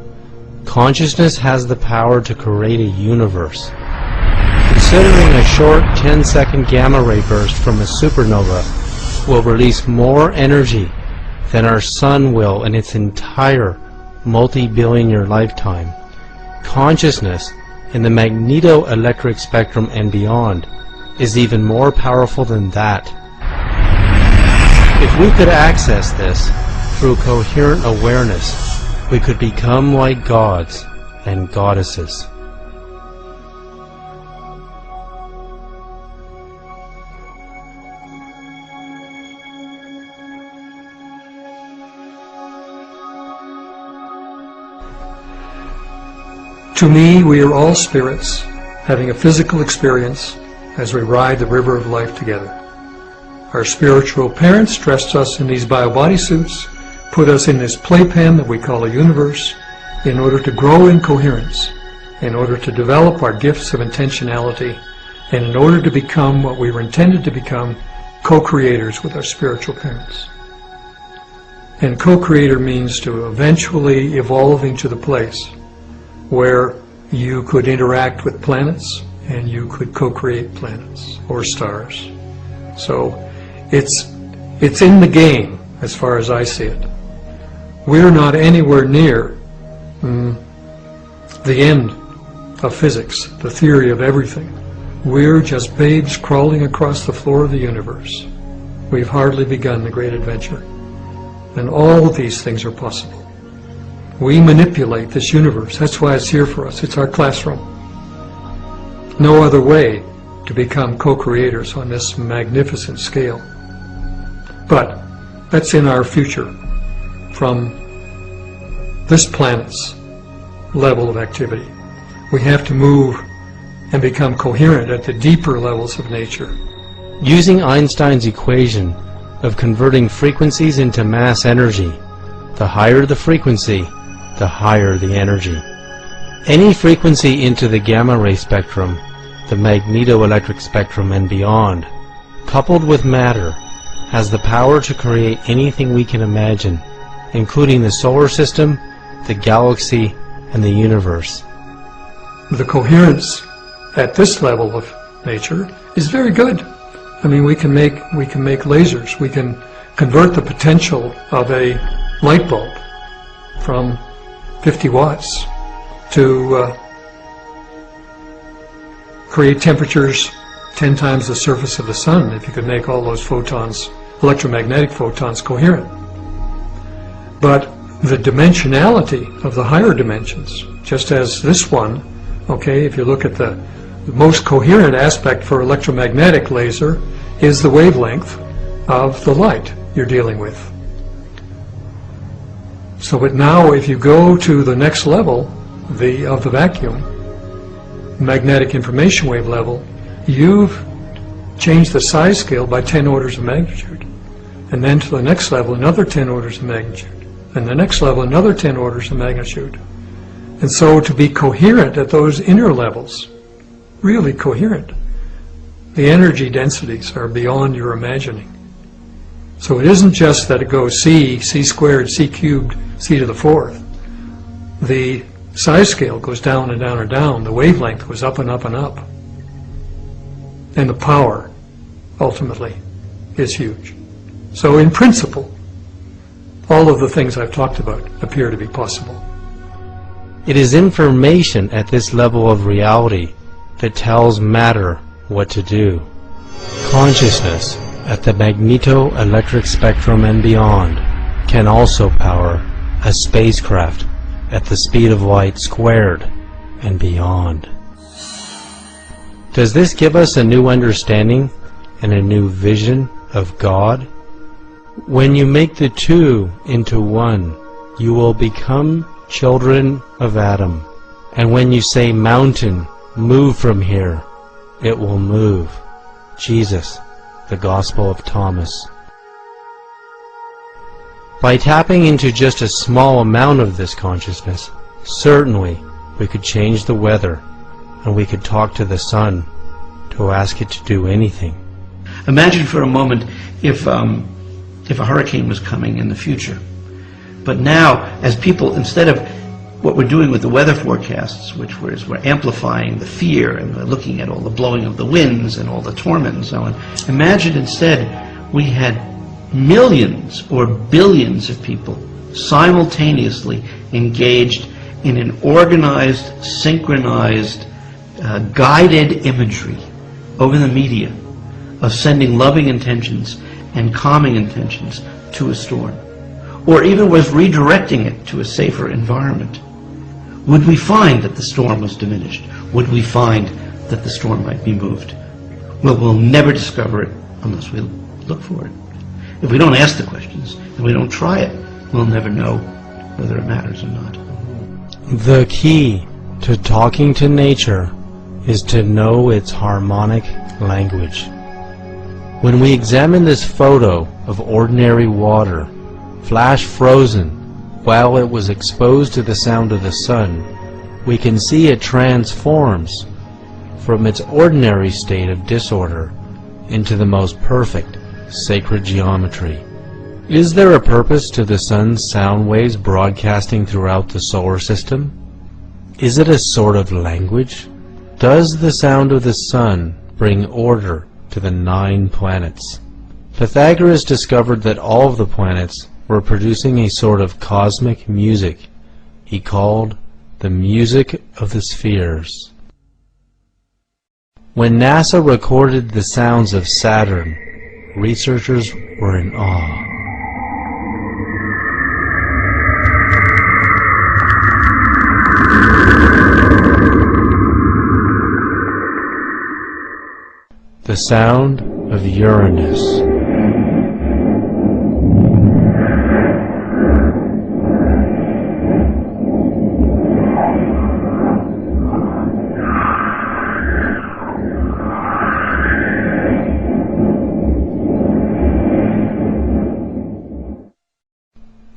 consciousness has the power to create a universe. Considering a short 10-second gamma ray burst from a supernova will release more energy than our sun will in its entire multi-billion-year lifetime, consciousness in the magneto-electric spectrum and beyond is even more powerful than that. If we could access this through coherent awareness, we could become like gods and goddesses. To me, we are all spirits having a physical experience as we ride the river of life together. Our spiritual parents dressed us in these bio-body suits, put us in this playpen that we call a universe, in order to grow in coherence, in order to develop our gifts of intentionality, and in order to become what we were intended to become, co-creators with our spiritual parents. And co-creator means to eventually evolve into the place where you could interact with planets and you could co-create planets or stars. So it's in the game as far as I see it. We're not anywhere near the end of physics, the theory of everything. We're just babes crawling across the floor of the universe. We've hardly begun the great adventure. And all of these things are possible. We manipulate this universe. That's why it's here for us. It's our classroom. No other way to become co-creators on this magnificent scale. But that's in our future from this planet's level of activity. We have to move and become coherent at the deeper levels of nature. Using Einstein's equation of converting frequencies into mass energy, the higher the frequency, the higher the energy. Any frequency into the gamma ray spectrum, the magneto-electric spectrum and beyond, coupled with matter, has the power to create anything we can imagine, including the solar system, the galaxy, and the universe. The coherence at this level of nature is very good. I mean, we can make lasers. We can convert the potential of a light bulb from 50 watts to create temperatures 10 times the surface of the sun if you could make all those photons, electromagnetic photons, coherent. But the dimensionality of the higher dimensions, just as this one, okay, if you look at the most coherent aspect for electromagnetic laser is the wavelength of the light you're dealing with. So but now if you go to the next level of the vacuum, magnetic information wave level, you've changed the size scale by 10 orders of magnitude. And then to the next level, another 10 orders of magnitude. And the next level, another 10 orders of magnitude. And so to be coherent at those inner levels, really coherent, the energy densities are beyond your imagining. So it isn't just that it goes c squared, c cubed, c to the fourth. The size scale goes down and down and down. The wavelength goes up and up and up. And the power, ultimately, is huge. So in principle, all of the things I've talked about appear to be possible. It is information at this level of reality that tells matter what to do. Consciousness at the magneto-electric spectrum and beyond can also power a spacecraft at the speed of light squared and beyond. Does this give us a new understanding and a new vision of God? When you make the two into one, you will become children of Adam. And when you say, mountain, move from here, it will move. Jesus, the Gospel of Thomas. By tapping into just a small amount of this consciousness, Certainly, we could change the weather, and we could talk to the sun to ask it to do anything. Imagine for a moment if a hurricane was coming in the future. But now, as people, instead of what we're doing with the weather forecasts, which we're amplifying the fear and we're looking at all the blowing of the winds and all the torment and so on, imagine instead we had millions or billions of people simultaneously engaged in an organized, synchronized, guided imagery over the media of sending loving intentions and calming intentions to a storm, or even was redirecting it to a safer environment. Would we find that the storm was diminished? Would we find that the storm might be moved? Well, we'll never discover it unless we look for it. If we don't ask the questions and we don't try it, we'll never know whether it matters or not. The key to talking to nature is to know its harmonic language. When we examine this photo of ordinary water, flash frozen while it was exposed to the sound of the sun, we can see it transforms from its ordinary state of disorder into the most perfect sacred geometry. Is there a purpose to the sun's sound waves broadcasting throughout the solar system? Is it a sort of language? Does the sound of the sun bring order to the 9 planets? Pythagoras discovered that all of the planets were producing a sort of cosmic music he called the music of the spheres. When NASA recorded the sounds of Saturn, researchers were in awe. The sound of Uranus.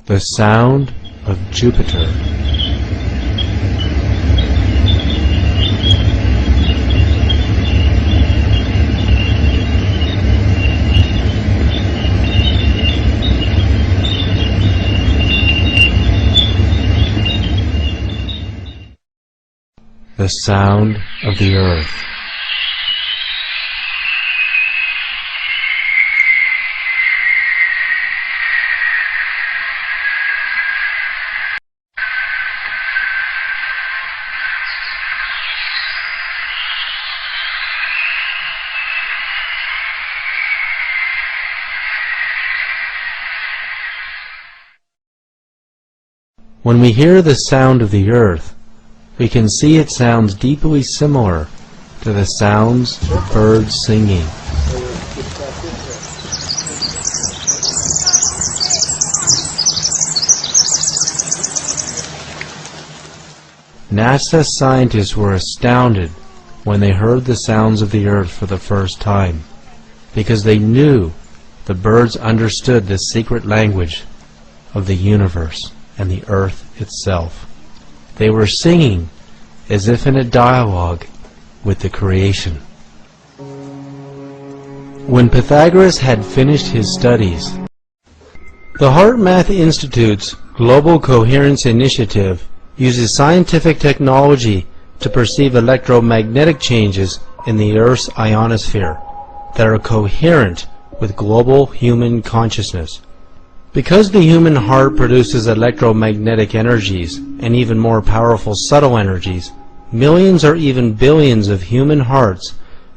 The sound of Jupiter. The sound of the earth. When we hear the sound of the earth, we can see it sounds deeply similar to the sounds of birds singing. NASA scientists were astounded when they heard the sounds of the earth for the first time, because they knew the birds understood the secret language of the universe and the earth itself. They were singing as if in a dialogue with the creation. When Pythagoras had finished his studies, the HeartMath Institute's Global Coherence Initiative uses scientific technology to perceive electromagnetic changes in the Earth's ionosphere that are coherent with global human consciousness. Because the human heart produces electromagnetic energies and even more powerful subtle energies, millions or even billions of human hearts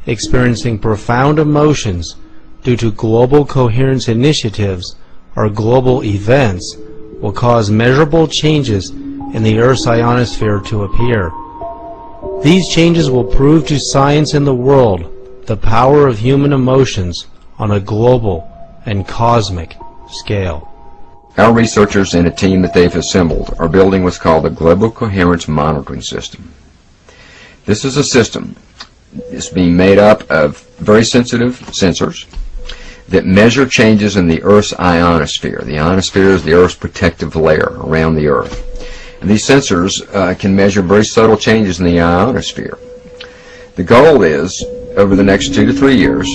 experiencing profound emotions due to global coherence initiatives or global events will cause measurable changes in the Earth's ionosphere to appear. These changes will prove to science and the world the power of human emotions on a global and cosmic scale. Our researchers and a team that they've assembled are building what's called a Global Coherence Monitoring System. This is a system that's being made up of very sensitive sensors that measure changes in the Earth's ionosphere. The ionosphere is the Earth's protective layer around the Earth. These sensors can measure very subtle changes in the ionosphere. The goal is, over the next 2 to 3 years,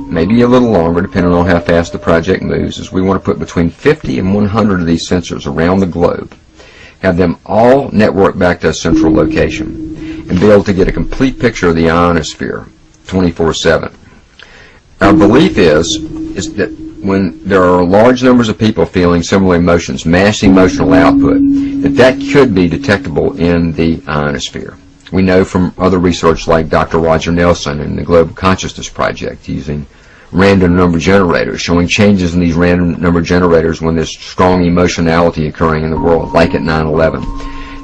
maybe a little longer depending on how fast the project moves, is we want to put between 50 and 100 of these sensors around the globe, have them all network back to a central location, and be able to get a complete picture of the ionosphere 24/7. Our belief is that when there are large numbers of people feeling similar emotions, mass emotional output, that could be detectable in the ionosphere. We know from other research like Dr. Roger Nelson and the Global Consciousness Project using random number generators, showing changes in these random number generators when there's strong emotionality occurring in the world, like at 9/11.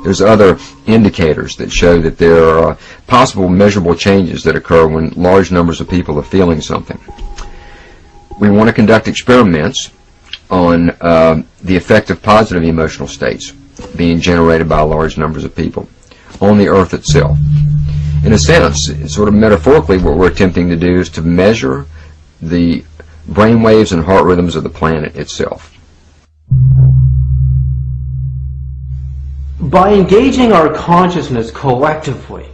There's other indicators that show that there are possible measurable changes that occur when large numbers of people are feeling something. We want to conduct experiments on the effect of positive emotional states being generated by large numbers of people on the Earth itself. In a sense, sort of metaphorically, what we're attempting to do is to measure the brain waves and heart rhythms of the planet itself. By engaging our consciousness collectively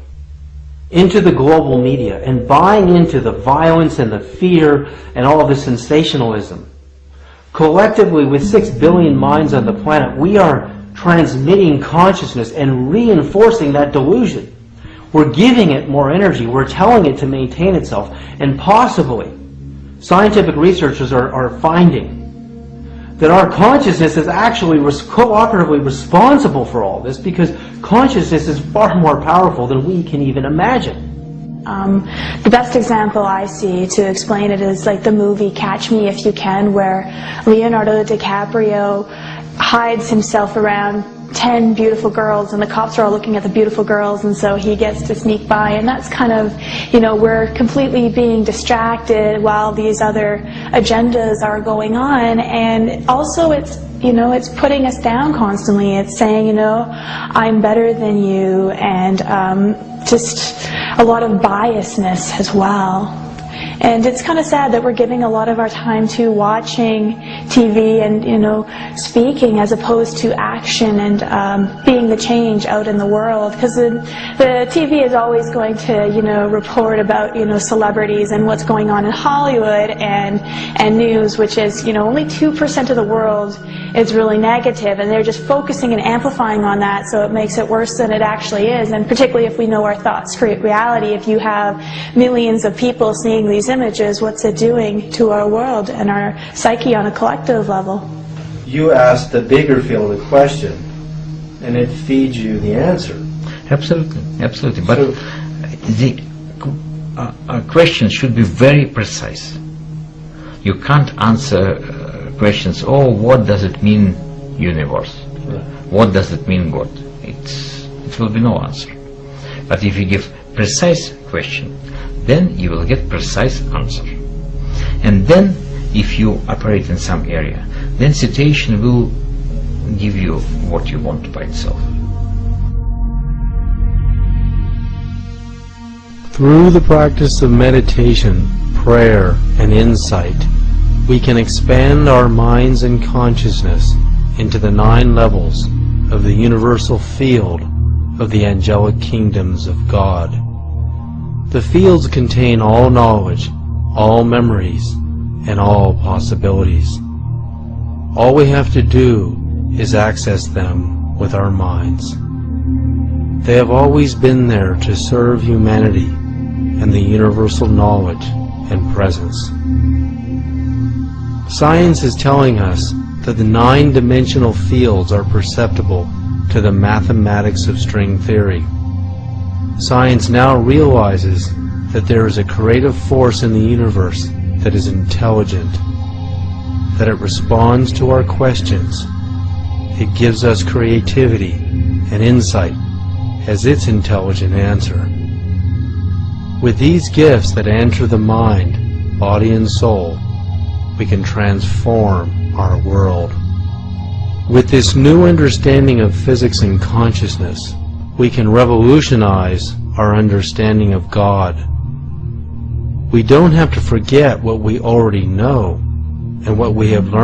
into the global media and buying into the violence and the fear and all of the sensationalism, collectively with 6 billion minds on the planet, we are transmitting consciousness and reinforcing that delusion. We're giving it more energy. We're telling it to maintain itself. And possibly, scientific researchers are finding that our consciousness is actually cooperatively responsible for all this, because consciousness is far more powerful than we can even imagine. The best example I see to explain it is like the movie Catch Me If You Can, where Leonardo DiCaprio hides himself around 10 beautiful girls, and the cops are all looking at the beautiful girls, and so he gets to sneak by, and that's kind of, you know, we're completely being distracted while these other agendas are going on. And also it's, you know, it's putting us down constantly. It's saying, you know, I'm better than you, and just a lot of biasness as well. And it's kind of sad that we're giving a lot of our time to watching TV and, you know, speaking as opposed to action and being the change out in the world. Because the TV is always going to, you know, report about, you know, celebrities and what's going on in Hollywood and news, which is, you know, only 2% of the world is really negative, and they're just focusing and amplifying on that, so it makes it worse than it actually is. And particularly if we know our thoughts create reality, if you have millions of people seeing these images, what's it doing to our world and our psyche on a collective level? You ask the bigger field of question, and it feeds you the answer. Absolutely, absolutely. But the questions should be very precise. You can't answer questions, oh, what does it mean universe? Right. What does it mean God? It will be no answer. But if you give precise question, then you will get precise answer. And then if you operate in some area, then situation will give you what you want by itself. Through the practice of meditation, prayer, and insight, we can expand our minds and consciousness into the 9 levels of the universal field of the angelic kingdoms of God. The fields contain all knowledge, all memories, and all possibilities. All we have to do is access them with our minds. They have always been there to serve humanity and the universal knowledge and presence. Science is telling us that the 9-dimensional fields are perceptible to the mathematics of string theory. Science now realizes that there is a creative force in the universe that is intelligent, that it responds to our questions. It gives us creativity and insight as its intelligent answer. With these gifts that enter the mind, body, and soul, we can transform our world. With this new understanding of physics and consciousness, we can revolutionize our understanding of God. We don't have to forget what we already know and what we have learned